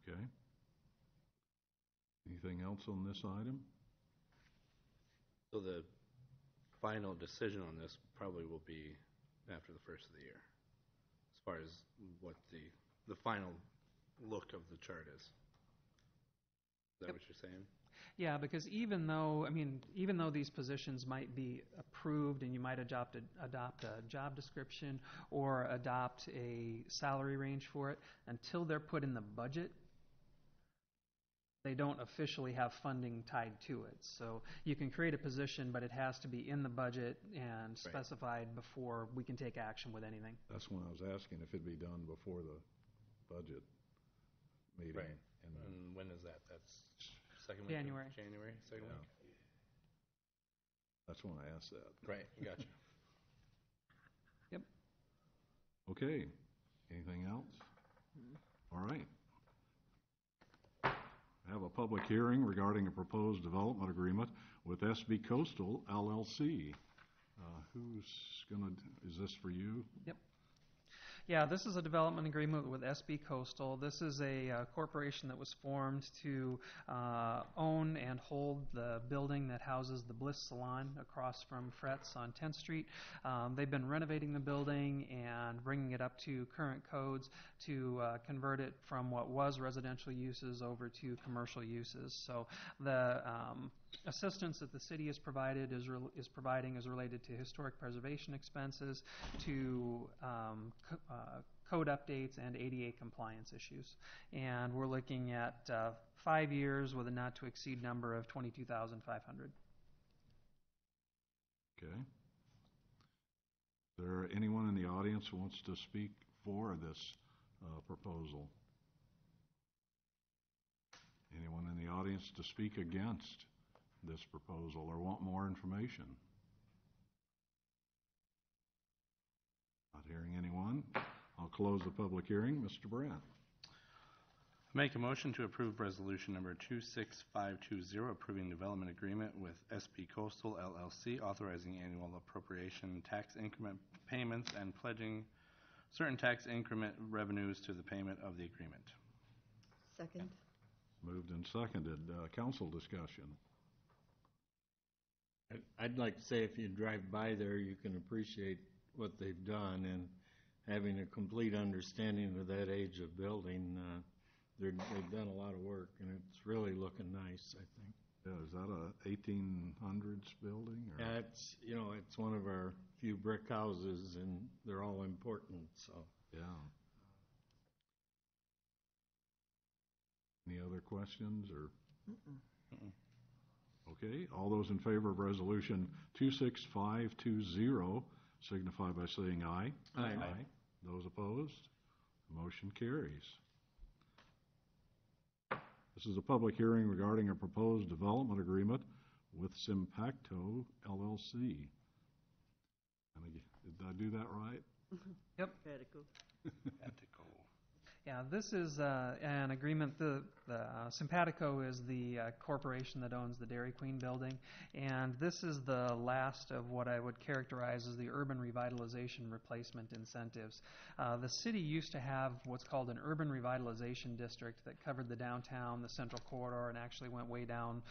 Okay. Anything else on this item? So the final decision on this probably will be after the first of the year, as far as what the final look of the chart is. Is that what you're saying? Yeah, because even though these positions might be approved and you might adopt a job description or adopt a salary range for it, until they're put in the budget, they don't officially have funding tied to it. So you can create a position, but it has to be in the budget and specified before we can take action with anything. That's when I was asking if it'd be done before the budget meeting. Right. And when is that? That's second week January. of January? Second week? That's when I asked that. Right, gotcha. Yep. Okay. Anything else? All right. I have a public hearing regarding a proposed development agreement with SB Coastal LLC. Is this for you? Yep. Yeah, this is a development agreement with SB Coastal. This is a corporation that was formed to own and hold the building that houses the Bliss Salon across from Fretz on 10th Street. They've been renovating the building and bringing it up to current codes to convert it from what was residential uses over to commercial uses. So the assistance that the city is providing is related to historic preservation expenses, to code updates, and ADA compliance issues. And we're looking at 5 years with a not-to-exceed number of $22,500. Okay. Is there anyone in the audience who wants to speak for this proposal? Anyone in the audience to speak against this proposal or want more information? Not hearing anyone. I'll close the public hearing. Mr. Brandt. Make a motion to approve resolution number 26520, approving development agreement with SB Coastal LLC, authorizing annual appropriation tax increment payments and pledging certain tax increment revenues to the payment of the agreement. Second. Moved and seconded. Council discussion. I'd like to say if you drive by there, you can appreciate what they've done, and having a complete understanding of that age of building, they've done a lot of work, and it's really looking nice, I think. Yeah, is that a 1800s building? Or? Yeah, it's one of our few brick houses, and they're all important, so. Yeah. Any other questions or? Okay, all those in favor of resolution 26520 signify by saying aye. Aye. Those opposed? Motion carries. This is a public hearing regarding a proposed development agreement with Simpacto LLC. Did I do that right? Yep. Ethical. Yeah, this is an agreement. The Simpatico is the corporation that owns the Dairy Queen building, and this is the last of what I would characterize as the urban revitalization replacement incentives. The city used to have what's called an urban revitalization district that covered the downtown, the central corridor, and actually went way down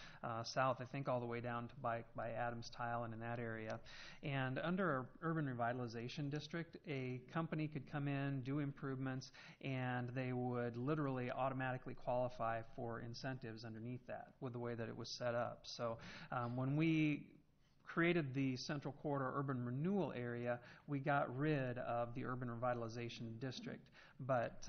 south, I think all the way down to by Adams Tile and in that area. And under an urban revitalization district, a company could come in, do improvements, and they would literally automatically qualify for incentives underneath that with the way that it was set up. So when we created the Central Corridor Urban Renewal Area, we got rid of the Urban Revitalization District. But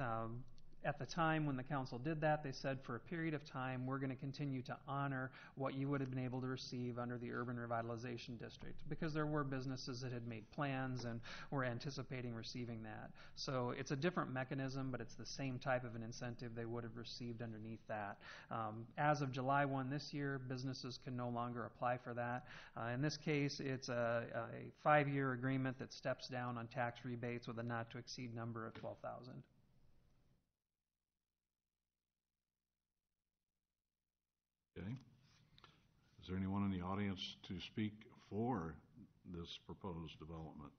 at the time when the council did that, they said for a period of time, we're going to continue to honor what you would have been able to receive under the Urban Revitalization District, because there were businesses that had made plans and were anticipating receiving that. So it's a different mechanism, but it's the same type of an incentive they would have received underneath that. As of July 1 this year, businesses can no longer apply for that. In this case, it's a 5-year agreement that steps down on tax rebates with a not-to-exceed number of $12,000. Okay. Is there anyone in the audience to speak for this proposed development?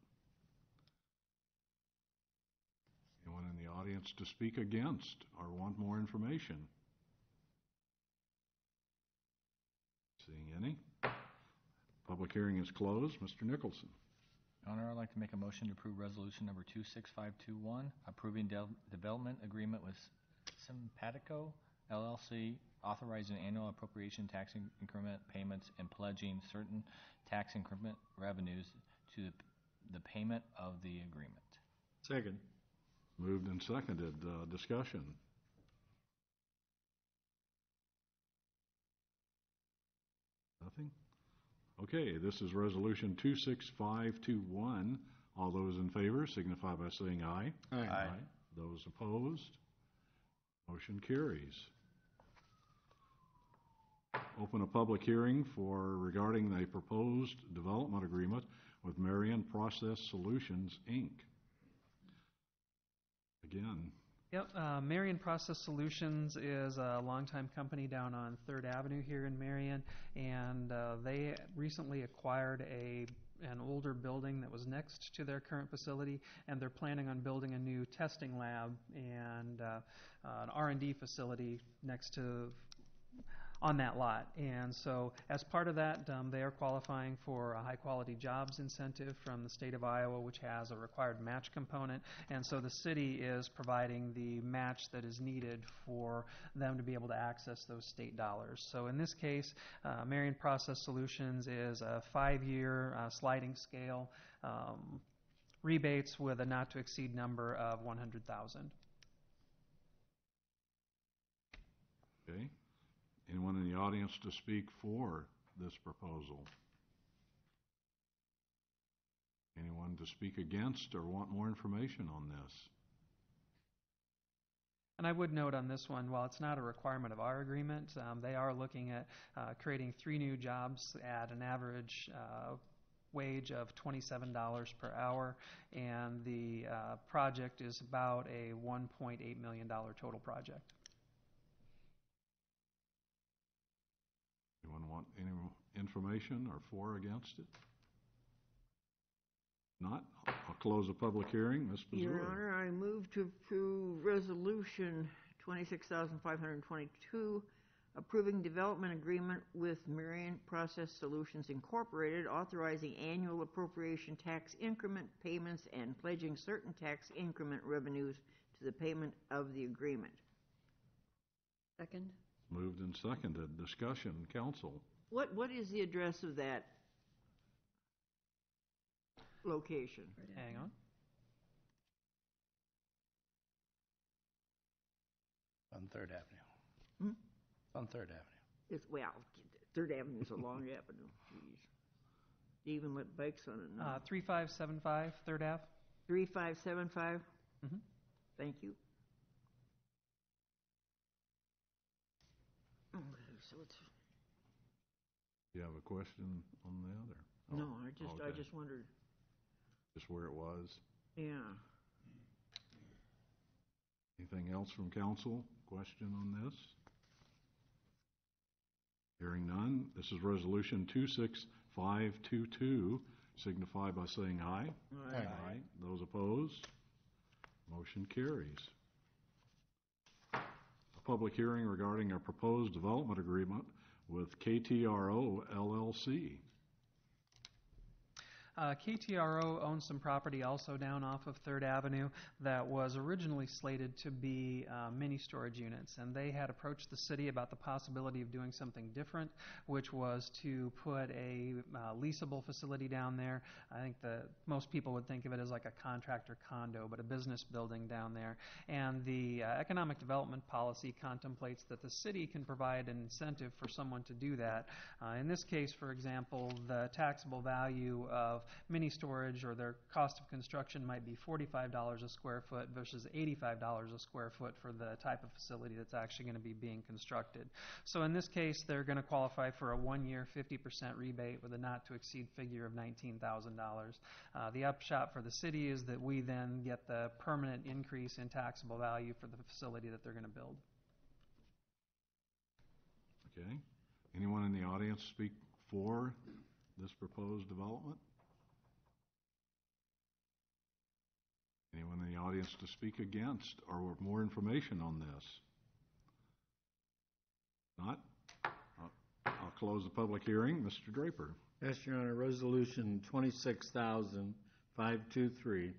Anyone in the audience to speak against or want more information? Seeing any? Public hearing is closed. Mr. Nicholson. Your Honor, I'd like to make a motion to approve resolution number 26521, approving development agreement with Simpatico LLC, authorizing annual appropriation tax increment payments and pledging certain tax increment revenues to the payment of the agreement. Second. Moved and seconded. Discussion. Nothing? Okay, this is resolution 26521. All those in favor signify by saying aye. Aye. Those opposed? Motion carries. Open a public hearing regarding the proposed development agreement with Marion Process Solutions, Inc. Again. Yep, Marion Process Solutions is a longtime company down on 3rd Avenue here in Marion, and they recently acquired an older building that was next to their current facility, and they're planning on building a new testing lab and an R&D facility on that lot. And so as part of that, they are qualifying for a high-quality jobs incentive from the state of Iowa, which has a required match component. And so the city is providing the match that is needed for them to be able to access those state dollars. So in this case, Marion Process Solutions is a 5-year sliding scale rebates with a not-to-exceed number of $100,000. Okay. Anyone in the audience to speak for this proposal? Anyone to speak against or want more information on this? And I would note on this one, while it's not a requirement of our agreement, they are looking at creating 3 new jobs at an average wage of $27 per hour, and the project is about a $1.8 million total project. Anyone want any information or for or against it? Not? I'll close the public hearing. Ms. Pazuri. Your Honor, I move to approve Resolution 26,522, approving development agreement with Marion Process Solutions Incorporated, authorizing annual appropriation tax increment payments and pledging certain tax increment revenues to the payment of the agreement. Second. Moved and seconded. Discussion. Council. What is the address of that location? Hang on. On 3rd Avenue. Hmm? On 3rd Avenue. It's, well, 3rd Avenue is a long avenue. Jeez. They even let bikes on it now. 3575 3rd Ave. 3575? Mm-hmm. Thank you. So it's, Do you have a question on that? Or? no, Oh, I okay. just wondered. Just where it was. Yeah. Anything else from council? Question on this? Hearing none. This is resolution 26522. Signify by saying aye. Aye. Those opposed? Motion carries. A public hearing regarding a proposed development agreement with KTRO LLC. KTRO owns some property also down off of 3rd Avenue that was originally slated to be mini storage units, and they had approached the city about the possibility of doing something different, which was to put a leasable facility down there. I think most people would think of it as like a contractor condo, but a business building down there. And the economic development policy contemplates that the city can provide an incentive for someone to do that. In this case, for example, the taxable value of mini storage or their cost of construction might be $45 a square foot versus $85 a square foot for the type of facility that's actually going to be being constructed. So in this case, they're going to qualify for a 1-year 50% rebate with a not to exceed figure of $19,000. The upshot for the city is that we then get the permanent increase in taxable value for the facility that they're going to build. Okay. Anyone in the audience speak for this proposed development? Anyone in the audience to speak against or with more information on this? Not? I'll close the public hearing. Mr. Draper. Yes, Your Honor. Resolution 26,523,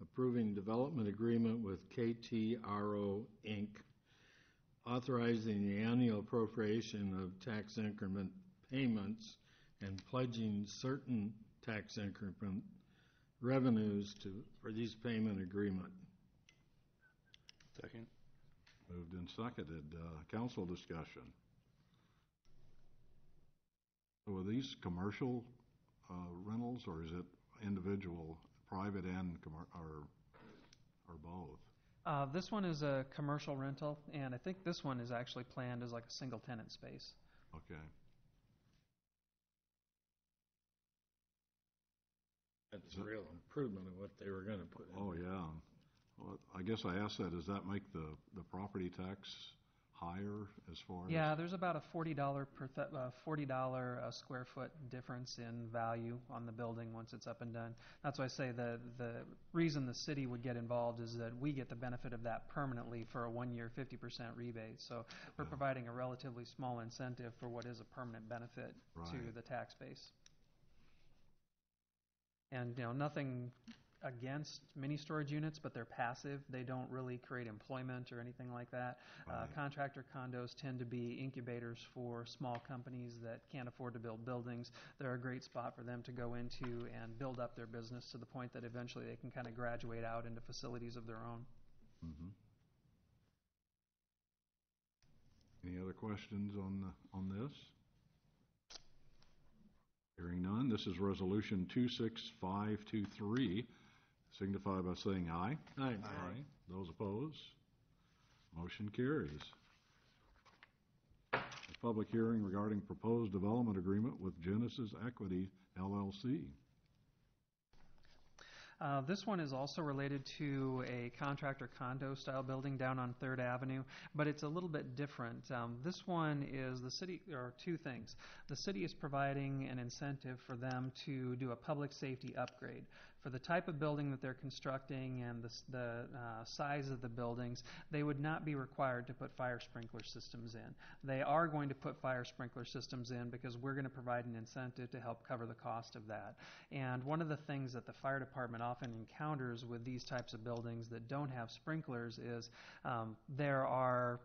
approving development agreement with KTRO, Inc., authorizing the annual appropriation of tax increment payments and pledging certain tax increment revenues for these payment agreement. Second. Moved and seconded. Council discussion. So are these commercial rentals, or is it individual, private and or both? This one is a commercial rental, and I think this one is actually planned as like a single tenant space. Okay. That's a real improvement of what they were going to put in. Oh, yeah. Well, I guess I asked that, does that make the property tax higher as far as? Yeah, there's about a $40 a square foot difference in value on the building once it's up and done. That's why I say the reason the city would get involved is that we get the benefit of that permanently for a 1-year 50% rebate. So we're providing a relatively small incentive for what is a permanent benefit to the tax base. And nothing against mini storage units, but they're passive. They don't really create employment or anything like that. Contractor condos tend to be incubators for small companies that can't afford to build buildings. They're a great spot for them to go into and build up their business to the point that eventually they can kind of graduate out into facilities of their own. Mm-hmm. Any other questions on this? Hearing none, this is Resolution 26523. Signify by saying aye. Aye. Aye. Those opposed? Motion carries. A public hearing regarding proposed development agreement with Genesis Equity, LLC. This one is also related to a contractor condo style building down on 3rd Avenue, but it's a little bit different. This one is the city, or two things. The city is providing an incentive for them to do a public safety upgrade. For the type of building that they're constructing and the size of the buildings, they would not be required to put fire sprinkler systems in. They are going to put fire sprinkler systems in because we're going to provide an incentive to help cover the cost of that. And one of the things that the fire department often encounters with these types of buildings that don't have sprinklers is there are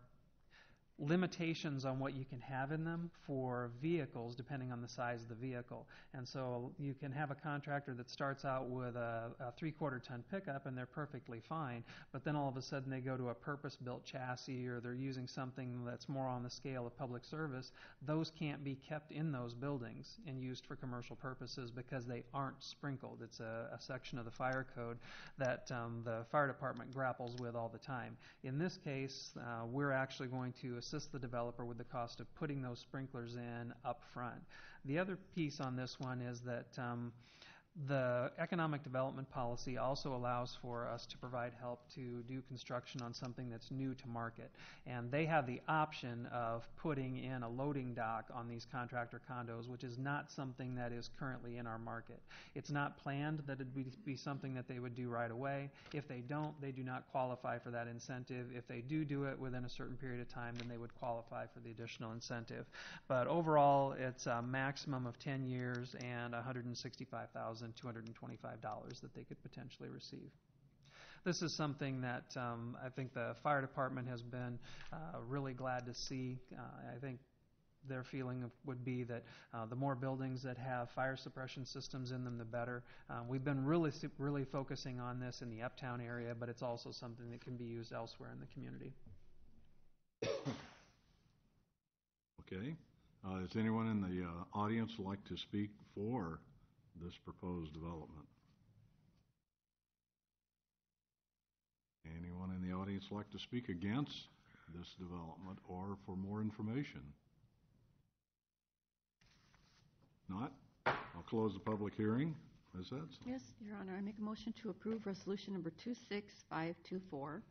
limitations on what you can have in them for vehicles depending on the size of the vehicle. And so you can have a contractor that starts out with a 3/4 ton pickup and they're perfectly fine, but then all of a sudden they go to a purpose-built chassis or they're using something that's more on the scale of public service. Those can't be kept in those buildings and used for commercial purposes because they aren't sprinkled. It's a section of the fire code that the fire department grapples with all the time. In this case, we're actually going to assist the developer with the cost of putting those sprinklers in up front. The other piece on this one is that the economic development policy also allows for us to provide help to do construction on something that's new to market. And they have the option of putting in a loading dock on these contractor condos, which is not something that is currently in our market. It's not planned that it would be something that they would do right away. If they don't, they do not qualify for that incentive. If they do it within a certain period of time, then they would qualify for the additional incentive. But overall, it's a maximum of 10 years and $165,000 $1,225 that they could potentially receive. This is something that I think the fire department has been really glad to see. I think their feeling would be that the more buildings that have fire suppression systems in them, the better. We've been really focusing on this in the uptown area, but it's also something that can be used elsewhere in the community. Okay. Does anyone in the audience like to speak for this proposed development? Anyone in the audience like to speak against this development or for more information? Not? I'll close the public hearing. Is that so? Yes, Your Honor, I make a motion to approve resolution number 26524,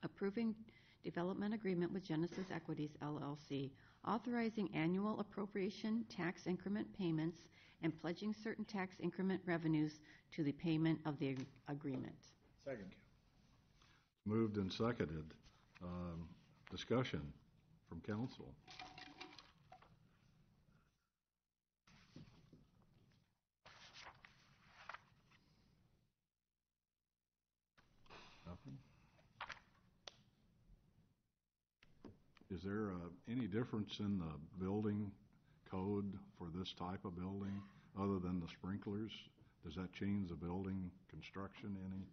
approving development agreement with Genesis Equities LLC, authorizing annual appropriation tax increment payments and pledging certain tax increment revenues to the payment of the agreement. Second. Moved and seconded. Discussion from council. Nothing? Is there any difference in the building code for this type of building other than the sprinklers? Does that change the building construction any?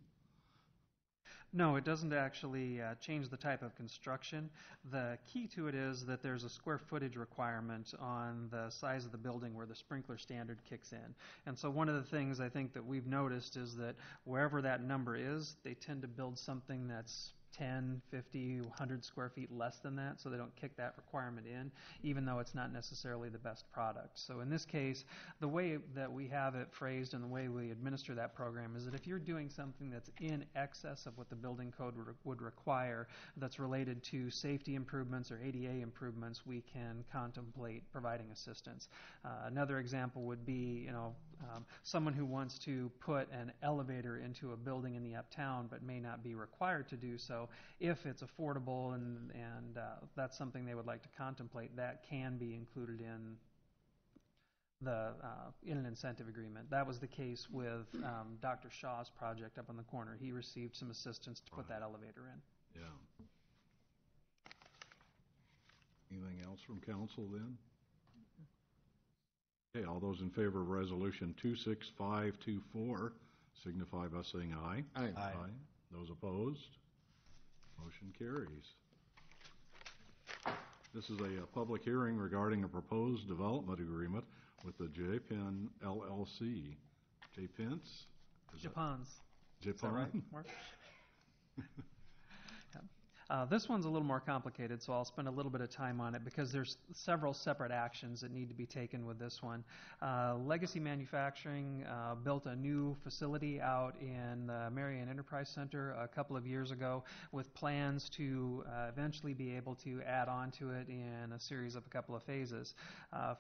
No, it doesn't actually change the type of construction. The key to it is that there's a square footage requirement on the size of the building where the sprinkler standard kicks in. And so one of the things I think that we've noticed is that wherever that number is, they tend to build something that's 10, 50, 100 square feet less than that, so they don't kick that requirement in, even though it's not necessarily the best product. So in this case, the way that we have it phrased and the way we administer that program is that if you're doing something that's in excess of what the building code would require, that's related to safety improvements or ADA improvements, we can contemplate providing assistance. Another example would be, someone who wants to put an elevator into a building in the uptown but may not be required to do so. If it's affordable and that's something they would like to contemplate, that can be included in an incentive agreement. That was the case with Dr. Shaw's project up on the corner. He received some assistance to put that elevator in. Yeah. Anything else from council then? Okay, all those in favor of resolution 26524 signify by saying aye. Aye. Aye. Those opposed? Motion carries. This is a public hearing regarding a proposed development agreement with the J-Pen LLC. J-Pence? Japans. Japan? Is that right, Mark? This one's a little more complicated, so I'll spend a little bit of time on it because there's several separate actions that need to be taken with this one. Legacy Manufacturing built a new facility out in the Marion Enterprise Center a couple of years ago with plans to eventually be able to add on to it in a series of a couple of phases.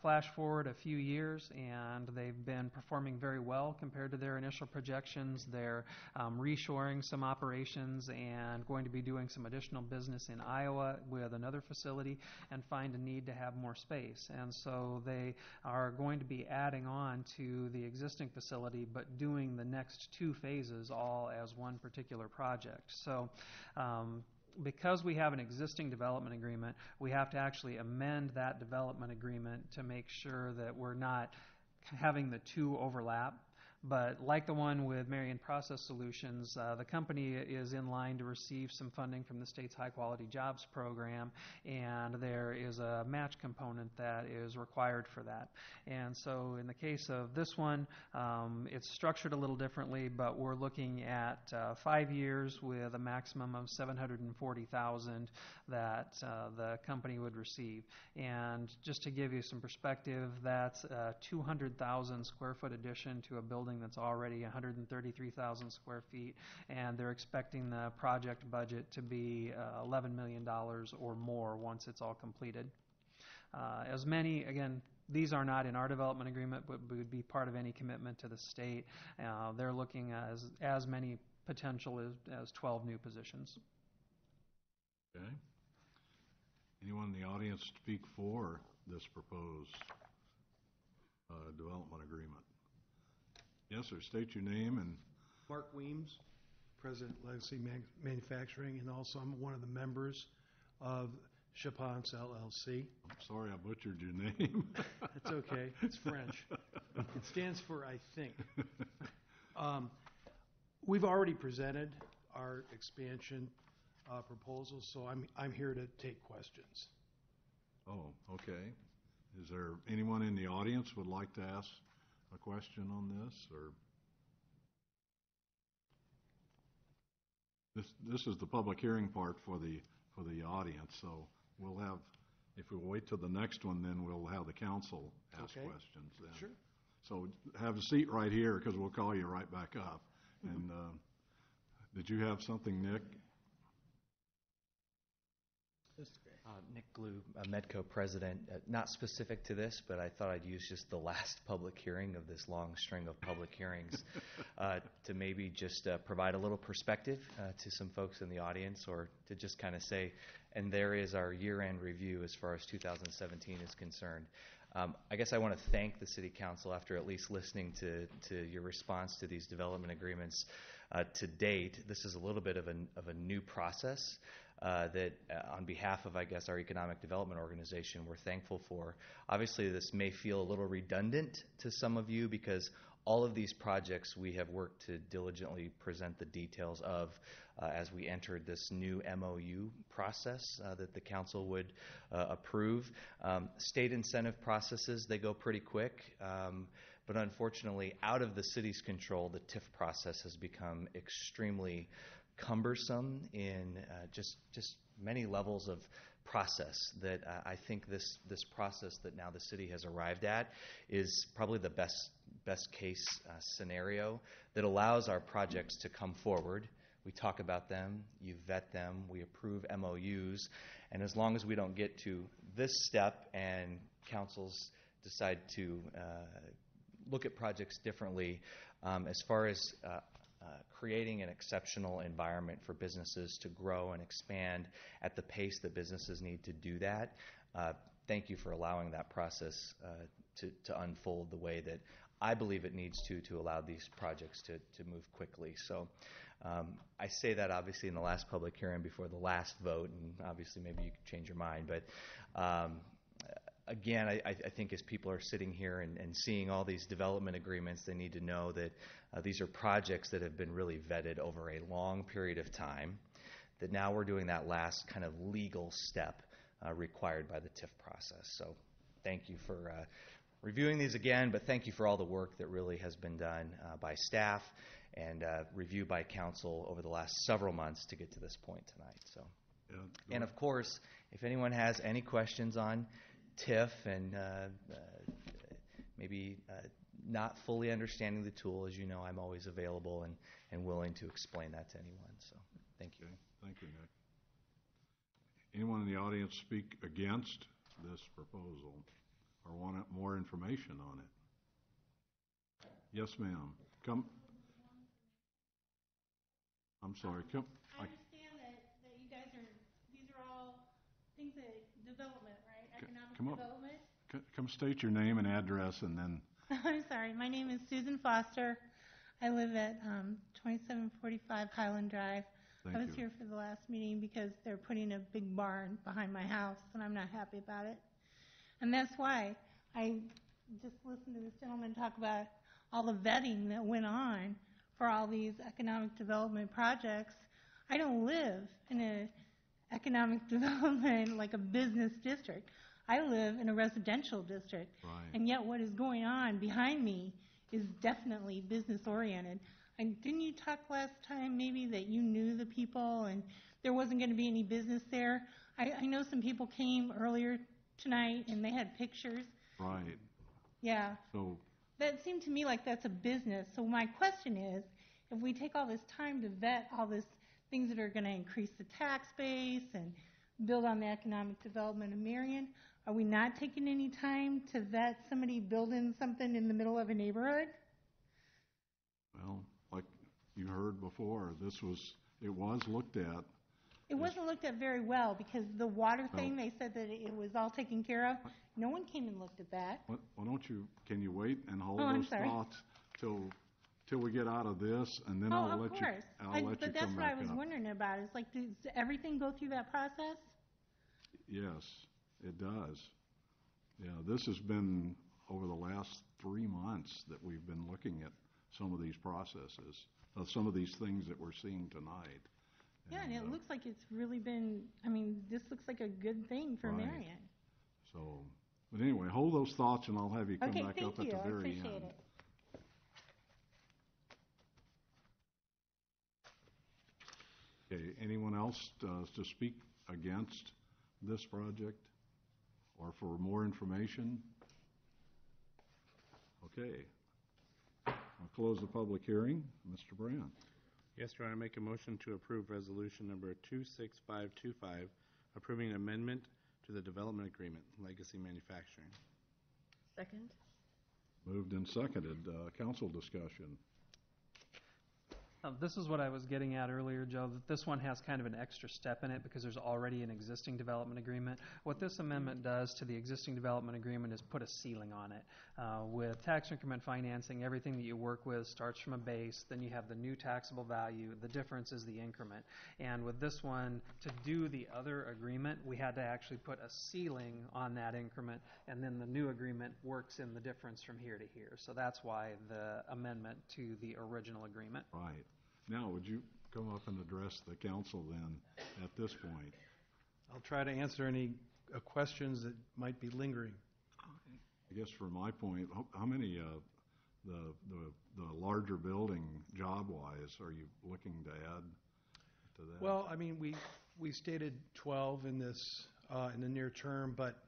Flash forward a few years, and they've been performing very well compared to their initial projections. They're reshoring some operations and going to be doing some additional business in Iowa with another facility and find a need to have more space. And so they are going to be adding on to the existing facility but doing the next two phases all as one particular project. So because we have an existing development agreement, we have to actually amend that development agreement to make sure that we're not having the two overlap. But like the one with Marion Process Solutions, the company is in line to receive some funding from the state's High Quality Jobs Program, and there is a match component that is required for that. And so in the case of this one, it's structured a little differently, but we're looking at 5 years with a maximum of $740,000 that the company would receive. And just to give you some perspective, that's a 200,000 square foot addition to a building that's already 133,000 square feet, and they're expecting the project budget to be $11 million or more once it's all completed. Again, these are not in our development agreement, but would be part of any commitment to the state. They're looking as many potential as 12 new positions. Okay. Anyone in the audience speak for this proposed development agreement? Yes, sir. State your name and... Mark Weems, President Legacy Manufacturing, and also I'm one of the members of Chapons LLC. I'm sorry I butchered your name. That's okay. It's French. It stands for I think. We've already presented our expansion proposal, so I'm here to take questions. Oh, okay. Is there anyone in the audience would like to ask a question on this, or? This is the public hearing part for the audience, so we'll have, if we wait till the next one, then we'll have the council ask questions then. Sure. So have a seat right here, because we'll call you right back up. And did you have something, Nick? Nick Glue, Medco president. Not specific to this, but I thought I'd use just the last public hearing of this long string of public hearings to maybe just provide a little perspective to some folks in the audience, or to just kind of say, and there is our year-end review as far as 2017 is concerned. I guess I want to thank the City Council after at least listening to your response to these development agreements to date. This is a little bit of a new process that on behalf of, I guess, our economic development organization, we're thankful for. Obviously, this may feel a little redundant to some of you because all of these projects we have worked to diligently present the details of as we entered this new MOU process that the council would approve. State incentive processes, they go pretty quick. But unfortunately, out of the city's control, the TIF process has become extremely cumbersome in just many levels of process that I think this process that now the city has arrived at is probably the best case scenario that allows our projects to come forward. We talk about them, you vet them, we approve MOUs, and as long as we don't get to this step and councils decide to look at projects differently, as far as creating an exceptional environment for businesses to grow and expand at the pace that businesses need to do that. Thank you for allowing that process to unfold the way that I believe it needs to allow these projects to move quickly. So I say that obviously in the last public hearing before the last vote, and obviously maybe you could change your mind, but again, I think as people are sitting here and seeing all these development agreements, they need to know that these are projects that have been really vetted over a long period of time, that now we're doing that last kind of legal step required by the TIF process. So thank you for reviewing these again, but thank you for all the work that really has been done by staff and reviewed by council over the last several months to get to this point tonight. So, and of course, if anyone has any questions on TIF and maybe not fully understanding the tool, as you know, I'm always available and willing to explain that to anyone. So thank you. Okay. Thank you, Nick. Anyone in the audience speak against this proposal or want more information on it? Yes, ma'am. Come. I'm sorry. Come. I understand that you guys these are all things that development, right? Economic come development. Come state your name and address and then. I'm sorry. My name is Susan Foster. I live at 2745 Highland Drive. I was here for the last meeting because they're putting a big barn behind my house, and I'm not happy about it. And that's why I just listened to this gentleman talk about all the vetting that went on for all these economic development projects. I don't live in an economic development like a business district. I live in a residential district. Right. And yet what is going on behind me is definitely business oriented. And didn't you talk last time maybe that you knew the people and there wasn't going to be any business there? I know some people came earlier tonight and they had pictures. Right. Yeah. So that seemed to me like that's a business. So my question is, if we take all this time to vet all these things that are going to increase the tax base and build on the economic development of Marion, are we not taking any time to vet somebody building something in the middle of a neighborhood? Well, like you heard before, it was looked at. It wasn't looked at very well because the water thing, they said that it was all taken care of. No one came and looked at that. Why don't you, can you wait and hold I'm those sorry. thoughts till till we get out of this, and then Oh, I'll of let you, course. I'll let you But that's come what I back was up. wondering about, is like, does everything go through that process? Yes, it does. Yeah, this has been over the last 3 months that we've been looking at some of these processes, some of these things that we're seeing tonight. Yeah, and it looks like it's really been, I mean, this looks like a good thing for Right. Marion. So, but anyway, hold those thoughts, and I'll have you come Okay, back up thank at you. the I very appreciate end. it. Okay, anyone else to speak against this project or for more information? Okay. I'll close the public hearing. Mr. Brand. Yes, Your Honor, make a motion to approve resolution number 26525, approving an amendment to the development agreement, Legacy Manufacturing. Second? Moved and seconded. Council discussion. This is what I was getting at earlier, Joe, that this one has kind of an extra step in it because there's already an existing development agreement. What this amendment does to the existing development agreement is put a ceiling on it. With tax increment financing, everything that you work with starts from a base, then you have the new taxable value. The difference is the increment. And with this one, to do the other agreement, we had to actually put a ceiling on that increment, and then the new agreement works in the difference from here to here. So that's why the amendment to the original agreement. Right. Now, would you come up and address the council then at this point? I'll try to answer any questions that might be lingering. I guess from my point, how many the larger building job-wise are you looking to add to that? Well, I mean, we stated 12 in this, in the near term, but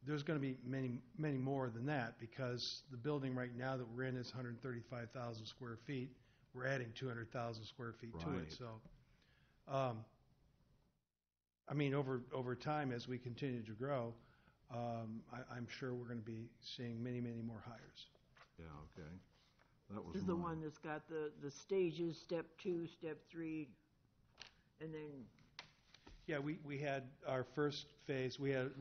there's going to be many more than that, because the building right now that we're in is 135,000 square feet. We're adding 200,000 square feet to it. So, I mean, over time, as we continue to grow, I'm sure we're going to be seeing many more hires. Yeah, okay. That was This is the one that's got the stages, step 2, step 3, and then. Yeah, we had our first phase. The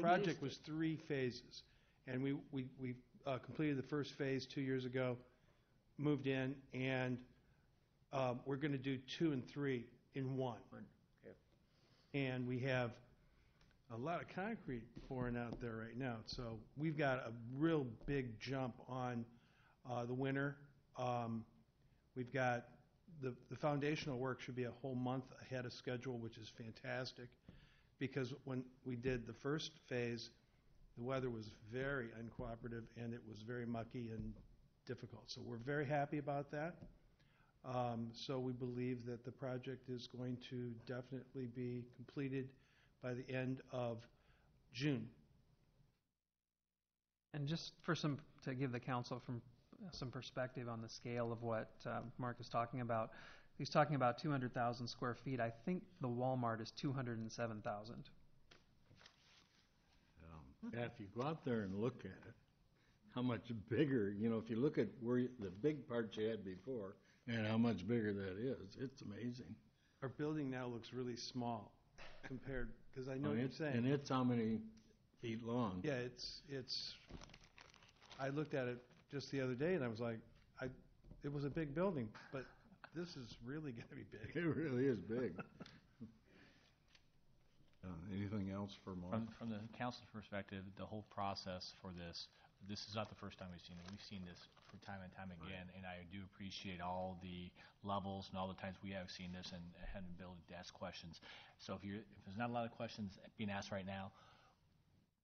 project was 3 phases, and we completed the first phase 2 years ago, moved in, and we're going to do 2 and 3 in one. And we have a lot of concrete pouring out there right now, so we've got a real big jump on the winter. We've got the foundational work should be a whole month ahead of schedule, which is fantastic, because when we did the first phase, the weather was very uncooperative and it was very mucky and difficult. So we're very happy about that. So we believe that the project is going to definitely be completed by the end of June. And just to give the council some perspective on the scale of what Mark is talking about, he's talking about 200,000 square feet. I think the Walmart is 207,000. Yeah, if you go out there and look at it, how much bigger, if you look at where the big parts you had before and how much bigger that is, it's amazing. Our building now looks really small compared, because I know what you're saying. And it's how many feet long? Yeah, it's. I looked at it just the other day, and I was like, it was a big building, but this is really going to be big. It really is big. Anything else for Mark? From the council's perspective, the whole process for this is not the first time we've seen it. We've seen this for time and time again, and I do appreciate all the levels and all the times we have seen this and had the ability to ask questions. So if there's not a lot of questions being asked right now,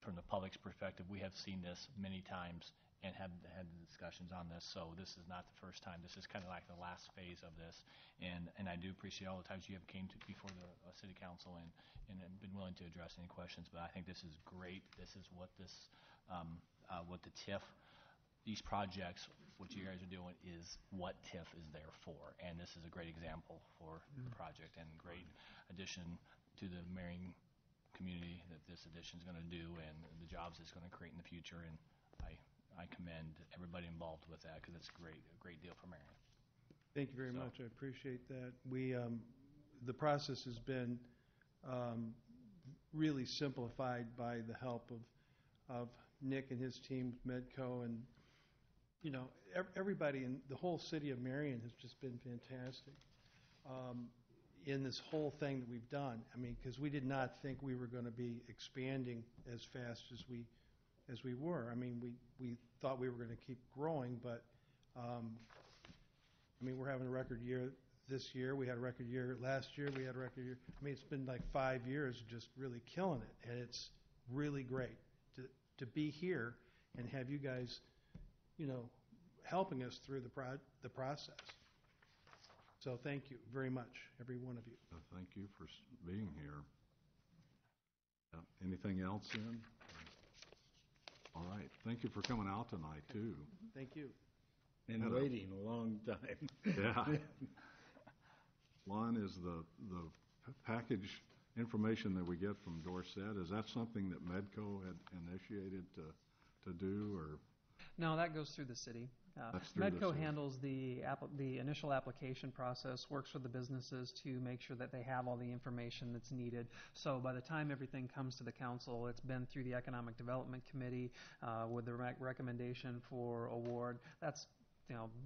from the public's perspective, we have seen this many times and had the discussions on this. So this is not the first time. This is kind of like the last phase of this, and I do appreciate all the times you have came to before the city council and been willing to address any questions. But I think this is great. This is what what the TIF, these projects, what you guys are doing, is what TIF is there for. And this is a great example for the project and great addition to the Marion community that this addition is going to do and the jobs it's going to create in the future. And I commend everybody involved with that, because it's a great deal for Marion. Thank you very much. I appreciate that. The process has been really simplified by the help of Nick and his team, Medco, and everybody in the whole city of Marion has just been fantastic in this whole thing that we've done. I mean, because we did not think we were going to be expanding as fast as we were. I mean, we thought we were going to keep growing, but I mean, we're having a record year this year. We had a record year last year. We had a record year. I mean, it's been like 5 years just really killing it, and it's really great to be here and have you guys, helping us through the process. So thank you very much, every one of you. Thank you for being here. Anything else in? All right. Thank you for coming out tonight, too. Thank you. And waiting a long time. Yeah. One is the package information that we get from Dorset. Is that something that Medco had initiated to do, or? No, that goes through the city. That's through the Medco city. handles the initial application process, works with the businesses to make sure that they have all the information that's needed. So by the time everything comes to the council, it's been through the Economic Development Committee with the recommendation for award. That's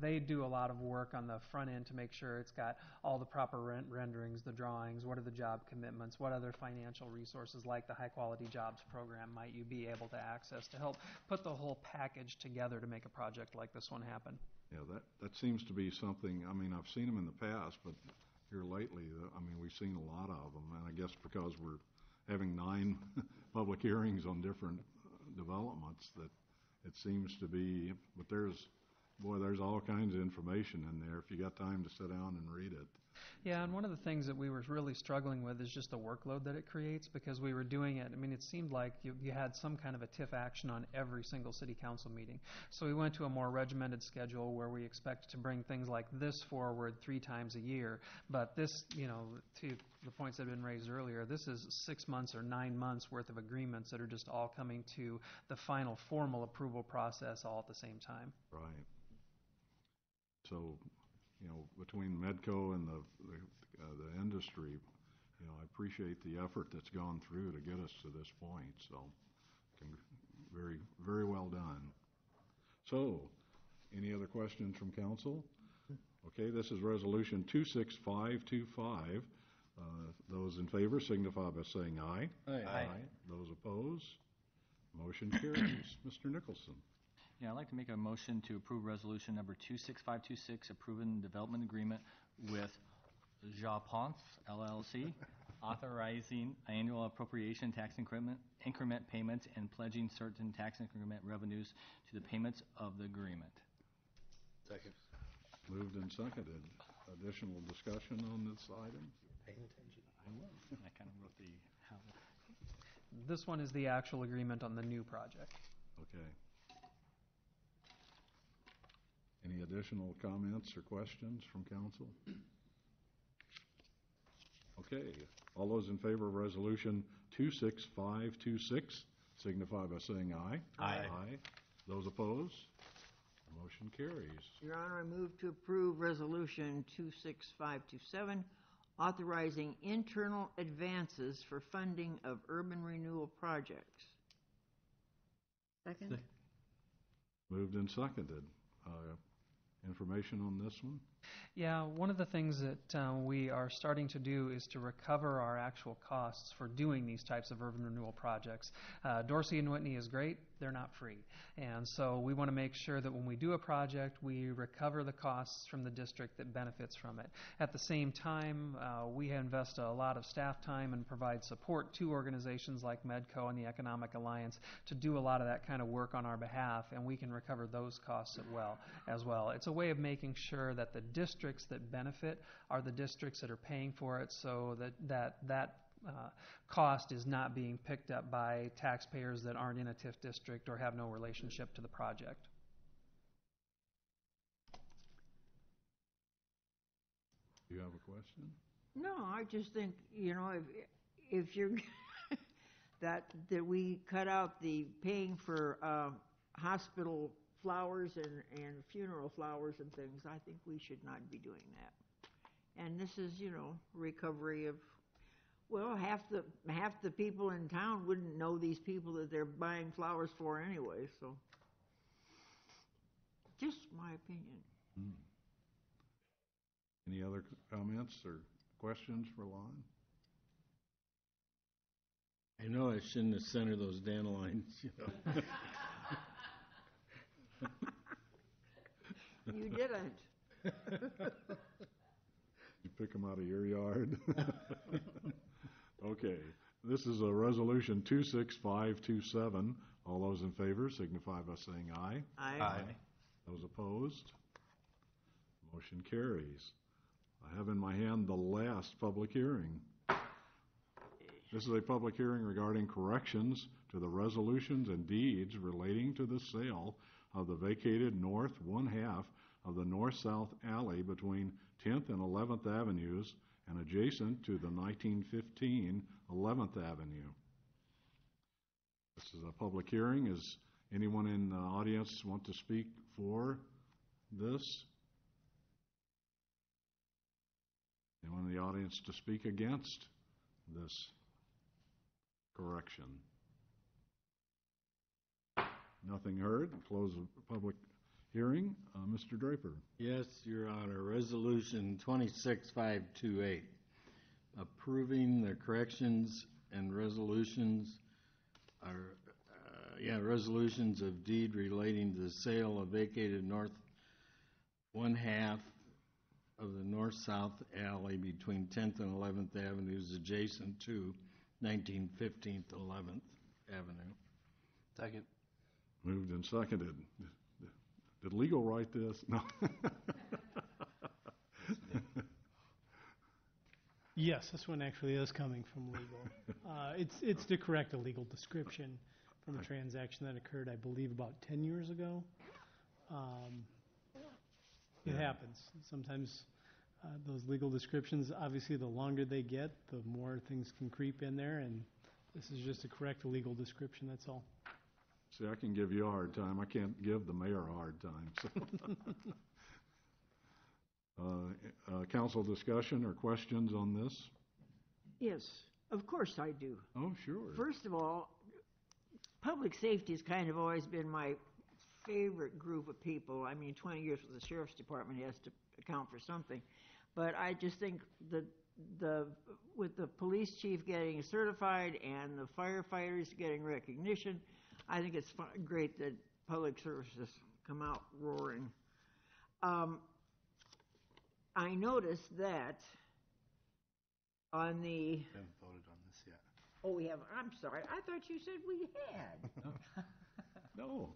they do a lot of work on the front end to make sure it's got all the proper renderings, the drawings, what are the job commitments, what other financial resources like the High Quality Jobs Program might you be able to access to help put the whole package together to make a project like this one happen. Yeah, that seems to be something, I mean, I've seen them in the past, but here lately, I mean, we've seen a lot of them, and I guess because we're having 9 public hearings on different developments, that it seems to be, but there's all kinds of information in there if you got time to sit down and read it. Yeah, and one of the things that we were really struggling with is just the workload that it creates, because we were doing it. I mean, it seemed like you had some kind of a TIF action on every single city council meeting. So we went to a more regimented schedule where we expect to bring things like this forward 3 times a year. But this, to the points that have been raised earlier, this is 6 months or 9 months worth of agreements that are just all coming to the final formal approval process all at the same time. Right. So, between Medco and the industry, I appreciate the effort that's gone through to get us to this point. So, very, very well done. So, any other questions from council? Okay, this is Resolution 26525. Those in favor signify by saying aye. Aye. Those opposed, motion carries. Mr. Nicholson. Yeah, I'd like to make a motion to approve resolution number 26526, approving development agreement with Japons LLC, authorizing annual appropriation tax increment payments and pledging certain tax increment revenues to the payments of the agreement. Second. Moved and seconded. Additional discussion on this item? Paying attention. I will. I kind of wrote the how. This one is the actual agreement on the new project. Okay. Any additional comments or questions from council? Okay. All those in favor of Resolution 26526 signify by saying aye. Aye. Aye. Those opposed? Motion carries. Your Honor, I move to approve Resolution 26527, authorizing internal advances for funding of urban renewal projects. Second? Moved and seconded. Information on this one? Yeah, one of the things that we are starting to do is to recover our actual costs for doing these types of urban renewal projects. Dorsey and Whitney is great. They're not free. And so we want to make sure that when we do a project, we recover the costs from the district that benefits from it. At the same time, we invest a lot of staff time and provide support to organizations like Medco and the Economic Alliance to do a lot of that kind of work on our behalf, and we can recover those costs as well. It's a way of making sure that the districts that benefit are the districts that are paying for it, so that cost is not being picked up by taxpayers that aren't in a TIF district or have no relationship to the project. Do you have a question? No, I just think, if you're that we cut out the paying for hospital flowers and funeral flowers and things, I think we should not be doing that. And this is, recovery of, well, half the people in town wouldn't know these people that they're buying flowers for anyway, so. Just my opinion. Hmm. Any other comments or questions for Lon? I know I shouldn't have sent her those dandelions, you know. You didn't. You pick them out of your yard? Okay, this is a resolution 26527. All those in favor signify by saying aye. Aye. Those opposed? Motion carries. I have in my hand the last public hearing. This is a public hearing regarding corrections to the resolutions and deeds relating to the sale of the vacated north one-half of the north-south alley between 10th and 11th Avenues and adjacent to the 1915 11th Avenue. This is a public hearing. Is anyone in the audience want to speak for this? Anyone in the audience to speak against this correction? Nothing heard. Close the public hearing. Mr. Draper. Yes, Your Honor. Resolution 26528, approving the corrections and resolutions resolutions of deed relating to the sale of vacated north one-half of the north-south alley between 10th and 11th Avenues adjacent to 1915th 11th Avenue. Second. Moved and seconded. Did legal write this? No. Yes, this one actually is coming from legal. It's to correct a legal description from a transaction that occurred, I believe, about 10 years ago. It happens. Sometimes those legal descriptions, obviously, the longer they get, the more things can creep in there, and this is just to correct a legal description, that's all. See, I can give you a hard time. I can't give the mayor a hard time. So. Council discussion or questions on this? Yes, of course I do. Oh, sure. First of all, public safety has kind of always been my favorite group of people. I mean, 20 years with the sheriff's department has to account for something. But I just think with the police chief getting certified and the firefighters getting recognition, I think it's great that public services come out roaring. I noticed that on the... We haven't voted on this yet. Oh, we have. I'm sorry. I thought you said we had. No.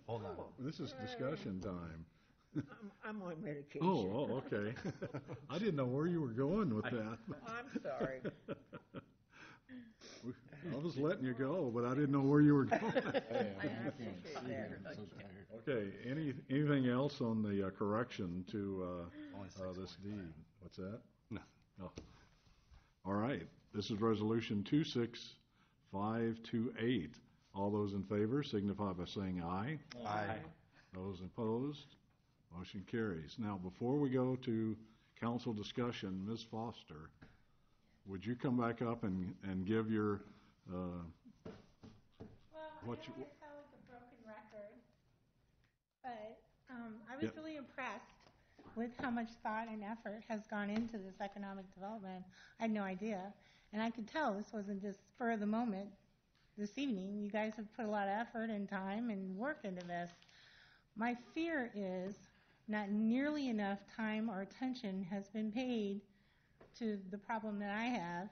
Hold on. This is discussion time. I'm on medication. Oh, okay. I didn't know where you were going with that. I'm sorry. I was letting you go, but I didn't know where you were going. Okay, anything else on the correction to this deed? What's that? No. Oh. All right, this is resolution 26528. All those in favor signify by saying aye. Aye. Those opposed, motion carries. Now, before we go to council discussion, Ms. Foster, would you come back up and give your what you... I sound like a broken record, but I was really impressed with how much thought and effort has gone into this economic development. I had no idea, and I could tell this wasn't just spur of the moment this evening. You guys have put a lot of effort and time and work into this. My fear is not nearly enough time or attention has been paid to the problem that I have,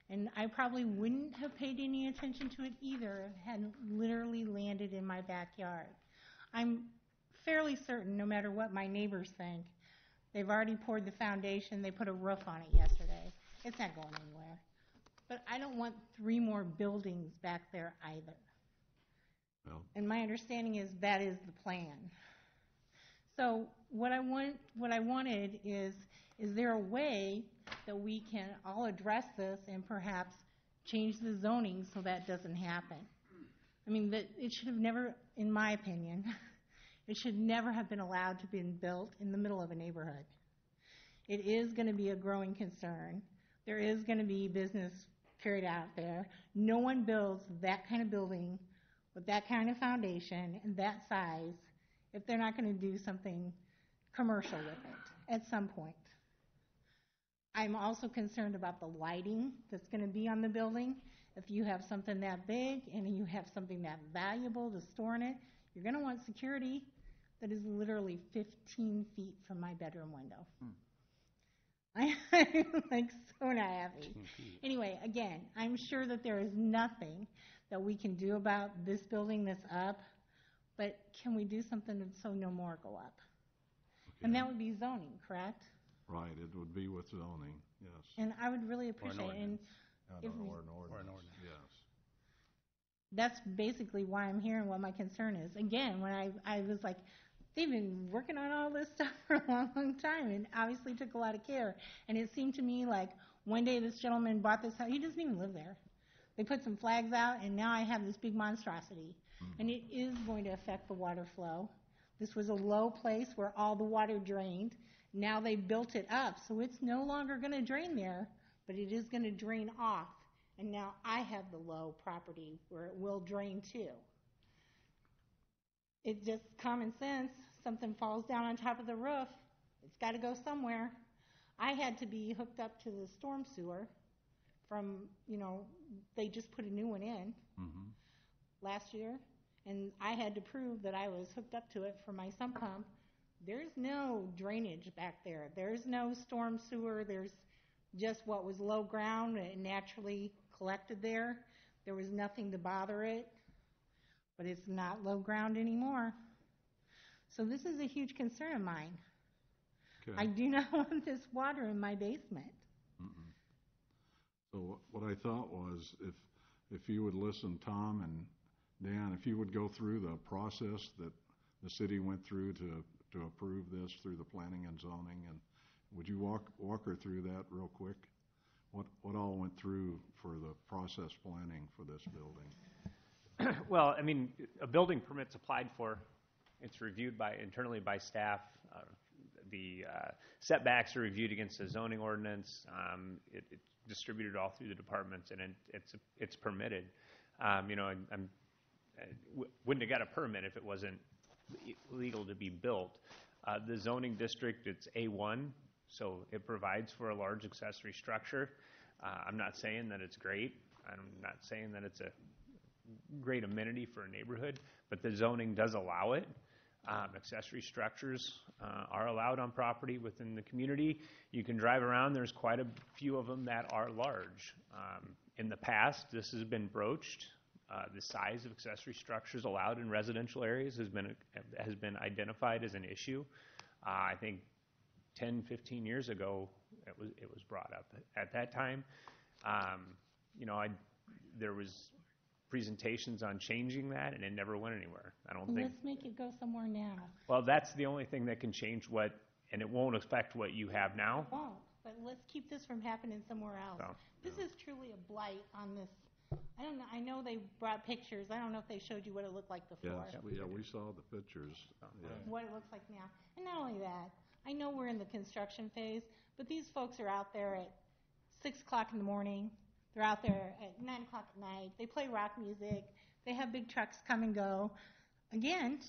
and I probably wouldn't have paid any attention to it either if it hadn't literally landed in my backyard. I'm fairly certain, no matter what my neighbors think, they've already poured the foundation, they put a roof on it yesterday. It's not going anywhere. But I don't want 3 more buildings back there either. Well. And my understanding is that is the plan. So what I wanted is there a way that we can all address this and perhaps change the zoning so that doesn't happen? I mean, it should have never, in my opinion, it should never have been allowed to be built in the middle of a neighborhood. It is going to be a growing concern. There is going to be business carried out there. No one builds that kind of building with that kind of foundation and that size if they're not going to do something commercial with it at some point. I'm also concerned about the lighting that's going to be on the building. If you have something that big and you have something that valuable to store in it, you're going to want security that is literally 15 feet from my bedroom window. I'm like so not happy. Anyway, again, I'm sure that there is nothing that we can do about this building that's up, but can we do something so no more go up? Okay. And that would be zoning, correct? Right, it would be with zoning, yes. And I would really appreciate it. And if or an ordinance, yes. That's basically why I'm here and what my concern is. Again, when I was like, they've been working on all this stuff for a long, long time, and obviously took a lot of care. And it seemed to me like one day this gentleman bought this house. He doesn't even live there. They put some flags out, and now I have this big monstrosity. And it is going to affect the water flow. This was a low place where all the water drained. Now they built it up, so it's no longer going to drain there, but it is going to drain off. And now I have the low property where it will drain too. It's just common sense. Something falls down on top of the roof, it's got to go somewhere. I had to be hooked up to the storm sewer from, they just put a new one in last year, and I had to prove that I was hooked up to it for my sump pump. There's no drainage back there. There's no storm sewer. There's just what was low ground and naturally collected there. There was nothing to bother it, but it's not low ground anymore. So this is a huge concern of mine. Okay. I do not want this water in my basement. So what I thought was if you would listen, Tom and Dan, if you would go through the process that the city went through to approve this through the planning and zoning, and would you walk her through that real quick? What all went through for the process planning for this building? Well, I mean, a building permit's applied for. It's reviewed internally by staff. The setbacks are reviewed against the zoning ordinance. It's distributed all through the departments, and it's permitted. I wouldn't have got a permit if it wasn't legal to be built. The zoning district, it's A1, so it provides for a large accessory structure. I'm not saying that it's great. I'm not saying that it's a great amenity for a neighborhood, but the zoning does allow it. Accessory structures are allowed on property within the community. You can drive around. There's quite a few of them that are large. In the past, this has been broached. The size of accessory structures allowed in residential areas has been identified as an issue. I think 10, 15 years ago, it was brought up. At that time, there was presentations on changing that, and it never went anywhere. I don't think. Let's make it go somewhere now. Well, that's the only thing that can change and it won't affect what you have now. It won't, but let's keep this from happening somewhere else. So, this is truly a blight on this. I don't know. I know they brought pictures. I don't know if they showed you what it looked like before. Yes, we saw the pictures. What it looks like now. And not only that, I know we're in the construction phase, but these folks are out there at 6 o'clock in the morning. They're out there at 9 o'clock at night. They play rock music. They have big trucks come and go. Again,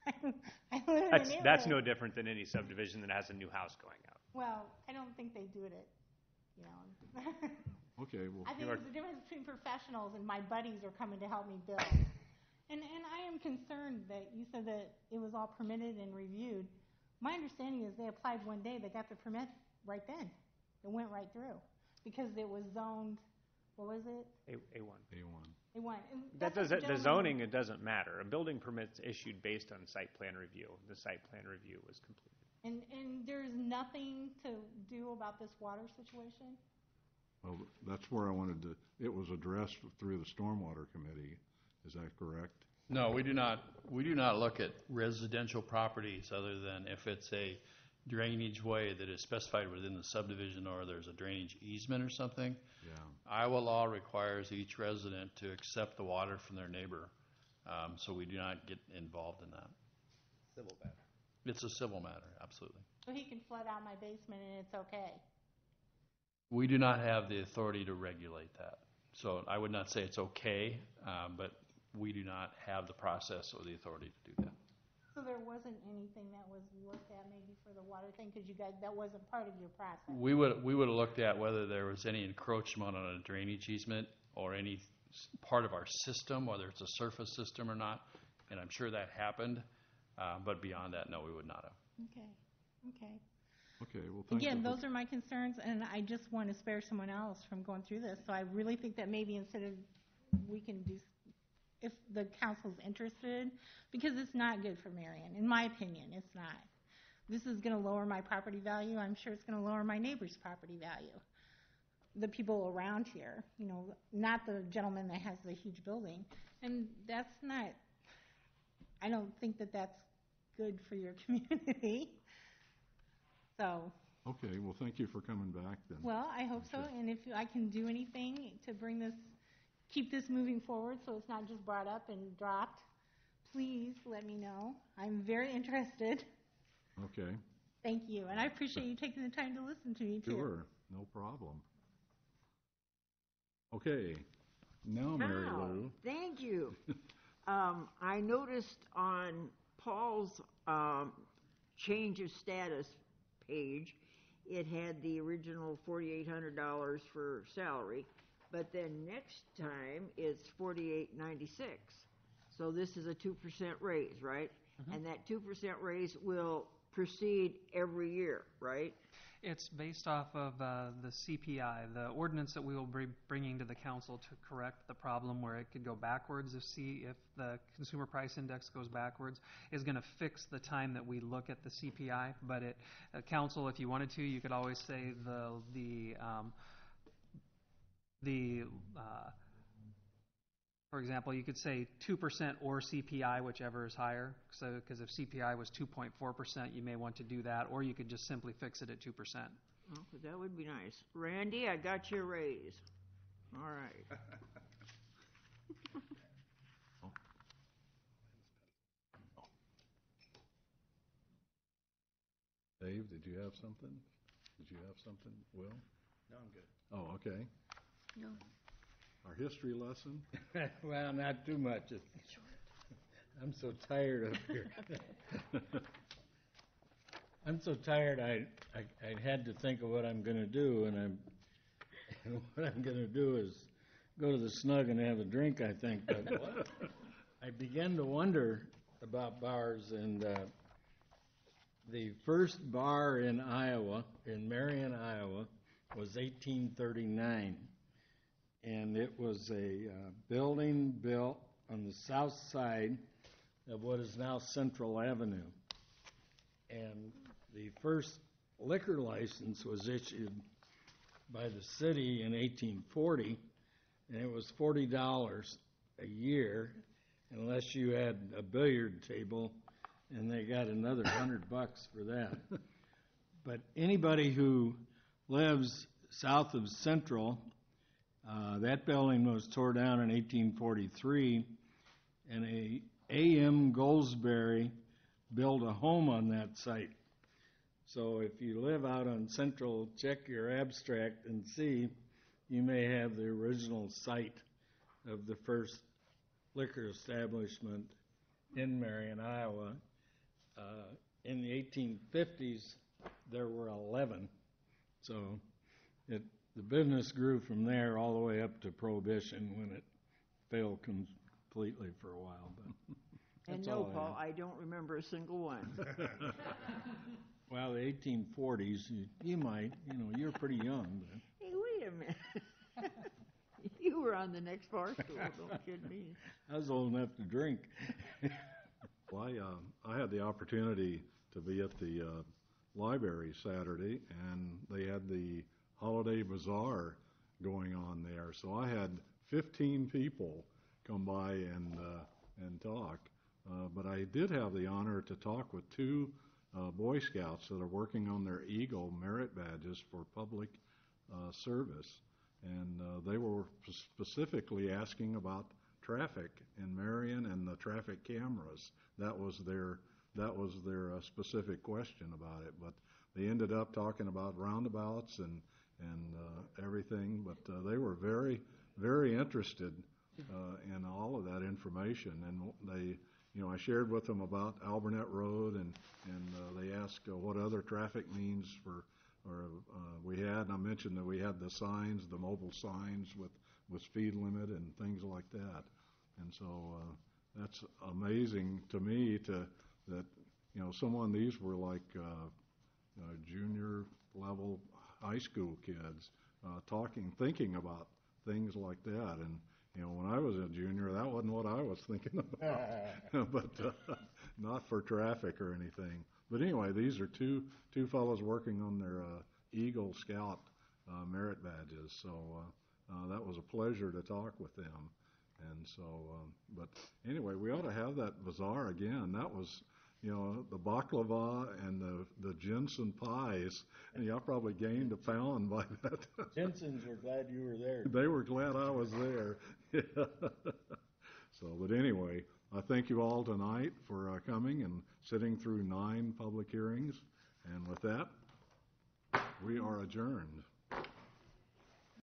I live in an area. That's no different than any subdivision that has a new house going up. Well, I don't think they do it Okay, well. I think there's a difference between professionals and my buddies are coming to help me build. And I am concerned that you said that it was all permitted and reviewed. My understanding is they applied one day, they got the permit right then. It went right through because it was zoned, what was it? A1. A1. The zoning, it doesn't matter. A building permit's issued based on site plan review. The site plan review was completed. And there's nothing to do about this water situation? Well, that's where I wanted to, it was addressed through the Stormwater Committee. Is that correct? No, we do not look at residential properties other than if it's a drainage way that is specified within the subdivision or there's a drainage easement or something. Yeah. Iowa law requires each resident to accept the water from their neighbor, so we do not get involved in that. Civil matter. It's a civil matter, absolutely. So he can flood out my basement and it's okay? We do not have the authority to regulate that. So I would not say it's okay, but we do not have the process or the authority to do that. So there wasn't anything that was looked at maybe for the water thing, because you guys, that wasn't part of your process? We would have looked at whether there was any encroachment on a drainage easement or any part of our system, whether it's a surface system or not, and I'm sure that happened. But beyond that, no, we would not have. Okay, okay. Okay, well, thank you. Again, those are my concerns, and I just want to spare someone else from going through this. So I really think that maybe instead of, we can do, if the council's interested, because it's not good for Marion, in my opinion, it's not. This is going to lower my property value. I'm sure it's going to lower my neighbor's property value. The people around here, you know, not the gentleman that has the huge building. And that's not, I don't think that that's good for your community. So. Okay, well, thank you for coming back then. Well, I hope so, and if I can do anything to bring this, keep this moving forward so it's not just brought up and dropped, please let me know. I'm very interested. Okay. Thank you, and I appreciate you taking the time to listen to me, too. Sure, no problem. Okay, now, Mary Lou. Thank you. I noticed on Paul's change of status page, it had the original $4,800 for salary, but then next time it's $4,896. So this is a 2% raise, right? Mm-hmm. And that 2% raise will proceed every year, right? It's based off of the CPI, the ordinance that we will be bringing to the council to correct the problem where it could go backwards if the consumer price index goes backwards, is going to fix the time that we look at the CPI. But council, if you wanted to, you could always say for example, you could say 2% or CPI, whichever is higher. So, because if CPI was 2.4%, you may want to do that, or you could just simply fix it at 2%. Oh, that would be nice. Randy, I got your raise. All right. Dave, did you have something? Did you have something, Will? No, I'm good. Oh, okay. No. Our history lesson? Well, not too much. I'm so tired up here. I'm so tired. I had to think of what I'm going to do, and what I'm going to do is go to the Snug and have a drink, I think. But I began to wonder about bars, and the first bar in Iowa, in Marion, Iowa, was 1839. And it was a building built on the south side of what is now Central Avenue. And the first liquor license was issued by the city in 1840, and it was $40 a year, unless you had a billiard table, and they got another $100 for that. But anybody who lives south of Central, that building was tore down in 1843, and A.M. Goldsberry built a home on that site. So if you live out on Central, check your abstract and see, you may have the original site of the first liquor establishment in Marion, Iowa. In the 1850s, there were 11. So the business grew from there all the way up to Prohibition, when it failed completely for a while. But And no, Paul, I don't remember a single one. Well, the 1840s, you might, you're pretty young. But. Hey, wait a minute. You were on the next bar stool, don't kid me. I was old enough to drink. Well, I had the opportunity to be at the library Saturday, and they had the holiday bazaar going on there. So I had 15 people come by and talk. But I did have the honor to talk with two Boy Scouts that are working on their Eagle merit badges for public service. And they were specifically asking about traffic in Marion and the traffic cameras. That was their specific question about it. But they ended up talking about roundabouts and everything. But they were very, very interested in all of that information. And they, I shared with them about Albernet Road, and they asked what other traffic means we had, and I mentioned that we had the signs, the mobile signs with speed limit and things like that. And so that's amazing to me that these were like junior level high school kids thinking about things like that. And when I was a junior, that wasn't what I was thinking about, but not for traffic or anything. But anyway, these are two fellows working on their Eagle Scout merit badges. So that was a pleasure to talk with them. And so, but anyway, we ought to have that bazaar again. That was, the baklava and the ginseng pies. And I probably gained a pound by that. Jensen's were glad you were there. They were glad I was there. So, but anyway, I thank you all tonight for coming and sitting through 9 public hearings. And with that, we are adjourned.